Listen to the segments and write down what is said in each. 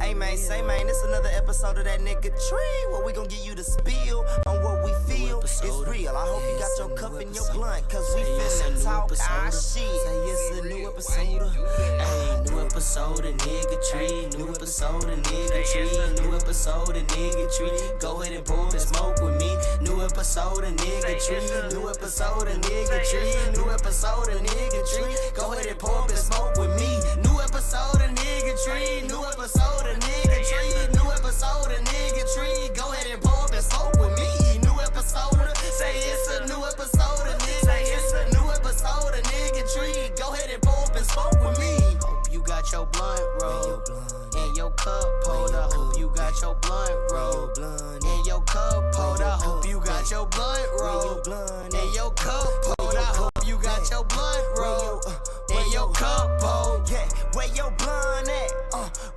Hey man, say man, this another episode of that Niggatry where we gon' give you the spill on what we feel. It's real. I hope you got your cup and your blunt, cause we finna talk our shit. Say it's a new episode. Hey, new episode of Niggatry. New episode of Niggatry. New episode of Niggatry. Go ahead and pour and smoke with me. New episode of Niggatry. New episode of Niggatry. New episode of Niggatry. Go ahead and pour and smoke with me. New episode of Niggatry. New episode of Niggatry. New episode of Niggatry. Go ahead and pour up and smoke with me. New episode of, say it's a new episode of Niggatry. Say it's a new episode of Niggatry. Go ahead and pour up and smoke with me. Hope you got your blunt rolled and your cup pulled up. Hope you got your blunt rolled and your cup pulled up. Hope you got your blunt rolled and your cup pulled up. Hope you got your blunt rolled and your cup pulled. Yeah, where your blunt at?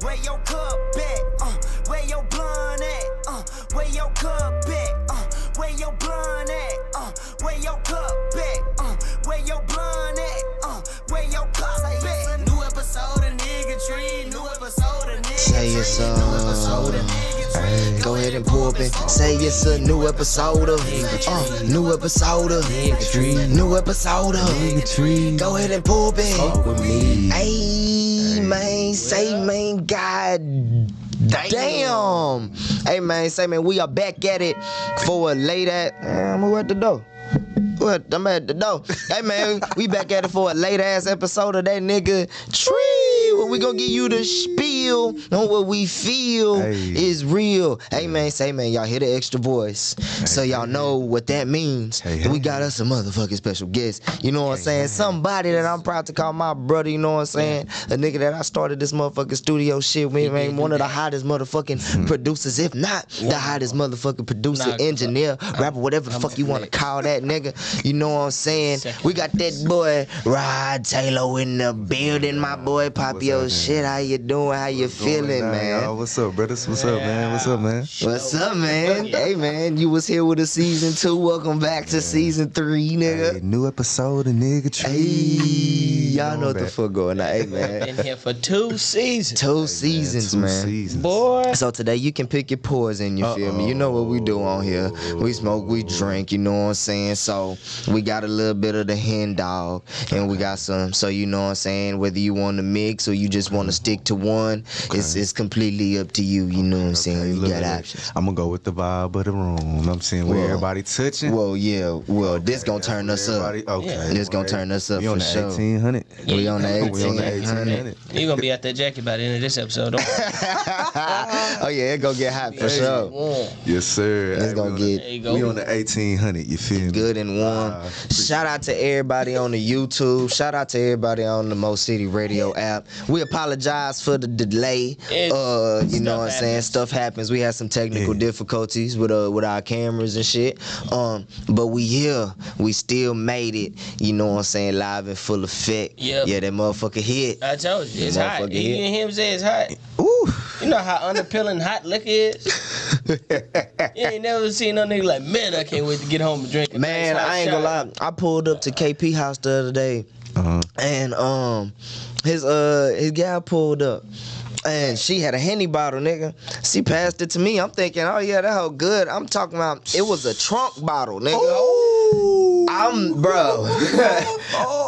Where your cup at? Where your blunt at? Where your cup at? Where your blunt at? Where your cup at? Where your blunt at? Where your cup at? New episode of Niggatry. New episode of Niggatry. Say it's go ahead and pull up and say it's a new episode of new episode of Niggatry. New episode of Niggatry. Go ahead and pull up and smoke with me. Hey man, say man, god damn. Hey man, say man, we are back at it for a late I'm at the door. What? I'm at the door. Hey man, we back at it for a late ass episode of that Niggatry. Where we gonna give you the spiel on what we feel is real. Hey man, say man, y'all hear the extra voice, so y'all know what that means. We got us a motherfucking special guest. You know what I'm saying? Somebody that I'm proud to call my brother. You know what I'm saying? A nigga that I started this motherfucking studio shit with, man. One of the hottest motherfucking producers, if not the hottest motherfucking producer, engineer, rapper, whatever the fuck you wanna call that nigga. You know what I'm saying? We got that boy Tyalo in the building, my boy Papio. Shit, how you doing? How you feeling, man? Yo, what's up, brothers? What's up, man? What's up, man? What's up, man? Hey, man, you was here with a season 2. Welcome back to season 3, nigga. Hey, new episode of Niggatry. Hey, y'all know what the fuck going on. Hey, man. Been here for 2 seasons. 2 seasons, man. Seasons. Boy. So today you can pick your poison, you feel me? You know what we do on here. We smoke, we drink, you know what I'm saying? So we got a little bit of the hen dog, and we got some, so you know what I'm saying? Whether you want to mix or you just want to stick to one, it's completely up to you, you know what I'm saying? You got options. I'm gonna go with the vibe of the room. You know what I'm saying? Where everybody touching. Well, yeah. Well, this gonna turn us up. Okay. This gonna turn us up for sure. We on the 1800. We on the 1800. You're gonna be out that jacket by the end of this episode, don't Oh yeah, it gonna get hot for sure. Yes, sir. It's gonna get. There you go. We on the 1800. You feel me? Good and warm. Shout out to everybody on the YouTube. Shout out to everybody on the Mo City Radio app. We apologize for the delay. You know what I'm saying? Stuff happens. We had some technical difficulties with our cameras and shit. But we here. We still made it. You know what I'm saying? Live in full effect. Yep. Yeah, that motherfucker hit. I told you, it's hot. You hit. hear him say it's hot. Ooh. You know how underpilling hot liquor is? You ain't never seen no nigga like, man, I can't wait to get home and drink a Man, nice hot I ain't gonna lie. I pulled up to KP house the other day, and his gal pulled up. And she had a Henny bottle, nigga. She passed it to me. I'm thinking, oh yeah, that hoe good. I'm talking about it was a trunk bottle, nigga. Bro.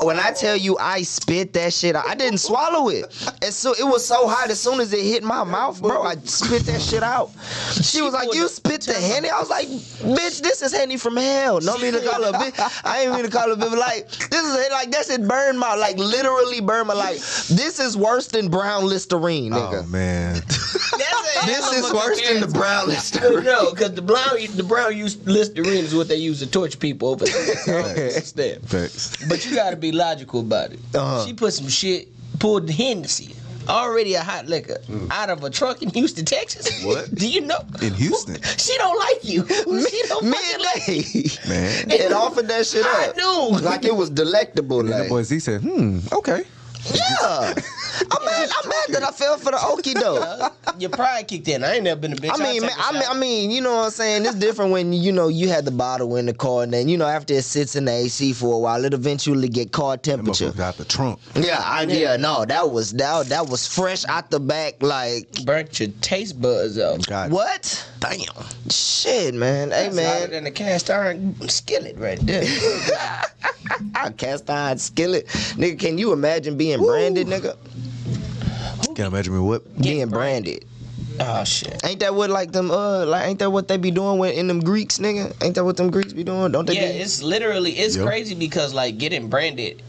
When I tell you I spit that shit out, I didn't swallow it. And so it was so hot. As soon as it hit my mouth, bro, I spit that shit out. She was like, you spit the Henny? I was like, bitch, this is Henny from hell. No mean to call her a bitch. I ain't mean to call her a bitch. Like, this is like that shit burned my, like, literally burned my, like, this is worse than brown Listerine, nigga. Oh man. This is worse than the brown Listerine. No, because the brown Listerine is what they use to torture people over there. Facts. But you gotta be logical about it. She put some shit, pulled the Hennessy, already a hot liquor, out of a truck in Houston, Texas. What? Do you know? In Houston? She don't like you. She don't Midday. Man. It offered that shit up. I knew. Like it was delectable. And Like. that boy Z said, okay. Yeah. I'm mad that I fell for the okie doke. Your pride kicked in. I ain't never been a bitch. I mean, you know what I'm saying? It's different when, you know, you had the bottle in the car and then, you know, after it sits in the AC for a while, it eventually get car temperature. Got the trunk. No, that was fresh out the back, like. Burnt your taste buds out. God. What? Damn. Shit, man. Hey, That's man. hotter than a cast iron skillet right there. Cast iron skillet. Nigga, can you imagine being branded, nigga? Can't imagine me what? Being branded. Oh shit. Ain't that what like them ain't that what they be doing in them Greeks, nigga? Ain't that what them Greeks be doing? Don't they? Yeah, it's literally Yep. crazy because like getting branded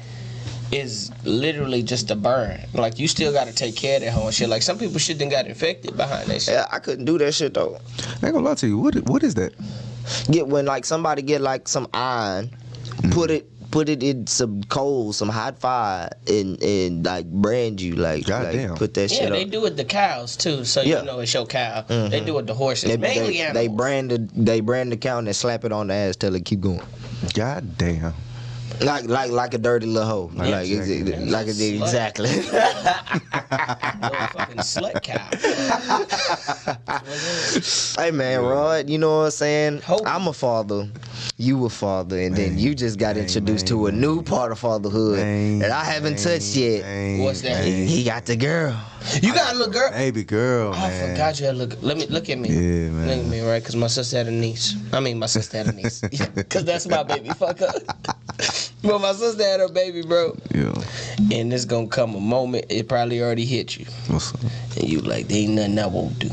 is literally just a burn. Like you still gotta take care of that whole shit. Like some people shit done got infected behind that shit. Yeah, I couldn't do that shit though. I ain't gonna lie to you. What is that? Get when like somebody get like some iron, put it in some coal, some hot fire, and like brand you like Goddamn. put that Yeah, shit they up. do it to cows too, so Yeah. you know it's your cow. They do it to horses, mainly They animals. brand the cow and slap it on the ass till it keep going. God damn. Like a dirty little hoe. Like Exactly. Little fucking slut cow. Hey man, Rod, you know what I'm saying? Hope. I'm a father. You a father, and then Man. you just got introduced to a new part of fatherhood that I haven't touched yet. What's that? He got the girl. You got a little girl. Baby girl, I man. forgot you had a look. Look at me. Yeah, man. Look at me, right? Because my sister had a niece. My sister had a niece. Because that's my baby. Fuck up. But my sister had her baby, bro. Yeah. And there's gonna come a moment. It probably already hit you, What's up? and you like, there ain't nothing I won't do.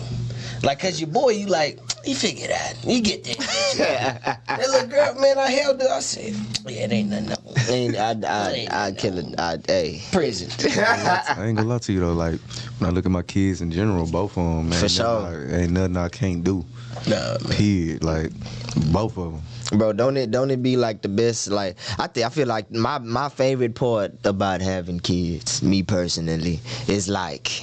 Like, cause your boy, you like, he figured out. You get that bitch. That little girl, man, I held her. I said, yeah, it ain't nothing I won't do. And I kill it. Hey. Prison. I ain't gonna lie to you though. Like when I look at my kids in general, both of them, man. For sure. Ain't nothing I can't do. Nah, man. Period. Like both of them. Bro, don't it be like the best? Like I feel like my favorite part about having kids, me personally, is like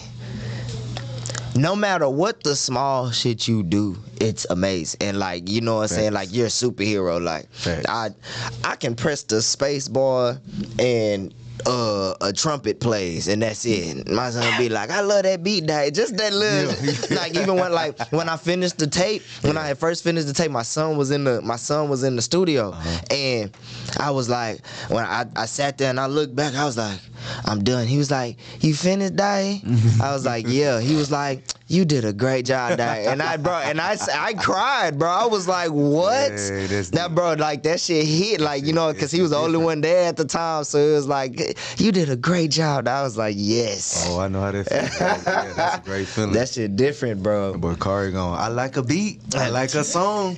no matter what the small shit you do, it's amazing. And like, you know what I'm saying? Like you're a superhero. Like Facts. I can press the space bar and a trumpet plays and that's it. My son be like, I love that beat, Dad. Just that little like even when I finished the tape, when I had first finished the tape, my son was in the studio and I was like, when I sat there and I looked back, I was like, I'm done. He was like, you finished, Dad? I was like, yeah. He was like, you did a great job, Dad. And I cried, bro. I was like, what? Yeah, that's Now, bro, like that shit hit, like, you know, because he was the only one there at the time. So it was like, you did a great job. I was like, yes. Oh, I know how that feels. Yeah, that's a great feeling. That shit different, bro. But Kari going, I like a beat. I like a song.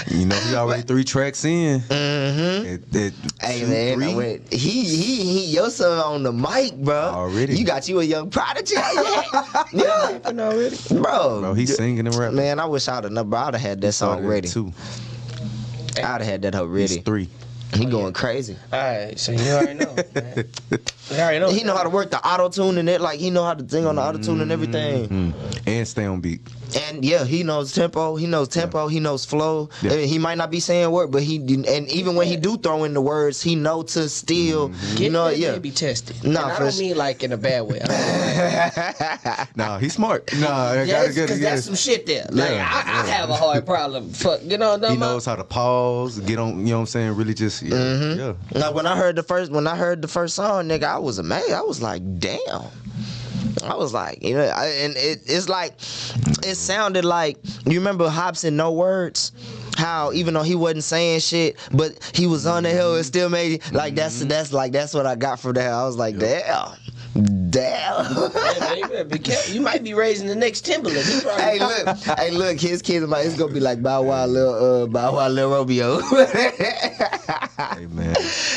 You know, he already 3 tracks in. Hey man, he your son on the mic, bro. Already. You got you a young prodigy. Yeah, already, Bro, he's singing and rapping. Man, I wish I'd have known, bro. I'd have had that song ready. 2. I'd have had that hoe He's ready. 3. He going crazy. All right, so you already know, man. You already know. He know how to work the auto tune and it. Like he know how to sing on the auto tune and everything. And stay on beat. And yeah, he knows tempo. He knows tempo. He knows flow. Yeah. I mean, he might not be saying word, but and even when he do throw in the words, he know to still. Get You know, that yeah. baby tested. Nah, And I for don't mean like in a bad way. Nah, he's smart. Nah, I Yeah, gotta get because it. that's some shit there. Like Yeah, I have a hard problem. Fuck, you know what I'm He talking knows how to pause, get on, you know what I'm saying? Really just, yeah. Now, when I heard the first song, nigga, I was amazed. I was like, damn. I was like, you know, it's like, it sounded like, you remember Hobson No Words? How even though he wasn't saying shit, but he was on the hill and still made it, like that's what I got from that. I was like, damn. Yeah, man, you better be careful. You might be raising the next Timberland. You probably Hey look, his kids it's gonna be like Bow Wow Lil Romeo. Hey, man.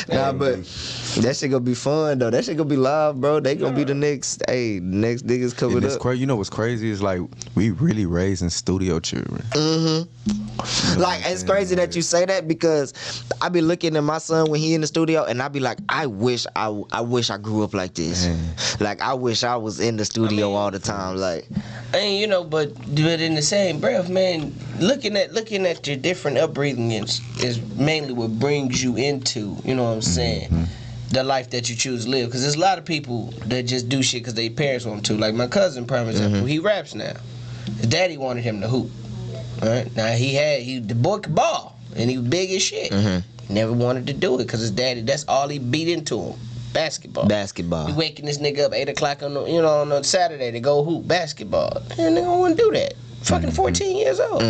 Nah, but that shit gonna be fun though. That shit gonna be live, bro. They gonna be the next niggas coming And it's up. crazy. You know what's crazy is like we really raising studio children. Like it's crazy that you say that because I be looking at my son when he in the studio and I be like, I wish I grew up like this. Man. Like I wish I was in the studio all the time. Like And you know, but in the same breath, man, looking at your different upbringings is mainly what brings you into, you know what I'm saying? the life that you choose to live. Because there's a lot of people that just do shit because their parents want to. Like my cousin, prime example, he raps now. His daddy wanted him to hoop. Right? Now the boy could ball, and he was big as shit. He never wanted to do it because his daddy, that's all he beat into him. Basketball. He waking this nigga up 8 o'clock on on a Saturday to go hoop basketball. And nigga wouldn't do that. Fucking 14 years old.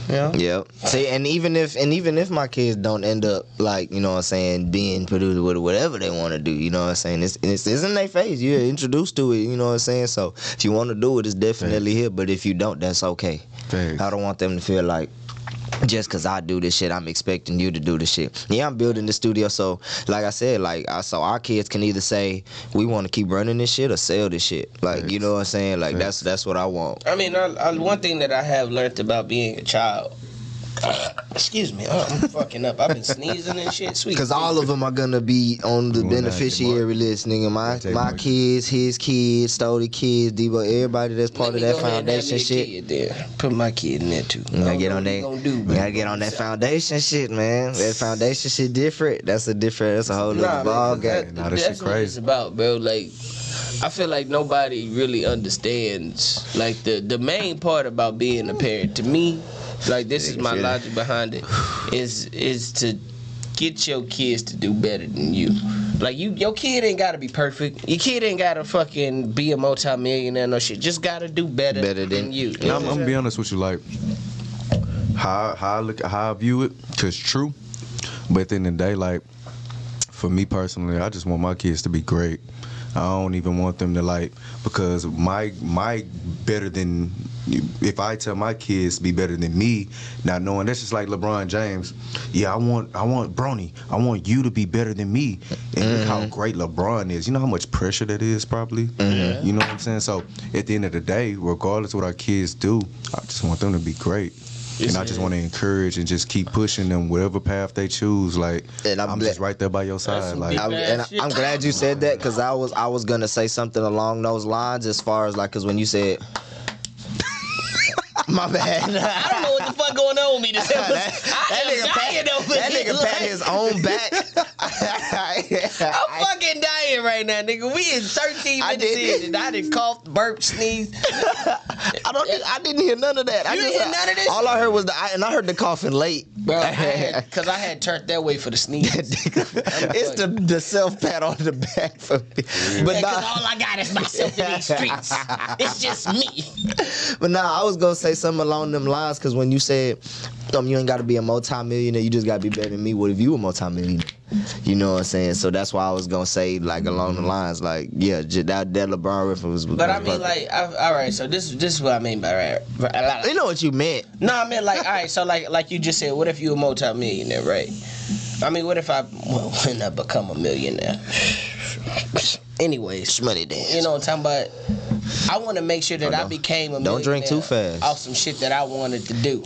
Yep. See, and even if my kids don't end up like, you know what I'm saying, being produced with whatever they want to do, you know what I'm saying, it's in their face. You're introduced to it, you know what I'm saying. So if you want to do it, it's definitely here. But if you don't, that's okay. Thanks. I don't want them to feel like just cause I do this shit, I'm expecting you to do the shit. Yeah, I'm building the studio, so like I said, so our kids can either say we want to keep running this shit or sell this shit. Like, you know what I'm saying? Like that's what I want. I mean, one thing that I have learned about being a child. Excuse me, I'm fucking up. I've been sneezing and shit. Sweet. Cause all of them are gonna be on the beneficiary list, nigga. My kids, his kids, Stody kids, Debo, everybody that's part of that foundation shit. There. Put my kid in there too. Gotta get on that. Gotta get on that foundation shit, man. That foundation shit different. That's a whole other ball game. That shit crazy. What it's about, bro. Like, I feel like nobody really understands. Like the main part about being a parent to me. Like, this is my logic behind it, is to get your kids to do better than you. Like, your kid ain't gotta be perfect. Your kid ain't gotta fucking be a multi-millionaire, no shit. Just gotta do better than you. I'm gonna be honest with you, like, how I view it, cause true. But at the end of the day, like, for me personally, I just want my kids to be great. I don't even want them to, like, because my better than, if I tell my kids to be better than me, not knowing, that's just like LeBron James. Yeah, I want Bronny, I want you to be better than me. And look how great LeBron is. You know how much pressure that is, probably? You know what I'm saying? So at the end of the day, regardless of what our kids do, I just want them to be great. And I just want to encourage and just keep pushing them whatever path they choose. Like, and I'm just right there by your side. Like, I'm glad you said that, because I was gonna say something along those lines, as far as like, because when you said my bad. I don't know what the fuck going on with me this episode. That nigga pat his own back. I'm fucking dying right now, nigga. We in 13 minutes in, and I done coughed, burped, sneezed. I didn't hear none of that. You didn't hear none of this? All I heard was I heard the coughing late. Bro, because I had turned that way for the sneeze. It's the self pat on the back for me. But because all I got is myself in these streets. It's just me. But nah, I was gonna say something along them lines, because when you said you ain't gotta be a multi-millionaire, you just gotta be better than me. What if you a multi-millionaire? You know what I'm saying? So that's why I was gonna say, like, along the lines, like, yeah, that LeBron reference was. But I mean, like, all right. So this is what I mean by right. You know what you meant? No, I meant like, all right. So like you just said, what if you a multi-millionaire, right? I mean, what if when I become a millionaire? Anyways, money dance. You know what I'm talking about? I want to make sure that I became a millionaire. Don't drink too fast. Off some shit that I wanted to do.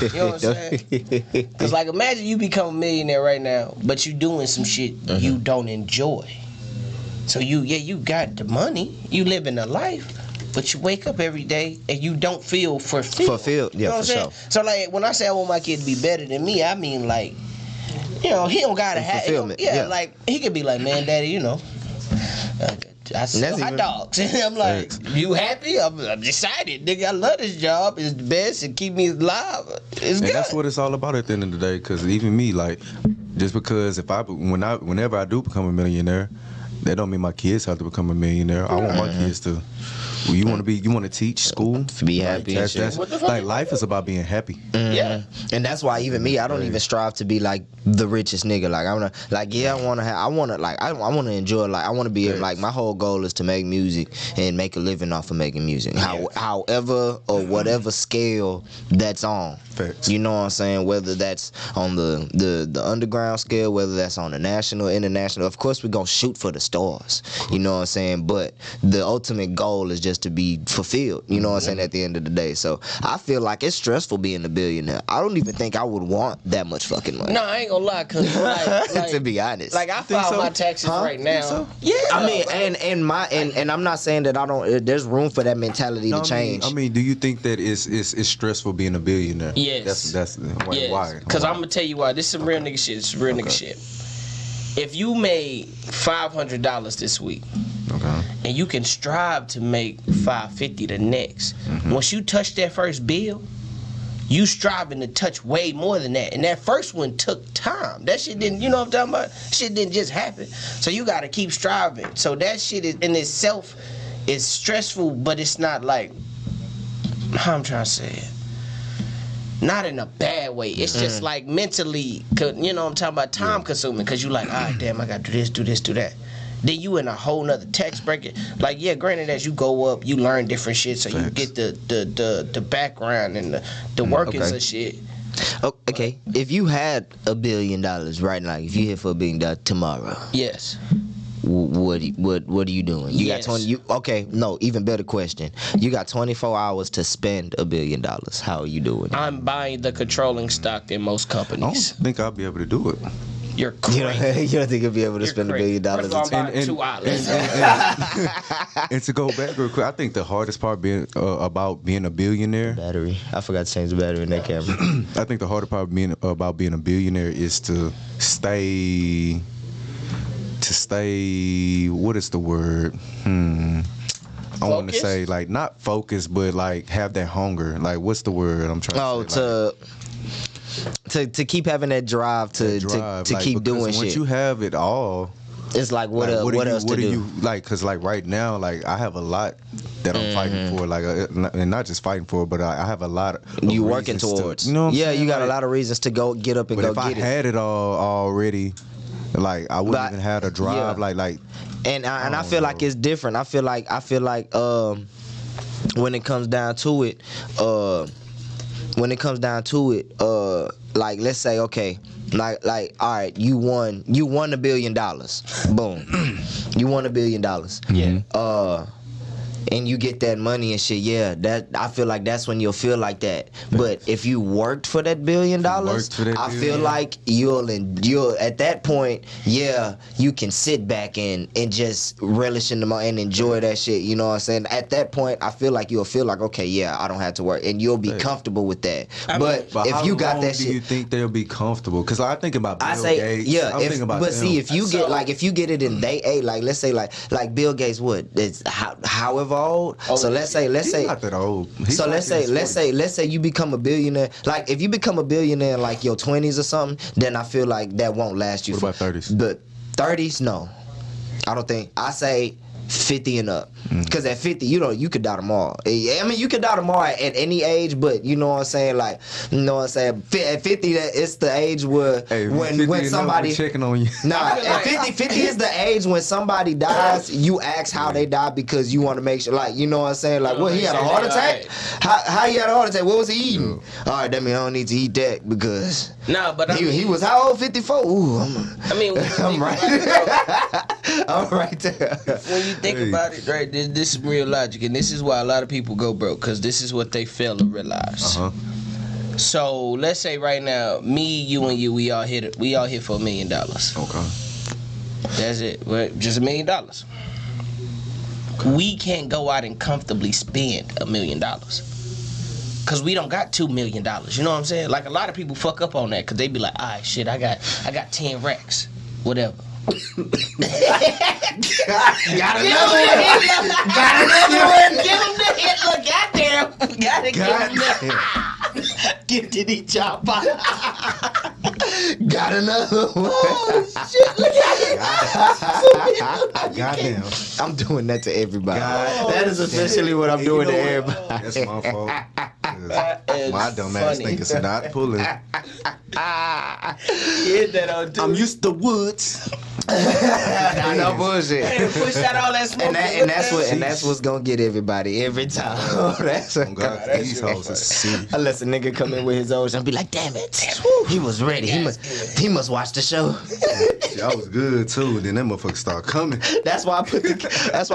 You know what I'm saying? Because, like, imagine you become a millionaire right now, but you doing some shit you don't enjoy. So you got the money, you living a life, but you wake up every day and you don't feel fulfilled. Yeah, you know for sure. So, like, when I say I want my kid to be better than me, I mean, like, you know, he don't gotta have fulfillment. Yeah, like, he could be like, man, daddy, you know, I sell hot dogs. And I'm like, you happy? I'm excited, nigga. I love this job. It's the best. It keep me alive. It's good. That's what it's all about at the end of the day. Because even me, like, just because whenever I do become a millionaire, that don't mean my kids have to become a millionaire. I want my kids to. Well, you want to teach school, be happy. That's like, life is about being happy. Yeah, and that's why even me, I don't even strive to be like the richest nigga. Like, I want to enjoy. Like, I want to be like, my whole goal is to make music and make a living off of making music. However or whatever scale that's on. Facts. You know what I'm saying? Whether that's on the underground scale, whether that's on the national, international. Of course, we're gonna shoot for the stars. You know what I'm saying? But the ultimate goal is just to be fulfilled. You know what I'm saying? At the end of the day. So I feel like it's stressful being a billionaire. I don't even think I would want that much fucking money. No, I ain't gonna lie, cause like to be honest, like, I file my taxes right now. So? Yeah, I mean, and I'm not saying that I don't. There's room for that mentality to change. I mean, do you think that it's stressful being a billionaire? Yes. That's yes. why. Because I'm gonna tell you why. This is some real nigga shit. It's some real nigga shit. if you made $500 this week, Okay. and you can strive to make $550 the next, once you touch that first bill, you striving to touch way more than that. And that first one took time. That shit didn't, you know what I'm talking about? Shit didn't just happen. So you gotta keep striving. So that shit is, in itself is stressful, but it's not like, how I'm trying to say it. Not in a bad way. It's just like mentally, you know what I'm talking about, time consuming. Cause you like, all right, damn, I gotta do this, do that. Then you in a whole nother tax bracket. Like, yeah, granted, as you go up, you learn different shit, so you get the background and the workings of shit. Okay, if you had $1 billion right now, if you hit for $1 billion tomorrow, Yes. what are you doing? You Yes. got 20. Okay, no, even better question. You got 24 hours to spend $1 billion. How are you doing it? I'm buying the controlling stock in most I don't companies. think I'll be able to do it. You're You crazy. don't think you'll be able to You're spend $1 crazy. billion? First of all, I'm buying And- 2 outlets. And to go back real quick, I think the hardest part about being a billionaire. Battery. I forgot to change the battery in that camera. I think the hardest part about being a billionaire is to stay. What is the word? I want to Focus? say like not focus, but like have that hunger. Like what's the word I'm trying Oh, to say? to keep having that drive to Drive, to like, keep because doing once shit. you have it all, It's like what like, else to what do? do you like? Cause like right now, like I have a lot that I'm fighting for, like and not just fighting for, but I have a lot. Of You working reasons towards. you know? What I'm yeah, saying? you got Like, a lot of reasons to get up and But go if I get it. had it all already, like I wouldn't But- even have a drive. yeah. Like And I don't feel like know. it's different. I feel like when it comes down to it, like let's say okay, like all right, you won $1 billion. Boom. You won $1 billion. Yeah. And you get that money and shit, yeah, that I feel like that's when you'll feel like that. But if you worked for that $1 billion, worked for that I feel billion. like you'll at that point, yeah, you can sit back and just relish in the moment and enjoy that shit. You know what I'm saying? At that point, I feel like you'll feel like, okay, yeah, I don't have to work, and you'll be comfortable with that. But But if how you got long that do shit, you think they'll be comfortable? Because I think about Bill I say Gates. yeah. I'm thinking about but them. see, if you So- get like if you get it in day 8, like let's say like Bill Gates, what? It's however old. Oh, So let's say He's not that old. He's so like let's in his say 40s. let's say you become a billionaire. Like if you become a billionaire in like your 20s or something, then I feel like that won't last you. What about 30s? But 30s, no, I don't think. I say 50 and up. Because at 50, you could die tomorrow. I mean, you could die tomorrow at any age, but you know what I'm saying? Like, you know what I'm saying? At 50, it's the age where Hey, when 50 and up, somebody we checking on you. Nah, I feel at like- 50 is the age when somebody dies, you ask how they died because you want to make sure, like, you know what I'm saying? Like, what, he had a heart attack? How he had a heart attack? What was he eating? All right, that means I don't need to eat that because Nah, but I mean, he was how old? 54? Ooh, I mean, when you I'm think right. about it, I'm right there. when you think Hey. about it, right, this is real logic, and this is why a lot of people go broke, because this is what they fail to realize. Uh-huh. So let's say right now, me, you, and you, we all hit for $1 million. Okay. That's it. Just $1 million. We can't go out and comfortably spend $1 million. Cause we don't got $2 million. You know what I'm saying? Like a lot of people fuck up on that, cause they be like, all right, shit, I got 10 racks, whatever. Got another one. Got another one. Give him the Hitler, goddamn. Gotta give him Goddamn. Give to the chop. Got another one. Oh shit! Look at it. Goddamn. I'm doing that to everybody. God That is officially what I'm Hey, doing you to know what? everybody. That's my fault. 'Cause That is my dumb ass funny. think it's not pulling. Hit that on too. I'm used to woods. No bullshit. Hey, push out all that smoke. And that's what's gonna get everybody every time. That's Oh, God, these hoes are serious. unless a nigga come in with his old shit and be like, damn it, he was ready. He must watch the show. Y'all was good too. Then that motherfucker start coming. That's why I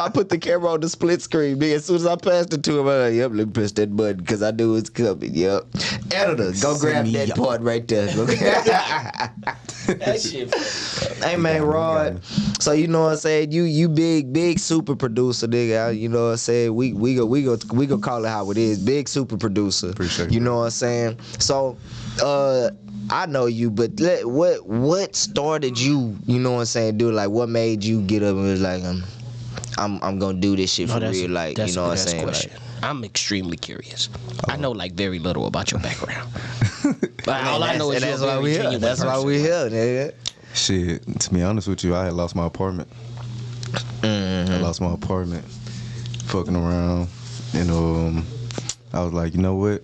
put the camera on the split screen. Nigga, as soon as I passed it to him, I'm like, yep, let me press that button because I knew it's coming. Yep. Editor, go grab me that up. part right there. Go That shit. Hey man, Rod. So you know what I'm saying? You big super producer, nigga. You know what I'm saying? We go call it how it is. Big super producer. Appreciate you it. know what I'm saying? So I know you, but what started you? You know what I'm saying? Dude, like what made you get up and was like, I'm gonna do this shit for real? Like you know what I'm saying? Question. Like, I'm extremely curious. I know like very little about your background. But all I know is that's you're a why very we here. genuine That's why person. we here, nigga. Shit, to be honest with you, I had lost my apartment. Mm-hmm. I lost my apartment, fucking around, and I was like, you know what?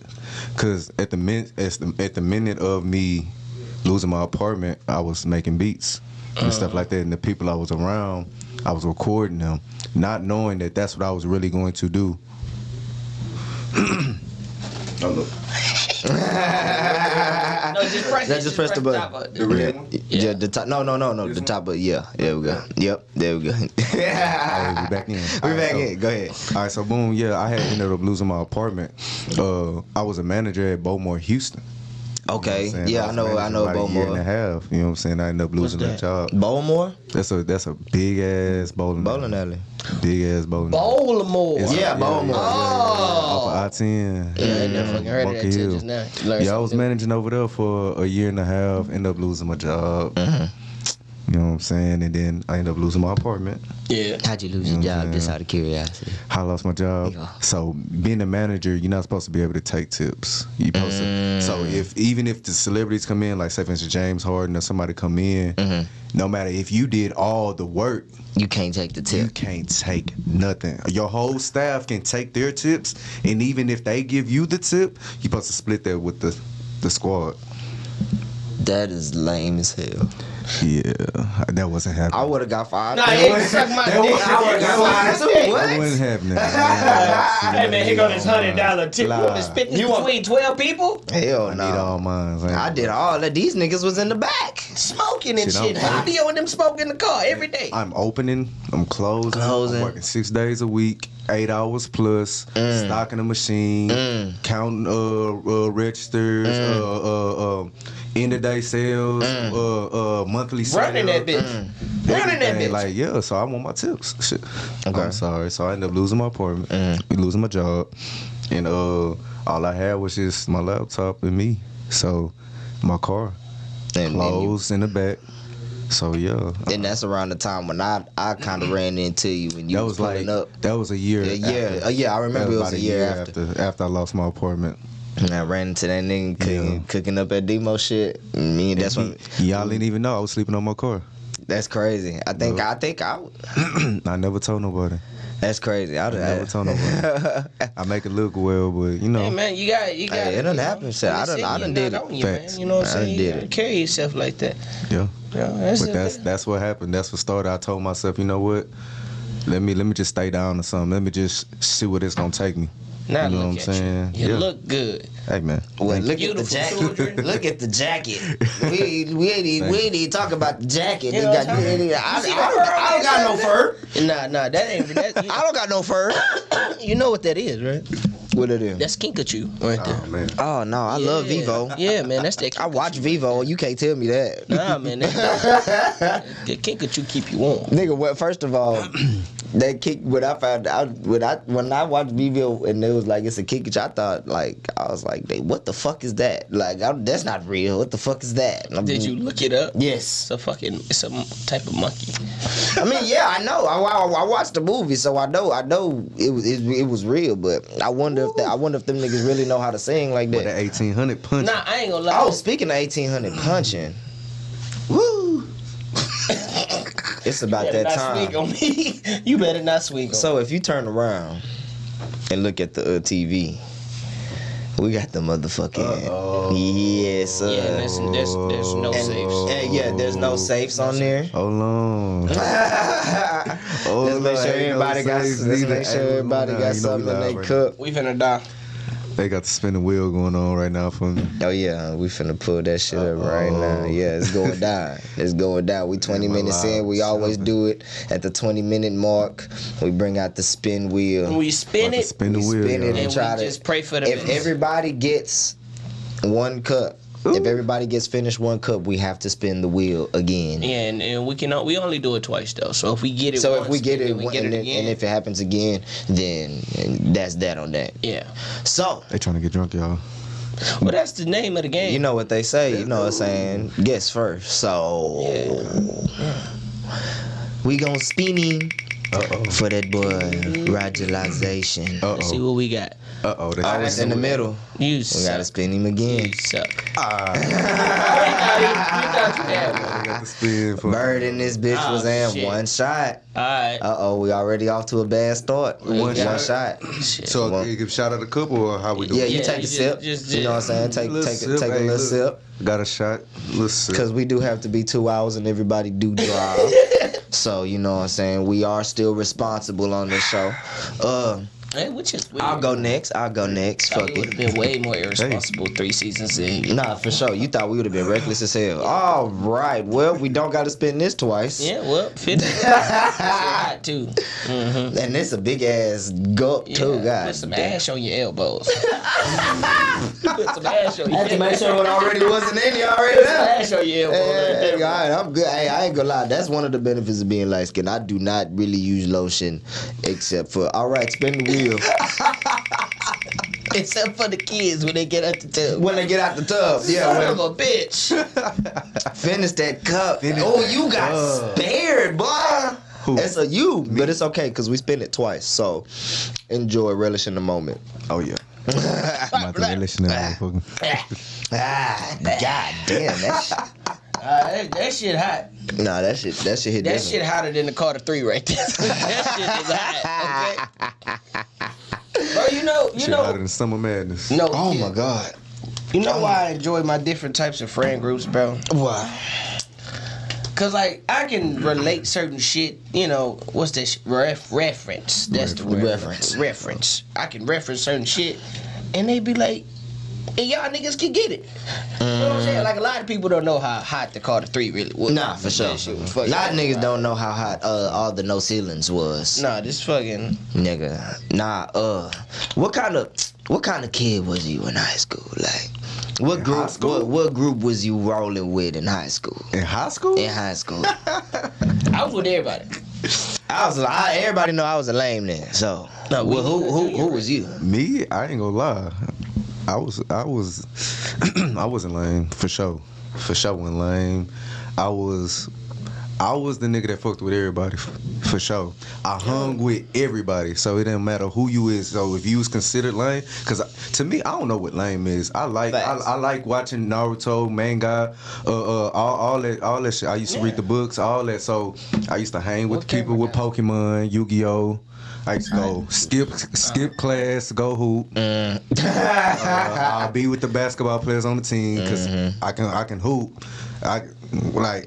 Cause at the minute of me losing my apartment, I was making beats and stuff like that, and the people I was around, I was recording them, not knowing that that's what I was really going to do. Oh, look. No, just press the button. top of it. The red one? Yeah, the top. No, the top of yeah. There we go. Yep, there we go. All right, we back in. We back in. Go ahead. All right, so boom, yeah, I had ended up losing my apartment. I was a manager at Bowmore, Houston. Okay. You know what I'm saying? Yeah, I know about a year and a Bowmore. half. You know what I'm saying? I ended up losing that job. Bowmore? That's a big ass bowling Alley. Big ass bowling. Baltimore. It's- Yeah, Bowmore. Off of I-10. Yeah, I never fucking heard of Bunker that till Hill. just now. You learned Yeah, I was something new. managing over there for a year and a half. Ended up losing my job. You know what I'm saying? And then I ended up losing my apartment. Yeah. How'd you lose You your know what I'm job? Just saying? out of curiosity. I lost my job. Yeah. So being a manager, you're not supposed to be able to take tips. You supposed to. So even if the celebrities come in, like say for instance James Harden or somebody come in, no matter if you did all the work, You can't take the you tip. can't take nothing. Your whole staff can take their tips, and even if they give you the tip, you're supposed to split that with the squad. That is lame as hell. Yeah, that wasn't happening. I would have got fired. Nah, he suck my dick. I would have got fired too. That wasn't happening. Hey man, here go this $100 tip. You want to Lie. split this between 12 people? Hell I need all no. mine. I did all that. These niggas was in the back. Smoking and Shit, shit. I'm- Fabio and them smoking in the car every day. I'm opening, I'm closing, Closing. I'm working 6 days a week, 8 hours plus, stocking a machine, counting registers, end of day sales, monthly sales. Running that bitch. Running that Everything. bitch. Like, yeah, so I want my tips. Shit. Okay. I'm sorry. So I ended up losing my apartment, losing my job, and all I had was just my laptop and me. So my car, clothes in the back. So yeah. And that's around the time when I kind of ran into you and you That was was pulling like up. that was a year. Yeah, yeah, I remember it was about a year after. after I lost my apartment. And I ran into that nigga cooking up at Demo shit. Me and that's when Y'all didn't even know I was sleeping on my car. that's crazy. I think I never told nobody. that's crazy. I Never told nobody. I make it look well, but you know. Hey man, you got. Hey, it done happened. Shit, I done did it. You, man. Facts. You know what I'm I done saying? did You gotta it. carry yourself like that. Yeah. Yeah, But that's what happened. That's what started. I told myself, you know what? Let me just stay down or something. Let me just see what it's gonna take me. Now You know look what I'm at saying? you. You Yeah. look good. Hey man. Well, look at the Beautiful jacket. children. Look at the jacket. We ain't even talk about the jacket. You know what I'm saying? I don't got no fur. Nah, that ain't. That, I don't got no fur. you know what that is, right? What it is? That's Kinkachu right there. Oh man. Oh no, I love Vivo. Yeah, man, that's that. I watch Vivo. You can't tell me that. Nah, man, that Kinkachu keep you warm. Nigga, well, first of all, that kick. When I found out, when I watched Vivo and it was like it's a kick, I thought I was like, what the fuck is that? Like that's not real. What the fuck is that? Did you look it up? Yes. It's a type of monkey. I mean, yeah, I know. I watched the movie, so I know it was real. But I wonder if them niggas really know how to sing like With that. the 1800 punch. Nah, I ain't gonna lie. Oh, speaking of 1800 punching, woo! It's about better that not time. swing on me. You better not swing on me. So if you turn around and look at the TV, we got the motherfucking yes, sir. Yeah, there's no safes. Yeah, there's no safes on there. Hold on. Let's make sure everybody got something in their cup. We finna die. They got the spinning wheel going on right now for me. Oh yeah, we finna pull that shit up right now. Yeah, it's going down. It's going down. We 20 minutes in. We always do it at the 20-minute mark. We bring out the spin wheel. We spin About to it. spin the We wheel. spin it y'all. And try we to- just pray for the If best. everybody gets one cup, If everybody gets finished one cup, we have to spin the wheel again. Yeah, and we only do it twice though. So if we get it, So once, if we get it, and we get it and again, if it happens again, then that's that on that. yeah. So They trying to get drunk, y'all. Well, that's the name of the game. you know what they say. You know what I'm saying. Guess first. So we gonna spin him for that boy Rogalization. Let's see what we got. Always in the middle. You We suck. gotta spin him again. You suck. Bird in this bitch Oh, was in shit. one shot. Alright. We already off to a bad start. One shot. shot. Shit. So you give shout out a couple or how we do Yeah, it? you Yeah, take a you sip. just- You know what I'm saying? Take Little a sip, hey, little look. sip. Got a shot. Let's see. Because we do have to be 2 hours and everybody do drive. So, you know what I'm saying? We are still responsible on this show. Hey, which is weird. I'll go next. Fuck would have it. been way more irresponsible 3 seasons in. Nah, for sure. You thought we would have been reckless as hell. All right. Well, we don't got to spend this twice. Yeah, well, 50. That's hot too. Mm-hmm. And it's a big ass gulp too, guys. Put some ash on your elbows. Put some ash on your I had to make sure it already wasn't in you already. Put some ash on your elbows. Hey, all right, I'm good. Hey, I ain't gonna lie. That's one of the benefits of being light skinned. I do not really use lotion except for, all right, spin the wheel. Except for the kids when they get out the tub. When they get out the tub. Son Yeah, of when a bitch. finish that cup. You got spared, boy. It's a you, but it's okay because we spin it twice. So enjoy, relish in the moment. Oh yeah. I'm about to relish in that motherfucker. God damn, That shit hot. Nah, that shit hit That different. shit hotter than the Carter 3 right there. That shit is hot. Okay. Bro, you Shit know. hotter than summer madness. No. Oh yeah. my God. You know why I enjoy my different types of friend groups, bro? Why? Cause like I can relate certain shit. You know what's that? Reference. That's the word. Reference. Reference. I can reference certain shit, and they be like, and y'all niggas can get it. You know what I'm saying? Like a lot of people don't know how hot the Carter 3 really was. Nah, for sure. That shit was A fucking lot of niggas don't know how hot all the no ceilings was. Nah, this fucking. Nigga. Nah, what kind of kid was you in high school? Like what group high school? what group was you rolling with in high school? In high school? In high school. I was with everybody. Everybody know I was a lame then. So No, well, who was you? Me? I ain't gonna lie. I wasn't lame for sure. For sure wasn't lame. I was the nigga that fucked with everybody for sure. I hung with everybody, so it didn't matter who you is. So if you was considered lame, cause to me, I don't know what lame is. I like watching Naruto, manga, all that shit. I used to read the books, all that. So I used to hang with the people with Pokemon, Yu-Gi-Oh. I used to go skip class, go hoop. I'll be with the basketball players on the team because I can hoop.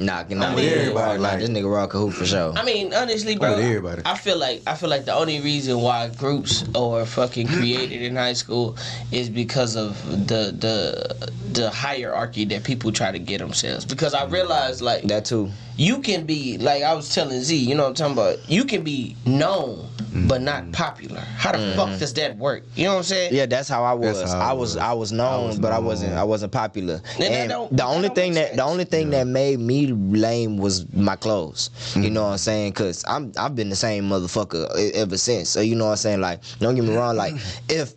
Knocking on everybody. Like this nigga rock a hoop for sure. I mean, honestly, bro, with everybody. I feel like the only reason why groups are fucking created in high school is because of the hierarchy that people try to get themselves. Because I realized like That too. you can be like I was telling Z, you know what I'm talking about. You can be known but not popular. How the fuck does that work? You know what I'm saying? Yeah, that's how I was. That's how I was known, but I wasn't popular. And that the only don't thing make that made me lame was my clothes. You know what I'm saying? Cause I've been the same motherfucker ever since. So you know what I'm saying? Like, don't get me wrong. Like, if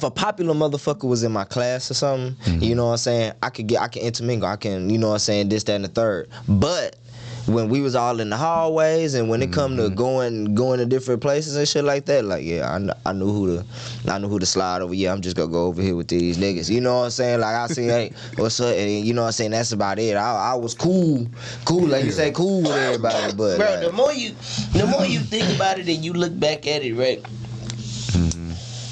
a popular motherfucker was in my class or something, you know what I'm saying? I can intermingle. I can, you know what I'm saying? This, that, and the third. But when we was all in the hallways and when it come to going to different places and shit like that, like I knew who to slide over. Yeah, I'm just gonna go over here with these niggas. You know what I'm saying? Like I see, hey, what's up? And you know what I'm saying? That's about it. I was cool, like you say, cool with everybody. But Bro, like, the more you think about it and you look back at it, right?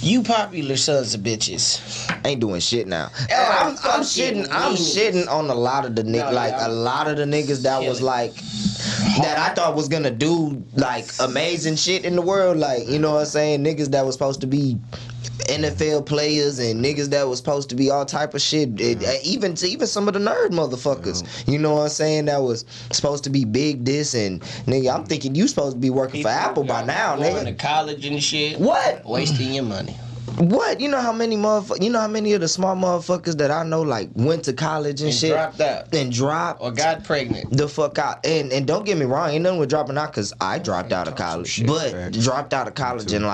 You popular sons of bitches. ain't doing shit now. I'm I'm shitting on a lot of the niggas, a lot of the niggas that was like that I thought was gonna do like amazing shit in the world, like you know what I'm saying, niggas that was supposed to be NFL players and niggas that was supposed to be all type of shit, even some of the nerd motherfuckers, you know what I'm saying, that was supposed to be big this and nigga, I'm thinking you supposed to be working for Apple by now, going nigga. to college and shit. What? Wasting your money. What? You know how many of the small motherfuckers that I know like went to college and And shit dropped out. and dropped Or got pregnant. the fuck out. And don't get me wrong, ain't nothing with dropping out because I dropped out of college, shit. but Facts. dropped out of college and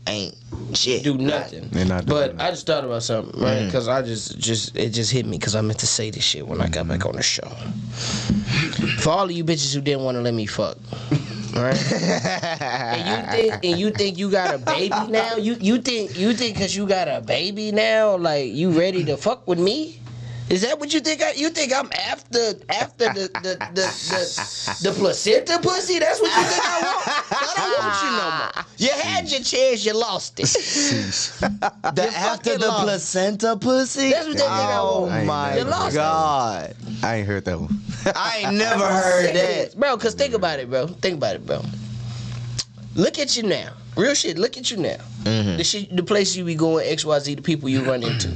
ain't shit. Do nothing. They're not doing But that. I just thought about something, right? Because I it just hit me because I meant to say this shit when I got back on the show. For all of you bitches who didn't want to let me fuck, right? and you think you got a baby now? You think because you got a baby now, like you ready to fuck with me? Is that what you think? You think I'm after the placenta pussy? That's what you think I want? I don't want you no more. You had your chance, you lost it. After the lost. placenta pussy? That's what they think I Oh want. I ain't my never lost it. god. I ain't heard that one. I ain't never heard that. Bro, cause think about it, bro. Look at you now. Real shit, look at you now. The shit, the places you be going, XYZ, the people you run into.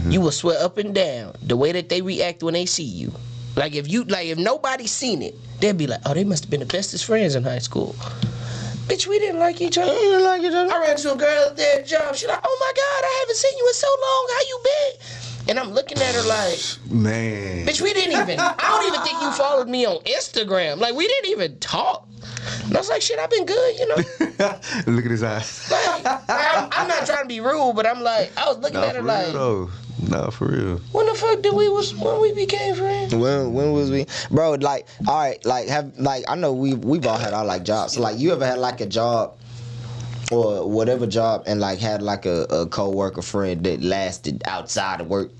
You will swear up and down the way that they react when they see you. Like if nobody's seen it, they'll be like, oh, they must have been the bestest friends in high school. Bitch, we didn't like each other. I ran into a girl at their job. She's like, oh my God, I haven't seen you in so long. How you been? And I'm looking at her like, Man. bitch, I don't even think you followed me on Instagram. Like, we didn't even talk. And I was like, shit, I've been good, you know? Look at his eyes. Like, I'm not trying to be rude, but I'm like, I was looking at her like, No, for real. when the fuck when we became friends? When was we, bro? Like, all right, I know we've all had our like jobs. So like, you ever had like a job or whatever job and like had like a co-worker friend that lasted outside of work,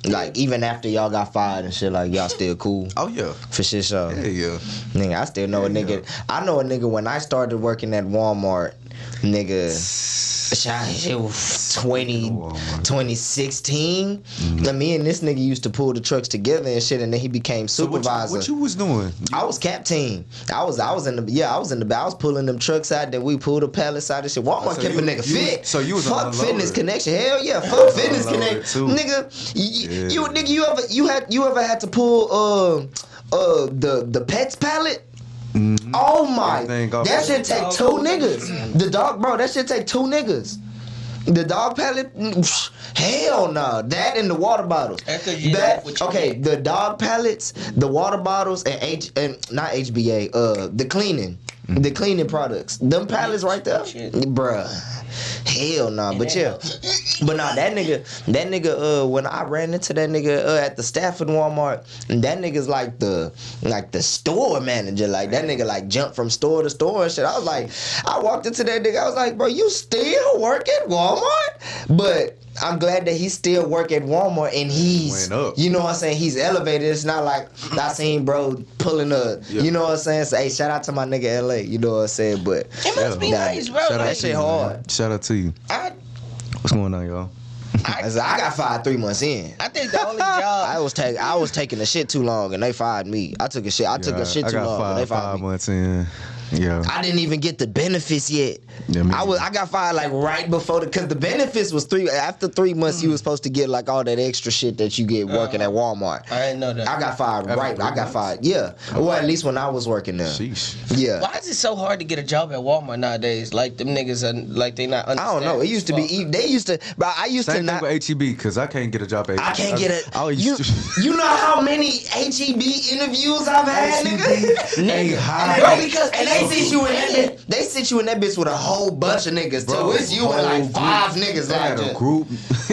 like even after y'all got fired and shit, like y'all still cool? Oh yeah. For shit, so Yeah. nigga, I still know a nigga. I know a nigga when I started working at Walmart, nigga. It was 2016. Me and this nigga used to pull the trucks together and shit, and then he became supervisor. What you was doing? I was captain. I was in the I was pulling them trucks out, then we pulled the pallets out and shit. Walmart So kept a you- nigga you- fit. so you was fuck an Fitness unloader. Connection. Hell yeah, fuck Fitness unloader Connection. too. Nigga, Yeah. you ever had to pull the pets pallet? Oh my, Everything off that the- shit take two niggas. The dog, bro, that shit take two niggas. The dog pallet, hell no. That and the water bottles. That's 'cause you know what you Okay, get. the dog pallets, the water bottles, and not HBA. The cleaning products. Them pallets right there, Shit. bruh. Hell no. But yeah, but nah, that nigga. When I ran into that nigga at the Stafford Walmart, that nigga's like the store manager. Like that nigga like jumped from store to store and shit. I was like, I walked into that nigga. I was like, bro, you still work at Walmart? But I'm glad that he still work at Walmart and he's, Went up. you know what I'm saying, he's elevated. It's not like I seen bro pulling a, you know what I'm saying? So, hey, shout out to my nigga LA, you know what I'm saying? But It must be Nah, nice, bro. Shout out Like, that to shit you, hard. man. Shout out to you. I What's going on, y'all? I got fired 3 months in. I think the only job I was taking the shit too long and they fired me. I took a shit too long and they fired five me. months in. Yeah. I didn't even get the benefits yet. Yeah, me I got fired like right before because the benefits was after 3 months you was supposed to get like all that extra shit that you get working at Walmart. I didn't know that. I got fired After right. 3 I got months? fired. Yeah. Well, at least when I was working there. Sheesh. Yeah. Why is it so hard to get a job at Walmart nowadays? Like them niggas are like they not. I don't know. It used to be. They used to. But I used to Same thing not. with HEB because I can't get a job at HEB. I can't get it. I You, used to. you know how many HEB interviews I've had, nigga? Hey, hi. Bro, because and they sit you in that bitch. They sit you in that bitch with a whole bunch of niggas too. It's you and like 5 niggas. They had Like a that. group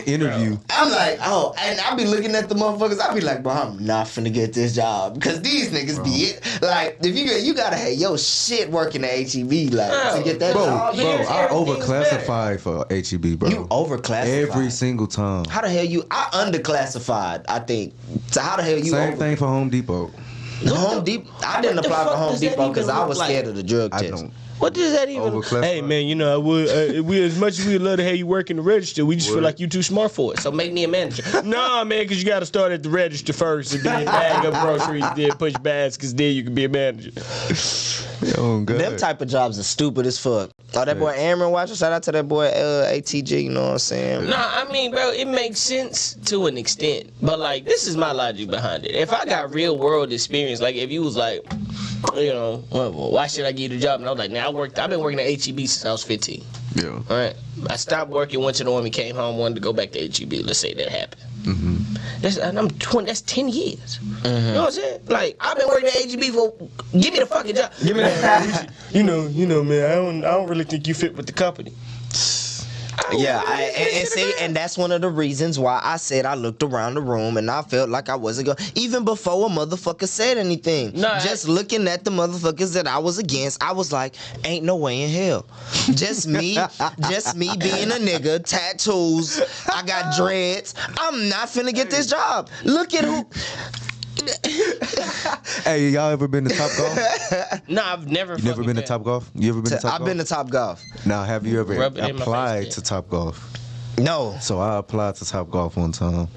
interview. I'm like, oh, and I be looking at the motherfuckers. I be like, bro, I'm not finna get this job because these niggas be it. Like, if you gotta have your shit working at HEB, like to get that Bro, job. I everything's overclassified for HEB, bro. You overclassified. Every single time. How the hell I underclassified? I think. So how the hell you Same thing for Home Depot. Home Depot. I didn't What the apply for fuck Home does that Depot because even I look was like? scared of the drug I test. don't. What does that even? Overclassified. Hey man, you know I would. We as much as we would love to have you work in the register, we just feel Word. like you too smart for it. So make me a manager. Nah, man, because you got to start at the register first, and then bag up groceries, then push baskets, then you can be a manager. Oh, God. Them type of jobs are stupid as fuck. Oh, that boy Aaron watching. Shout out to that boy ATG. You know what I'm saying? Nah, I mean, bro, it makes sense to an extent, but like this is my logic behind it. If I got real world experience, like if you was like, you know, well, why should I give you the job? And I was like, nah, I've been working at HEB since I was 15. Yeah. All right. I stopped working, went to the Army, came home, wanted to go back to HEB. Let's say that happened. That's 10 years. You know what I'm saying? Like, I've been working at HEB for, give me the fucking job. Give me that. you know, man, I don't really think you fit with the company. Yeah, and that's one of the reasons why I said I looked around the room and I felt like I wasn't going, even before a motherfucker said anything. Just looking at the motherfuckers that I was against, I was like, ain't no way in hell. Just me being a nigga, tattoos, I got dreads. I'm not finna get this job. Look at who. Hey, y'all ever been to Top Golf? Nah, I've never. You never been to Top Golf? You ever been to Top Golf? I've been to Top Golf. Now, have you ever Rub it in my applied face, to Top Golf? No. So I applied to Top Golf one time,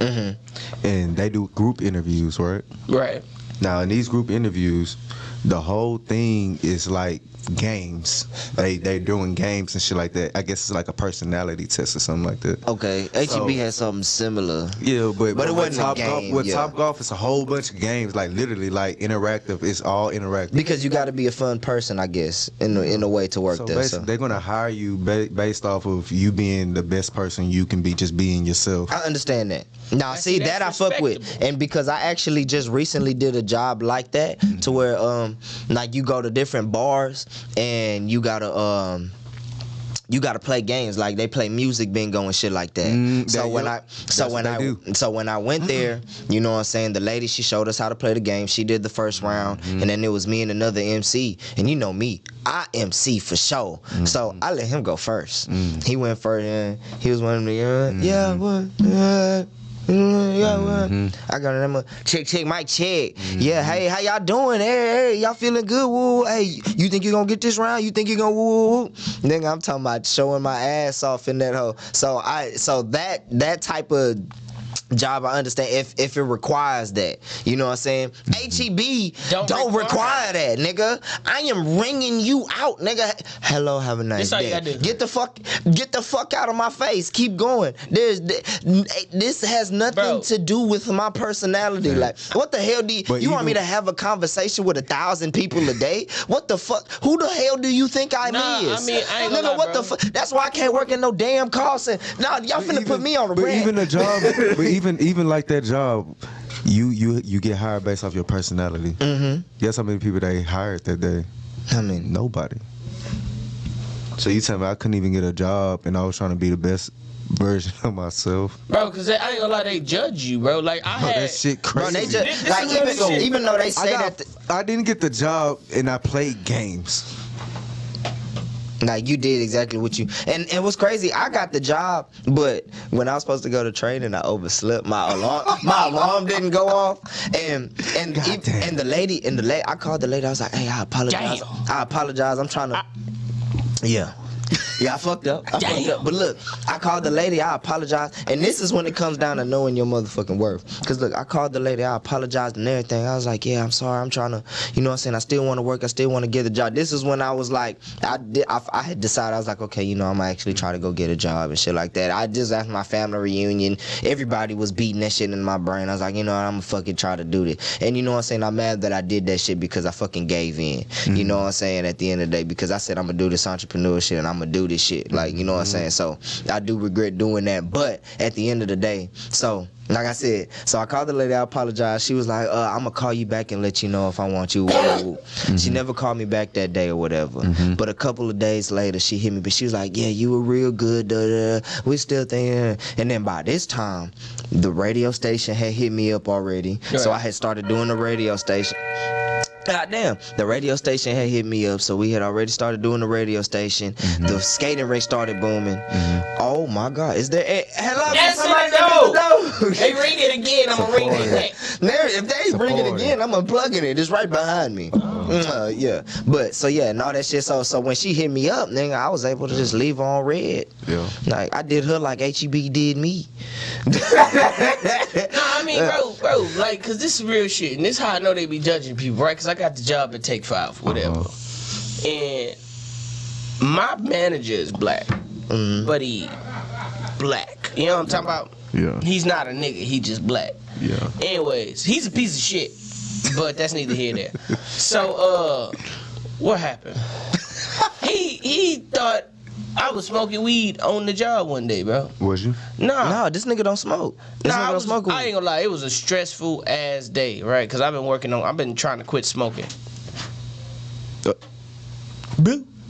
and they do group interviews, right? Right. Now, in these group interviews, the whole thing is like games. They're doing games and shit like that. I guess it's like a personality test or something like that. Okay, HEB has something similar. Yeah, but it wasn't Top a game. Golf, Top Golf, it's a whole bunch of games, like literally like interactive. It's all interactive. Because you got to be a fun person, I guess, in a way to work So there. basically, they're gonna hire you based off of you being the best person you can be, just being yourself. I understand that. Now, see, that's that I fuck with. respectable. And because I actually just recently did a job like that, to where, like, you go to different bars and you gotta play games, like they play music bingo and shit like that. So when I went there, you know what I'm saying, the lady, she showed us how to play the game. She did the first round, and then it was me and another MC. And you know me, I MC for sure. So I let him go first. He went first, and he was one of the I got them check mic check. Yeah, hey, how y'all doing? Hey, y'all feeling good? Woo. Hey, you think you gonna get this round? You think you gonna woo? Nigga, I'm talking about showing my ass off in that hole. So that type of job, I understand if it requires that. You know what I'm saying? HEB don't require that, nigga. I am ringing you out, nigga. Hello, have a nice day. Get the fuck out of my face. Keep going. This has nothing to do with my personality. Like, what the hell you want me to have a conversation with 1,000 people a day? What the fuck? Who the hell do you think I is? I mean, I ain't nigga, gonna what lie, the fuck? That's why I can't work in no damn call center. Nah, y'all finna put me on a rant. Even a job, even like that job, you get hired based off your personality. Guess how many people they hired that day? I mean, nobody. So you tell me I couldn't even get a job, and I was trying to be the best version of myself, bro. Cause I ain't gonna lie, they judge you, bro. Like that shit crazy. Bro, they just, like, even though they say I didn't get the job, and I played games. Like, you did exactly what you, and what's crazy, I got the job, but when I was supposed to go to training, I overslept. My alarm didn't go off, and the lady, I called the lady. I was like, hey, I apologize. I'm trying to, Yeah, I fucked up. But look, I called the lady, I apologize. And this is when it comes down to knowing your motherfucking worth. Because look, I called the lady, I apologized and everything. I was like, yeah, I'm sorry. I'm trying to, you know what I'm saying? I still want to work. I still want to get a job. This is when I was like, I had decided, I was like, okay, you know, I'm actually trying to go get a job and shit like that. I just, after my family reunion, everybody was beating that shit in my brain. I was like, you know what, I'm going to fucking try to do this. And you know what I'm saying? I'm mad that I did that shit because I fucking gave in. You know what I'm saying? At the end of the day, because I said I'm going to do this entrepreneur shit and I'm going to do this shit. Like, you know what I'm saying? So I do regret doing that. But at the end of the day, so like I said, so I called the lady, I apologized. She was like, I'm gonna call you back and let you know if I want you. She never called me back that day or whatever. But a couple of days later, she hit me, but she was like, yeah, you were real good. We still thinking. And then by this time, the radio station had hit me up already. Right. So I had started doing the radio station. God damn, the radio station had hit me up, so we had already started doing the radio station. The skating rink started booming. Oh my God, is there? Hello, that's somebody They ring it again, I'm gonna ring it again. If they ring it again, I'm unplugging it. It's right behind me. Yeah, but so yeah, and all that shit. So when she hit me up, nigga, I was able to just leave her on red. Yeah, like I did her like HEB did me. No, I mean, bro, like, cause this is real shit, and this is how I know they be judging people, right? Cause I got the job at Take 5, whatever, and my manager is black, but he black. You know what I'm talking about? Yeah. He's not a nigga. He just black. Yeah. Anyways, he's a piece of shit. But that's neither here nor there. So, what happened? He thought I was smoking weed on the job one day, bro. Was you? Nah. No, this nigga don't smoke. This nigga don't smoke weed. I ain't gonna lie, it was a stressful ass day, right? Cause I've been trying to quit smoking.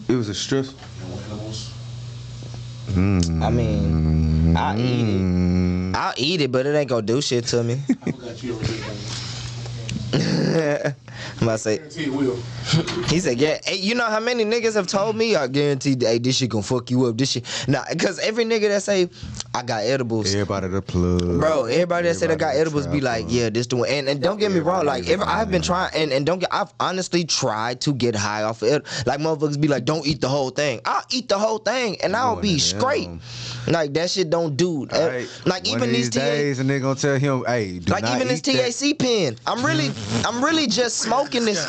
It was a stress. I mean, I'll eat it, but it ain't gonna do shit to me. I'm about to say, he said, yeah. Hey, you know how many niggas have told me, I guarantee, hey, this shit gonna fuck you up. This shit, nah, cause every nigga that say, I got edibles. Everybody the plug. Bro, everybody that said I got edibles be like, yeah, this the one. And don't get me wrong, like, I've been trying, and don't get, I've honestly tried to get high off of it. Like, motherfuckers be like, don't eat the whole thing. I'll eat the whole thing, and I'll be straight. Like, that shit don't do. Right. Like, One even of these days, and they gonna tell him, hey, do like not even this eat that. THC pen, I'm really just smoking this.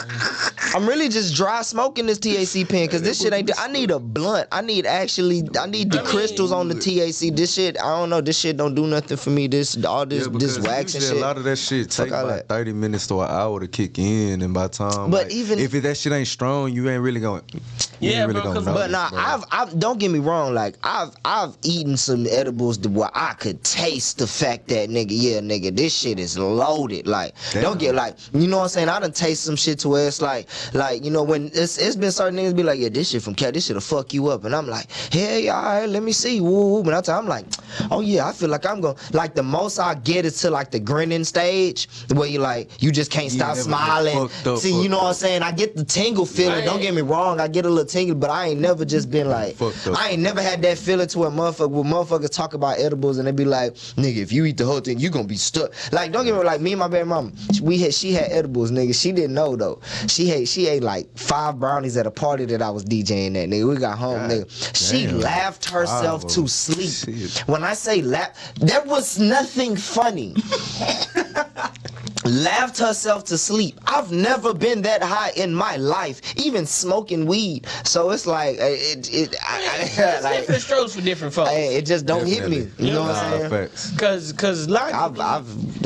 I'm really just dry smoking this THC pen because this shit ain't. I need a blunt. I need the crystals on the THC. This shit, I don't know. This shit don't do nothing for me. This wax and shit. A lot of that shit take about 30 minutes to an hour to kick in, and by the time, but like, even if that shit ain't strong, you ain't really going. Yeah, bro. But nah, I've don't get me wrong. Like I've eaten some edibles where I could taste the fact that nigga, this shit is loaded. Like don't get like, you know what I'm saying? I done taste some shit to where it's like you know when it's been certain niggas be like, yeah, this shit from cat, this shit'll fuck you up, and I'm like, hey, all right, let me see, woo. But I'm like, oh yeah, I feel like I'm going. Like the most I get is to like the grinning stage where you just can't stop smiling. See, you know what I'm saying? I get the tingle feeling. Don't get me wrong, I get a little tingle, but I ain't never just been like, I ain't never had that feeling to a motherfuckers talk about edibles and they be like, nigga, if you eat the whole thing, you gonna be stuck. Like, don't get me wrong, like me and my baby mama, she had edibles, nigga. She didn't know though. She ate like 5 brownies at a party that I was DJing at, nigga. We got home, nigga. She laughed herself to sleep. Shit. When I say laugh, there was nothing funny. Laughed herself to sleep. I've never been that high in my life, even smoking weed. So it's like different strokes for different folks. It just don't hit me. You know what I'm saying? Cause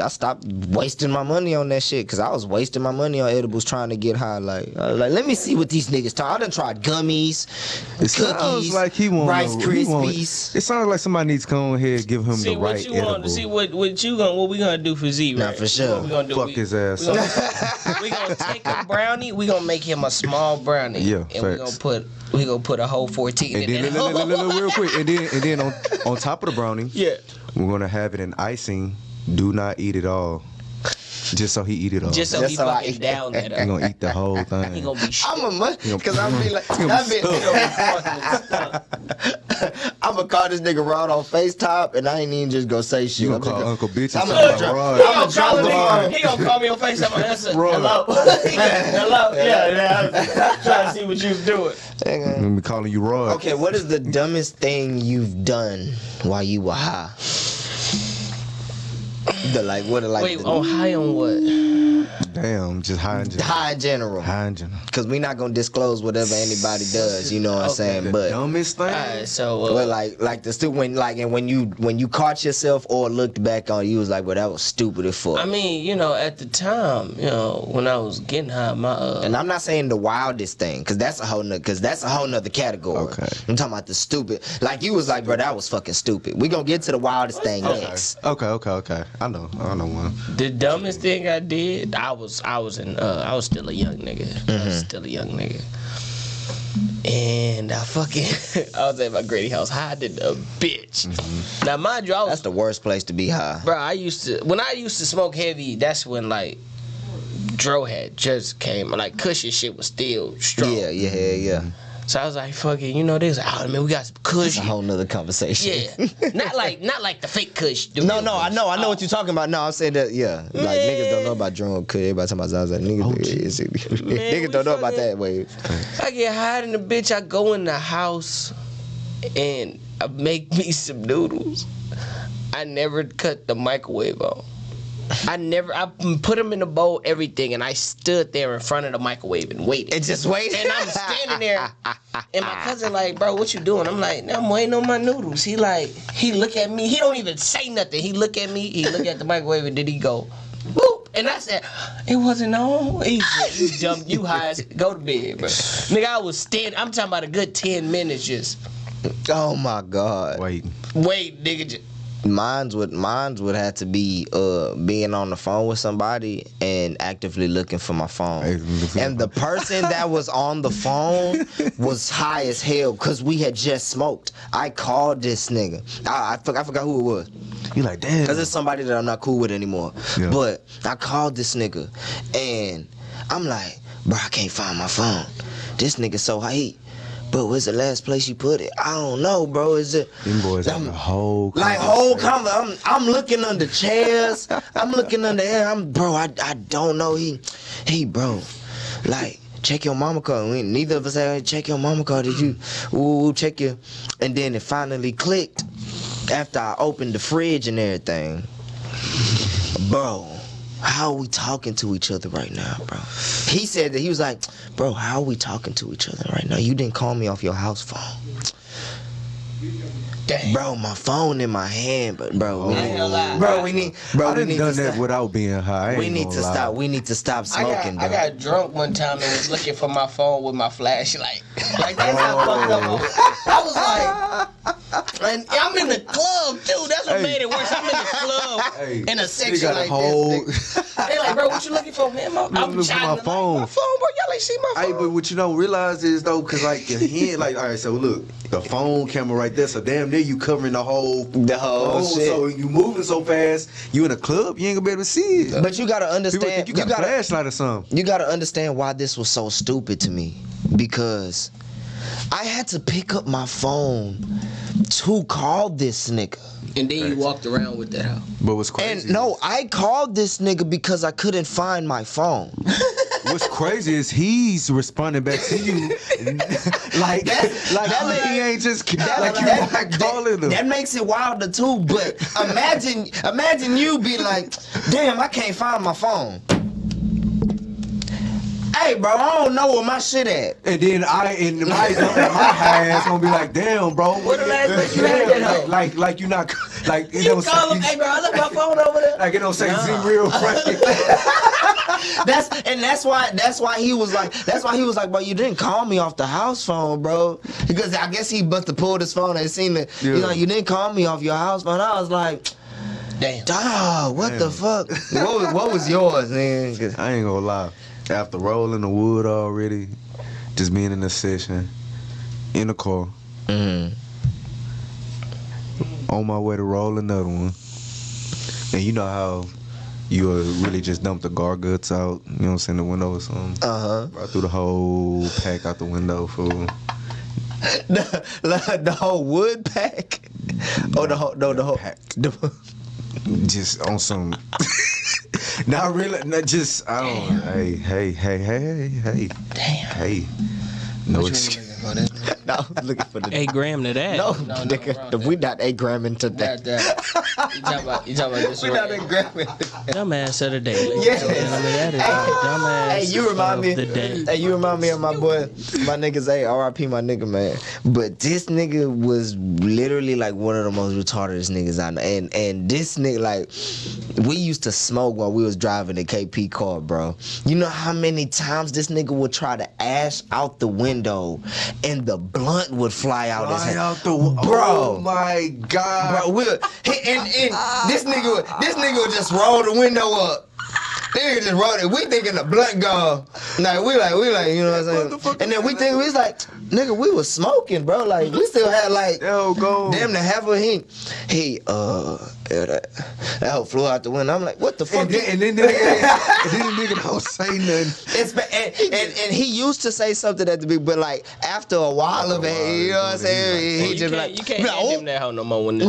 I stopped wasting my money on that shit because I was wasting my money on edibles trying to get high. Like let me see what these niggas talk. I done tried gummies, cookies, like Rice Krispies. It sounds like somebody needs to come ahead and give him the right edible. What we gonna do for Z, right? Nah, for sure. What we gonna do? Fuck his ass. We gonna take a brownie. We gonna make him a small brownie. Yeah, and we gonna put a whole 14 and in then, there. real quick, and then on top of the brownie, yeah, we're gonna have it in icing. Do not eat it all. Just so he eat it all. Just so he fucking down that. He gonna eat the whole thing. He gonna be shit. I'm a much because I'm be like, I'm gonna call this nigga Rod on FaceTime and I ain't even just gonna say shit. You gonna call Uncle Bitch and I'm he gonna call me on FaceTime and answer. Hello. Hello. Yeah. I'm trying to see what you was doing. I'm gonna be calling you Rod. Okay, what is the dumbest thing you've done while you were high? High on what? Damn, just high in general. High in general. High in general. Cause we not gonna disclose whatever anybody does, you know what I'm saying? The but dumbest thing. Alright, so but like the stupid when you caught yourself or looked back on, you was like, well, that was stupid as fuck. I mean, at the time, when I was getting high, and I'm not saying the wildest thing, cause that's a whole nother category. Okay. I'm talking about the stupid. Like you was like, bro, that was fucking stupid. We gonna get to the wildest thing next. Okay. I know one. The dumbest thing I did, I was still a young nigga. And I was at my granny house high than a bitch. Mm-hmm. Now mind you, that's the worst place to be high. Bro, when I used to smoke heavy, that's when like Dro had just came, like Kush shit was still strong. Yeah. So I was like, fucking, they was like, oh man, we got some Kush. That's a whole nother conversation. Yeah, not like the fake Kush. No, I know what you're talking about. No, I'm saying that, yeah. Man. Like niggas don't know about drone Kush. Everybody talking about Zaza. Niggas don't know about that wave. I get high in the bitch. I go in the house and I make me some noodles. I never cut the microwave on. I put them in a bowl, everything, and I stood there in front of the microwave and waited. And just waited? And I'm standing there, and my cousin like, bro, what you doing? I'm like, I'm waiting on my noodles. He look at me, he don't even say nothing. He look at me, he look at the microwave, and then he go, boop, And I said, it wasn't on. He said, you dumb, you high as go to bed, bro. Nigga, I was standing. I'm talking about a good 10 minutes just. Oh my God. Wait, nigga. Mine's would have to be being on the phone with somebody and actively looking for my phone. And the person that was on the phone was high as hell because we had just smoked. I called this nigga. I forgot who it was. you like, damn. Because it's somebody that I'm not cool with anymore. Yeah. But I called this nigga and I'm like, bro, I can't find my phone. This nigga so high. Bro, where's the last place you put it? I don't know, bro. Is it? Them boys having a whole I'm looking under chairs. I'm looking under here. Bro, I don't know. He, bro, like, check your mama card. Neither of us had check your mama card. Did you? Ooh, check your. And then it finally clicked after I opened the fridge and everything. Bro, how are we talking to each other right now, bro? He said that he was like, bro, how are we talking to each other right now? You didn't call me off your house phone. Damn. Bro, my phone in my hand, but bro, we I ain't gonna lie. need I we done need done to that stop. without being high. We need to stop. We need to stop smoking, I bro. got drunk one time and was looking for my phone with my flashlight. Like that's how fucked up I was. I was like, and I'm in the club too. That's what made it worse. I'm in the club in a section like this. They like, bro, what you looking for, man? I'm looking for my phone. My phone, bro. Y'all ain't see my phone. Hey, but what you don't realize is though, cause like your hand, like, all right, so look, the phone camera right there, so damn near you covering the whole phone, shit. so you moving so fast, you in a club, you ain't gonna be able to see it. But you gotta People understand. think you got a flashlight or something. You gotta understand why this was so stupid to me, because I had to pick up my phone to call this nigga. And then you walked around with that hoe. But what's crazy? And no, I called this nigga because I couldn't find my phone. What's crazy is he's responding back to you like he ain't just like you not calling him. That makes it wilder too. But imagine you be like, damn, I can't find my phone. Hey, bro, I don't know where my shit at. And then my high ass gonna be like, damn, bro. What the last place you had that hoe? Like you not like it You don't call him, hey, bro, I left my phone over there. like it don't say real right. That's why he was like, bro, you didn't call me off the house phone, bro. Because I guess he must have pulled his phone and seen it. Yeah. You know, you didn't call me off your house phone. I was like, Damn. dawg, what the fuck? What was yours, man? I ain't gonna lie. After rolling the wood already, just being in the session, in the car, on my way to roll another one. And you know how you really just dump the guts out, you know what I'm saying, the window or something. Brought through the whole pack out the window, fool. The whole wood pack? Oh, the whole pack. Just on some. Not really. Not just. I don't. Hey. Damn. Hey. No excuse. No, I was looking for the 8 gram to that. No, No, nigga, wrong. we not 8 gramming to That. that. You talking about this We not 8 gramming. Dumbass of the day. ladies Yes. and gentlemen. That is the dumbass Hey, you remind me. of the day. Hey, you remind me of my boy, my niggas. Hey, R.I.P. my nigga, man. But this nigga was literally like one of the most retarded niggas I know. And this nigga, like, we used to smoke while we was driving the KP car, bro. You know how many times this nigga would try to ash out the window, and the blunt would fly out his hand. Bro. Oh my God. Bro, and this nigga would just roll the window up. They just roll it. We thinking the blunt gone. Like we like, you know what I'm saying? And then we was like, nigga, we was smoking, bro. Like we still had like Yo, go. damn the half of that hoe flew out the window. I'm like, what the fuck? And then the nigga don't say nothing. And he used to say something at the beginning, but like after a while of it, you know what I'm saying? He just be like, You can't hand him that hoe no more when Hey,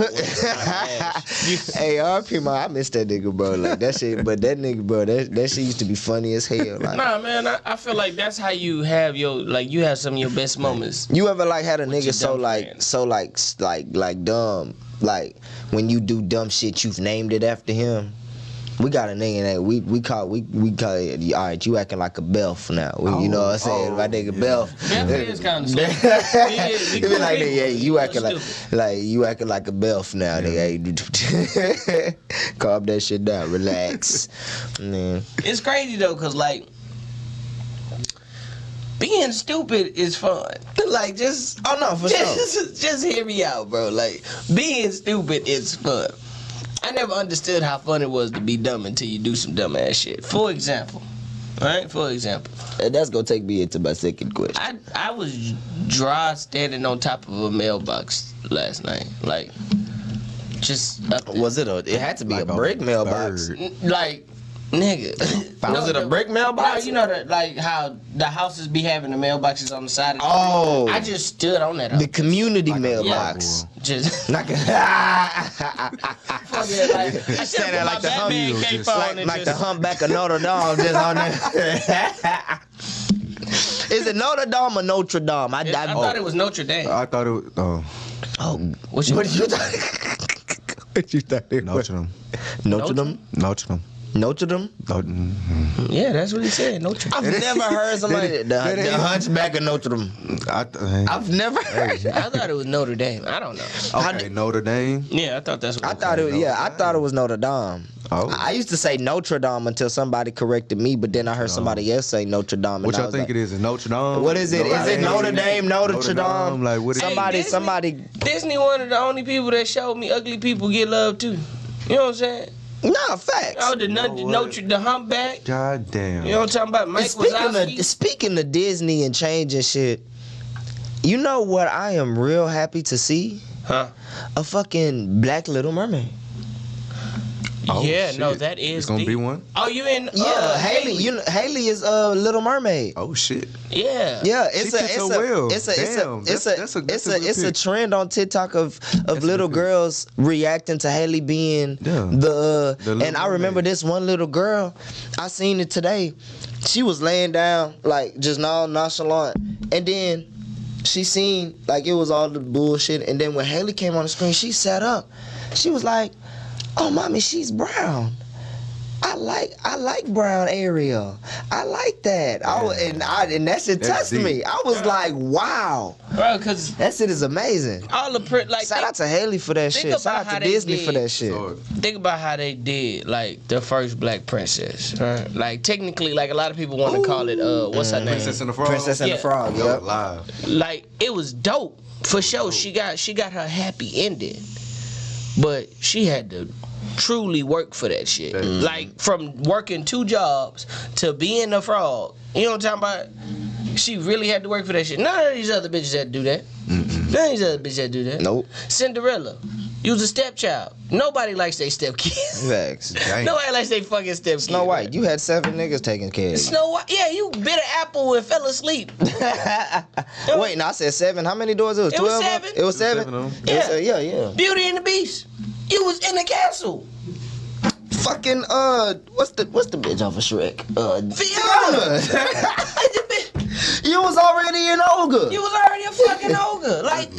RP, I miss that nigga, bro. Like that shit, but that nigga, bro, that shit used to be funny as hell. Like, Nah, man, I feel like that's how you have you have some of your best moments. you ever like had a nigga your so dumb like friends. so like dumb, like when you do dumb shit, you've named it after him. We got a nigga that we call it. All right, you acting like a Belf now. You know what I'm saying? My nigga Belf. Belf is kind of stupid. He be like, yeah, you acting like a Belf now, nigga. Calm that shit down, relax. Man. It's crazy though, cause like being stupid is fun. Like just just hear me out, bro. Like being stupid is fun. I never understood how fun it was to be dumb until you do some dumb ass shit. For example, right? And that's gonna take me into my second question. I was dry standing on top of a mailbox last night. Like, just up there. Was it it had to be Like a brick mailbox? Like, nigga. Was it a brick mailbox? No, you know that, like how the houses be having the mailboxes on the side of the Oh. street? I just stood on that. The community Like a mailbox. Just Like a, I Saying that like the Batman cape on and like the just, humpback of Notre Dame just on there. Is it Notre Dame or Notre Dame? I thought it was Notre Dame. I thought it was. Oh, What you thought? What you thought it was? Notre Dame. Notre Dame? Notre Dame. Notre Dame? Yeah, that's what he said. Notre Dame. I've never heard somebody the hunchback of Notre Dame. I've never heard. I thought it was Notre Dame. I don't know. Okay, Notre Dame. Yeah, I thought that's what I thought it. Yeah, I thought it was Notre Dame. Oh. I used to say Notre Dame until somebody corrected me, but then I heard somebody else say Notre Dame. And What I y'all was think like, it is? Notre Dame? What is it? Is it Notre Dame, Notre Dame? Like what is Somebody. Disney one of the only people that showed me ugly people get love too. You know what I'm saying? Nah, facts. Oh, the humpback. God damn. You know what I'm talking about? Mike Wazowski. Speaking of Disney and changing shit, you know what I am real happy to see? Huh? A fucking Black Little Mermaid. Oh, Yeah, shit. no, that is It's gonna deep. be one? Oh, you in? Yeah, Haley. Haley is Little Mermaid. Oh shit. Yeah. Yeah, She fits so well. Damn, that's a good it's a pick. trend on TikTok of a little good pick. girls reacting to Haley being Yeah. the Little and I remember Mermaid. this one little girl, I seen it today. She was laying down like just nonchalant, and then she seen like it was all the bullshit, and then when Haley came on the screen, she sat up. She was like, "Oh, mommy, she's brown. I like brown Ariel. I like that." And that shit That's touched deep. me. I was like, wow, Bro, because that shit is amazing. all the like Shout out to Haley for that think shit. Shout about out how to they Disney for did- that shit. So, think about how they did like the first black princess, right? Like technically, like a lot of people want to call it what's her name? Princess and the Frog. Princess and Yeah. the Frog. Yo, Yep. live. Like it was dope for sure. She got her happy ending, but she had to truly work for that shit. Like from working 2 jobs to being a frog. You know what I'm talking about? She really had to work for that shit. None of these other bitches had to do that. None of these other bitches had to do that. Nope. Cinderella. You was a stepchild. Nobody likes their stepkids. Facts. Dang. Nobody likes their fucking stepkids. Snow White, you had 7 niggas taking care of you. Snow White. Yeah, you bit an apple and fell asleep. Wait, no, I said 7. How many doors? It was It was 12. 7. It was 7. 7 of them. It was, Yeah. yeah. Beauty and the Beast. You was in the castle. Fucking what's the bitch off of Shrek? Fiona. You was already an ogre. You was already a fucking ogre. Like,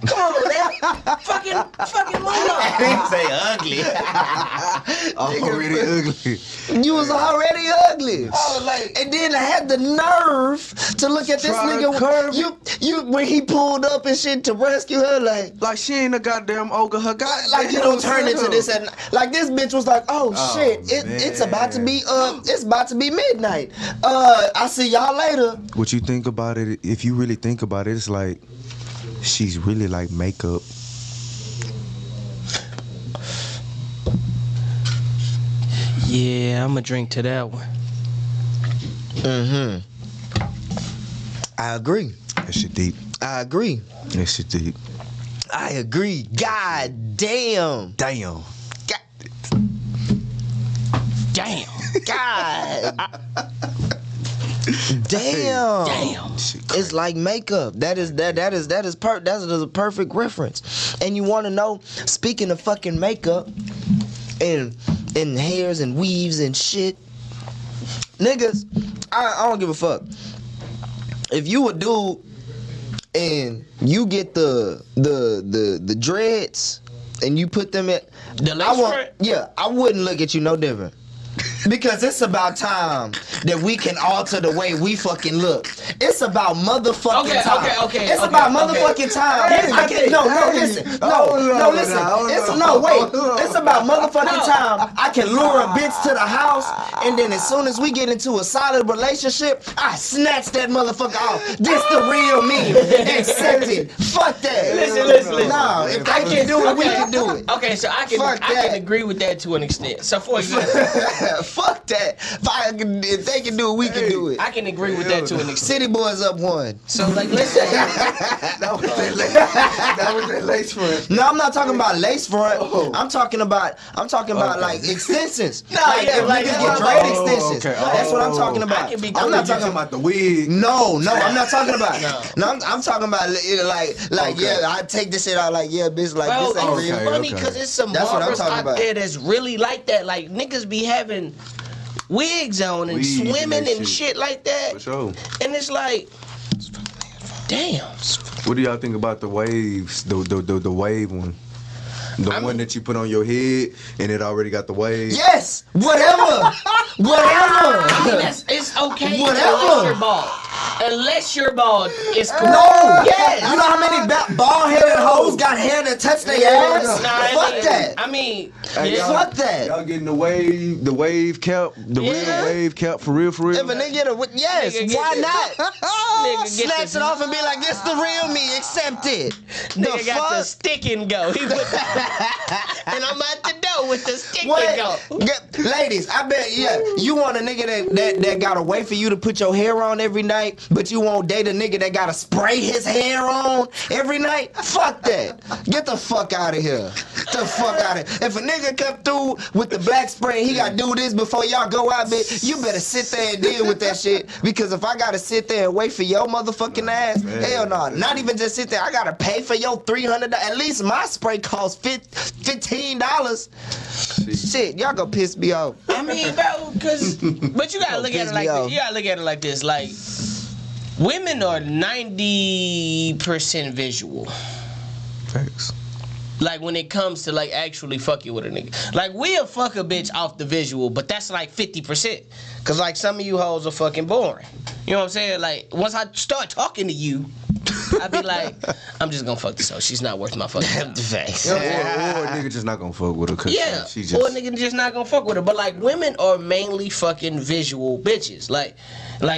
come on, man. Fucking Mulan. Didn't say ugly. Already ugly. You was already ugly. Oh, like, And then I had the nerve to look at this Try to nigga. curve You when he pulled up and shit to rescue her, like She ain't a goddamn ogre. Her god. like you don't turn into this at like this bitch was like, oh shit, it's man. about to be it's about to be midnight. I see y'all later. What you think about it? If you really think about it, it's like she's really like makeup. yeah, I'm gonna drink to that one. I agree. That shit deep. I agree. That shit deep. I agree. God damn. Damn. Damn. God. Damn. Damn. Shit It's like makeup. That is a perfect reference. And you want to know? Speaking of fucking makeup, and hairs and weaves and shit, niggas, I don't give a fuck. If you a dude and you get the dreads and you put them in, The lace front? yeah, I wouldn't look at you no different. Because it's about time that we can alter the way we fucking look. It's about motherfucking time. It's about motherfucking time. Listen. It's about motherfucking time. I can lure a bitch to the house, and then as soon as we get into a solid relationship, I snatch that motherfucker off. This the real me. Accept it. Fuck that. Listen. Nah, if I can do it, we can do it. Okay, so I can agree with that to an extent. So for example, Fuck that. If they can do it, we can do it. I can agree with that to an extent. City boys up 1. So like, let's say That was that lace front. No, I'm not talking about lace front. I'm talking about like extensions. Like if niggas get dread extensions. okay. That's what I'm talking about. I can be I'm not talking about the wig. No, I'm not talking about. No, I'm talking about yeah, I take this shit out like yeah, bitch, like bro, this ain't it's real. funny because it's some That's what I'm barbers talking out about. there that's really like that. Like niggas be having wigs on and Weave and swimming that and shit. shit like that. For sure. And it's like, damn. What do y'all think about the waves? The wave one. The one that you put on your head and it already got the wave. Yes, whatever. I mean, it's okay Whatever. unless you're bald. It's cool. No. Yes. You know how many bald-headed hoes got hair that touch their ass? Fuck that. I mean, Hey, yeah. Fuck that. Y'all getting the wave cap, the Yeah. real wave cap for real? If a nigga get a yes, Nigga get why this- not? Nigga get Snatch this- it off and be like, it's the real me, accept it. Nigga The got the fuck? stick and go. He put and I'm at the door with the stick What? and go. Ladies, I bet you want a nigga that gotta wait for you to put your hair on every night, but you won't date a nigga that gotta spray his hair on every night. Fuck that. Get the fuck out of here. The fuck out of here. If a nigga come through with the black spray, he gotta do this before y'all go out, bitch. You better sit there and deal with that shit. Because if I gotta sit there and wait for your motherfucking ass, hell no. Not even just sit there. I gotta pay for your $300. At least my spray costs $15. Shit, y'all gonna piss me off. I mean, bro, but you gotta look at it like this. You gotta look at it like this. Like, women are 90% visual. Thanks. Like when it comes to like actually fucking with a nigga. Like we'll fuck a bitch off the visual, but that's like 50%. Cause like some of you hoes are fucking boring. You know what I'm saying? Like once I start talking to you, I be like, I'm just gonna fuck this hoe. She's not worth my fucking time. Facts. Or a nigga just not gonna fuck with her cause Yeah, she or a just nigga just not gonna fuck with her. But like women are mainly fucking visual bitches. Like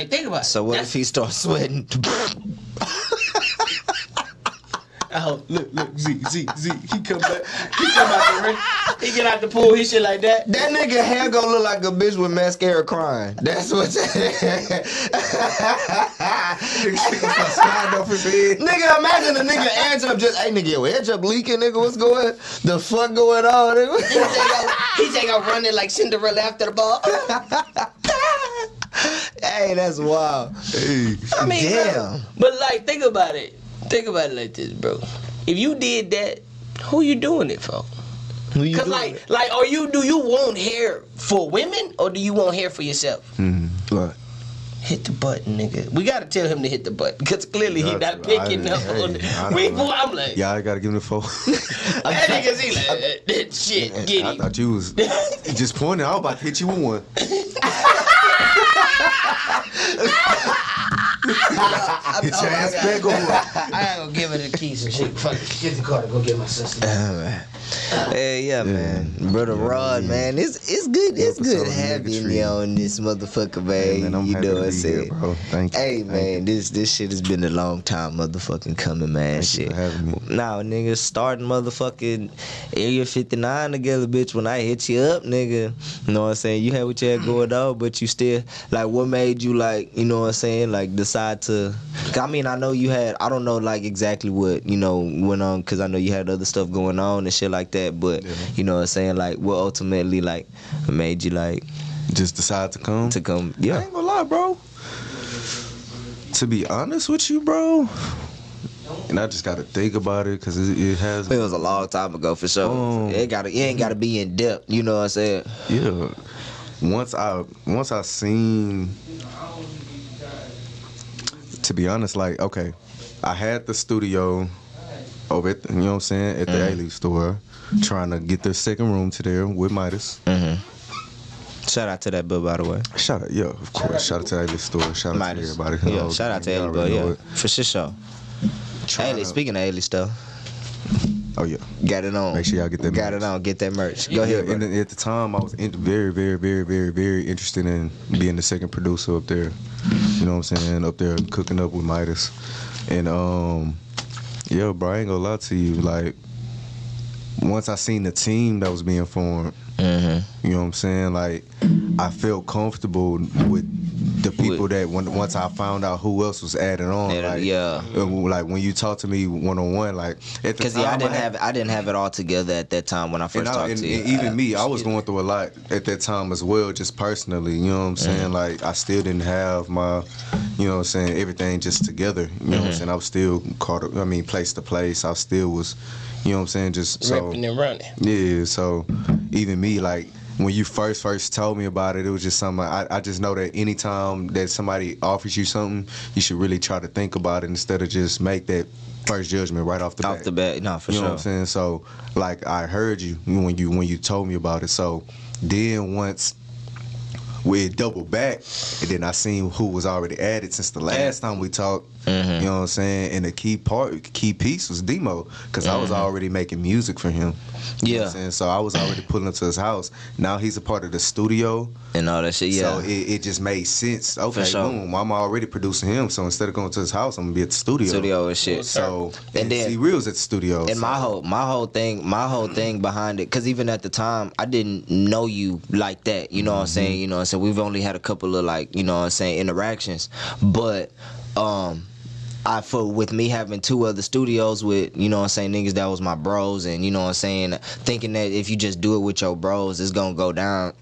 think about it. So what if he starts sweating? Oh, look, Z, he come back. He come out the ring. He get out the pool, he shit like that. That nigga hair gonna look like a bitch with mascara crying. That's what. slide off his head. Nigga, imagine a nigga edge up just, hey nigga, your edge up leaking, nigga. What's going? The fuck going on? Nigga? He take out running like Cinderella after the ball. Hey, that's wild. Hey. I mean, Damn. But like, think about it. Think about it like this, bro. If you did that, who you doing it for? Who you Cause doing? like, do you want hair for women or do you want hair for yourself? What? Hit the button, nigga. We gotta tell him to hit the button because clearly he not I picking up didn't- on hey, I it. don't We know. boy, I'm like, Y'all gotta give him the phone. that nigga's he like, that shit, get I him. thought you was just pointing. I was about to hit you with one. Get your ass back over. I ain't gonna give her the keys and shit. Fuck it. Get the car to go get my sister. Hey, yeah, man. Brother Rod, man. It's good. It's good Episode of having Niggatry. you on this motherfucker, man. Hey, man, I'm you happy know to what I'm be here, saying? bro. Thank you. Hey, Thank man, this shit has been a long time motherfucking coming, man. Thank you shit. for having me. Nah, nigga, starting motherfucking Area 59 together, bitch. When I hit you up, nigga, you know what I'm saying? You had what you had going on, but you still, like, what made you, like, you know what I'm saying? Like, decide to, I mean, I know you had, I don't know, like, exactly what, you know, went on, because I know you had other stuff going on and shit like that, but, you know what I'm saying? Like, what ultimately, like, made you, like, Just decide to come. I yeah. ain't gonna lie, bro. To be honest with you, bro, and I just gotta think about it because it has. It was a long time ago for sure. It ain't gotta be in depth. You know what I'm saying? Yeah. Once I seen, to be honest, like, okay, I had the studio over at, you know what I'm saying, at the A-Leaf store, trying to get their second room to there with Midas. Shout out to that book, by the way. Shout out, yeah, of course. Shout out to A-Leaf store. Shout out Midas. to everybody. Yeah, shout out to You A-Leaf, already know yeah. it. For sure. A-Leaf, speaking of A-Leaf stuff, Oh, yeah. got it on. Make sure y'all get that Got merch. it on. Get that merch. Go ahead, And bro. at the time, I was very, very, very, very, very interested in being the second producer up there. You know what I'm saying? Up there cooking up with Midas. And, yeah, bro, I ain't gonna lie to you. Like, once I seen the team that was being formed, you know what I'm saying? Like, I felt comfortable with the people that once I found out who else was added on. Like, like when you talk to me one-on-one, like at the Because time, I didn't have it all together at that time when I first talked to you. and even me, I was going through a lot at that time as well, just personally. You know what I'm saying? Like I still didn't have my, you know what I'm saying, everything just together. You know what I'm saying? I was still caught up. I mean, place to place. I still was, you know what I'm saying, just so. Ripping and running. Yeah, so even me, like when you first told me about it, it was just something. I just know that anytime that somebody offers you something, you should really try to think about it instead of just make that first judgment right off the bat. Off the bat, no, for You sure. know what I'm saying? So like I heard you when you told me about it. So then once we doubled back, and then I seen who was already added since the last time we talked. You know what I'm saying? And the key piece was Demo, because I was already making music for him. You know what I'm saying? So I was already pulling up to his house. Now he's a part of the studio. And all that shit, So it just made sense. Okay, sure. boom, I'm already producing him. So instead of going to his house, I'm gonna be at the studio. Studio and shit. So And and then- see Real's at the studio. And so. my whole thing behind it, because even at the time I didn't know you like that. You know what I'm saying? You know what I'm saying? We've only had a couple of like, you know what I'm saying, interactions. But with me having two other studios with, you know what I'm saying, niggas that was my bros, and you know what I'm saying, thinking that if you just do it with your bros, it's gonna go down.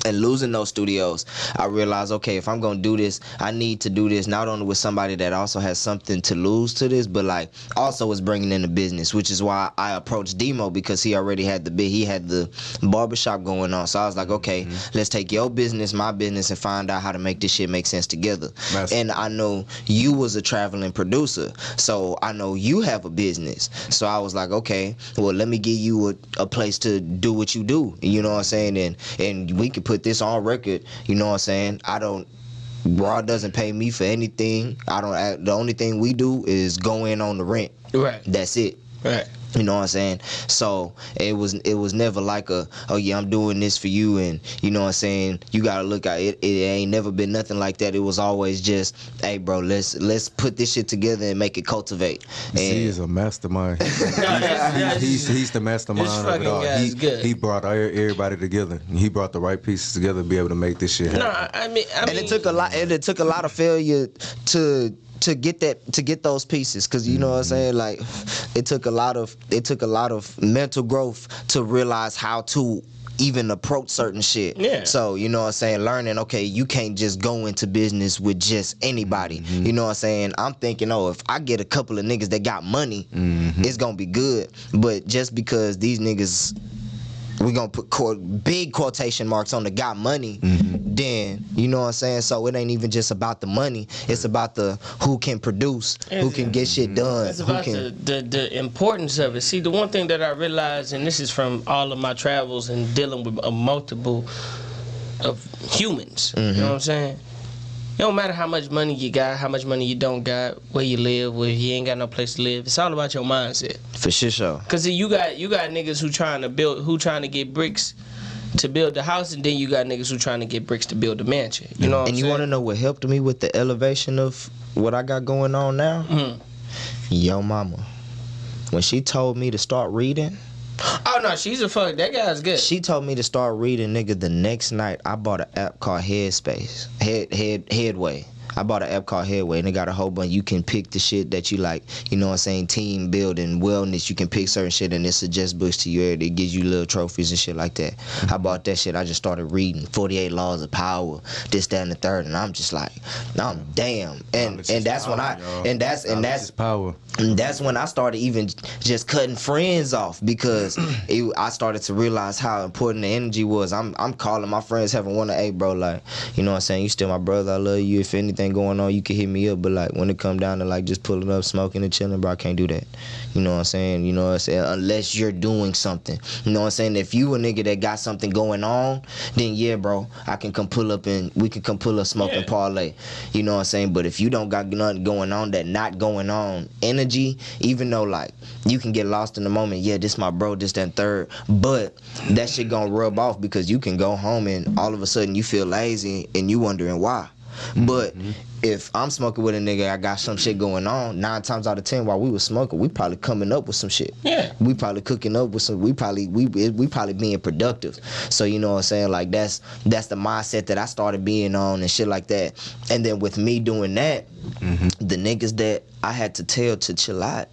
And losing those studios, I realized, okay, if I'm gonna do this, I need to do this not only with somebody that also has something to lose to this, but like also is bringing in the business, which is why I approached Demo, because he already had the barbershop going on. So I was like, okay, let's take your business, my business, and find out how to make this shit make sense together. And I know you was a traveling producer, so I know you have a business. So I was like, okay, well, let me give you a place to do what you do. You know what I'm saying? And we could put this on record. You know what I'm saying? Raw doesn't pay me for anything. The only thing we do is go in on the rent. Right. That's it. Right. You know what I'm saying? So it was never like oh yeah, I'm doing this for you, and you know what I'm saying, you gotta look at it. It ain't never been nothing like that. It was always just, hey bro, let's put this shit together and make it cultivate. And He's a mastermind. He's the mastermind This of it fucking all. guy is good. He brought everybody together. He brought the right pieces together to be able to make this shit happen. No, I mean, and it took a lot. And it took a lot of failure to get those pieces, because you know what I'm saying, like it took a lot of mental growth to realize how to even approach certain shit. Yeah. So you know what I'm saying, learning, okay, you can't just go into business with just anybody. You know what I'm saying? I'm thinking, if I get a couple of niggas that got money, it's gonna be good. But just because these niggas, we gonna put big quotation marks on the got money, then you know what I'm saying, so it ain't even just about the money, it's about the who can produce, who can get shit done, it's who about can the importance of it. See, the one thing that I realized, and this is from all of my travels and dealing with a multiple of humans, you know what I'm saying? It don't matter how much money you got, how much money you don't got, where you live, where you ain't got no place to live. It's all about your mindset. for sure. Cause you got niggas who trying to get bricks to build the house, and then you got niggas who trying to get bricks to build the mansion. You know what And I'm you saying? want to know what helped me with the elevation of what I got going on now? Yo mama, when she told me to start reading, Oh no, she's a fuck. That guy's good. she told me to start reading, nigga. The next night, I bought an app called Headway. I bought an app called Headway, and it got a whole bunch. You can pick the shit that you like. You know what I'm saying? Team building, wellness. You can pick certain shit, and it suggests books to you. It gives you little trophies and shit like that. I bought that shit. I just started reading 48 Laws of Power, this, that, and the third, and I'm just like, I'm damn. And that's when power, and that's power. And that's when I started even just cutting friends off because I started to realize how important the energy was. I'm calling my friends, having one of, hey bro, like, you know what I'm saying, you still my brother, I love you. If anything going on, you can hit me up. But like when it come down to like just pulling up, smoking and chilling, bro, I can't do that. You know what I'm saying? You know what I'm saying? Unless you're doing something. You know what I'm saying? If you a nigga that got something going on, then yeah, bro, I can come pull up and we can come pull up, smoke and parlay. You know what I'm saying? But if you don't got nothing going on, that not going on energy, even though like you can get lost in the moment, yeah, this my bro, this, that, and third, but that shit gonna rub off because you can go home and all of a sudden you feel lazy and you wondering why. But if I'm smoking with a nigga, I got some shit going on, 9 times out of 10 while we was smoking, we probably coming up with some shit. Yeah. We probably cooking up with some, we probably being productive. So you know what I'm saying? Like that's the mindset that I started being on and shit like that. And then with me doing that, the niggas that I had to tell to chill out,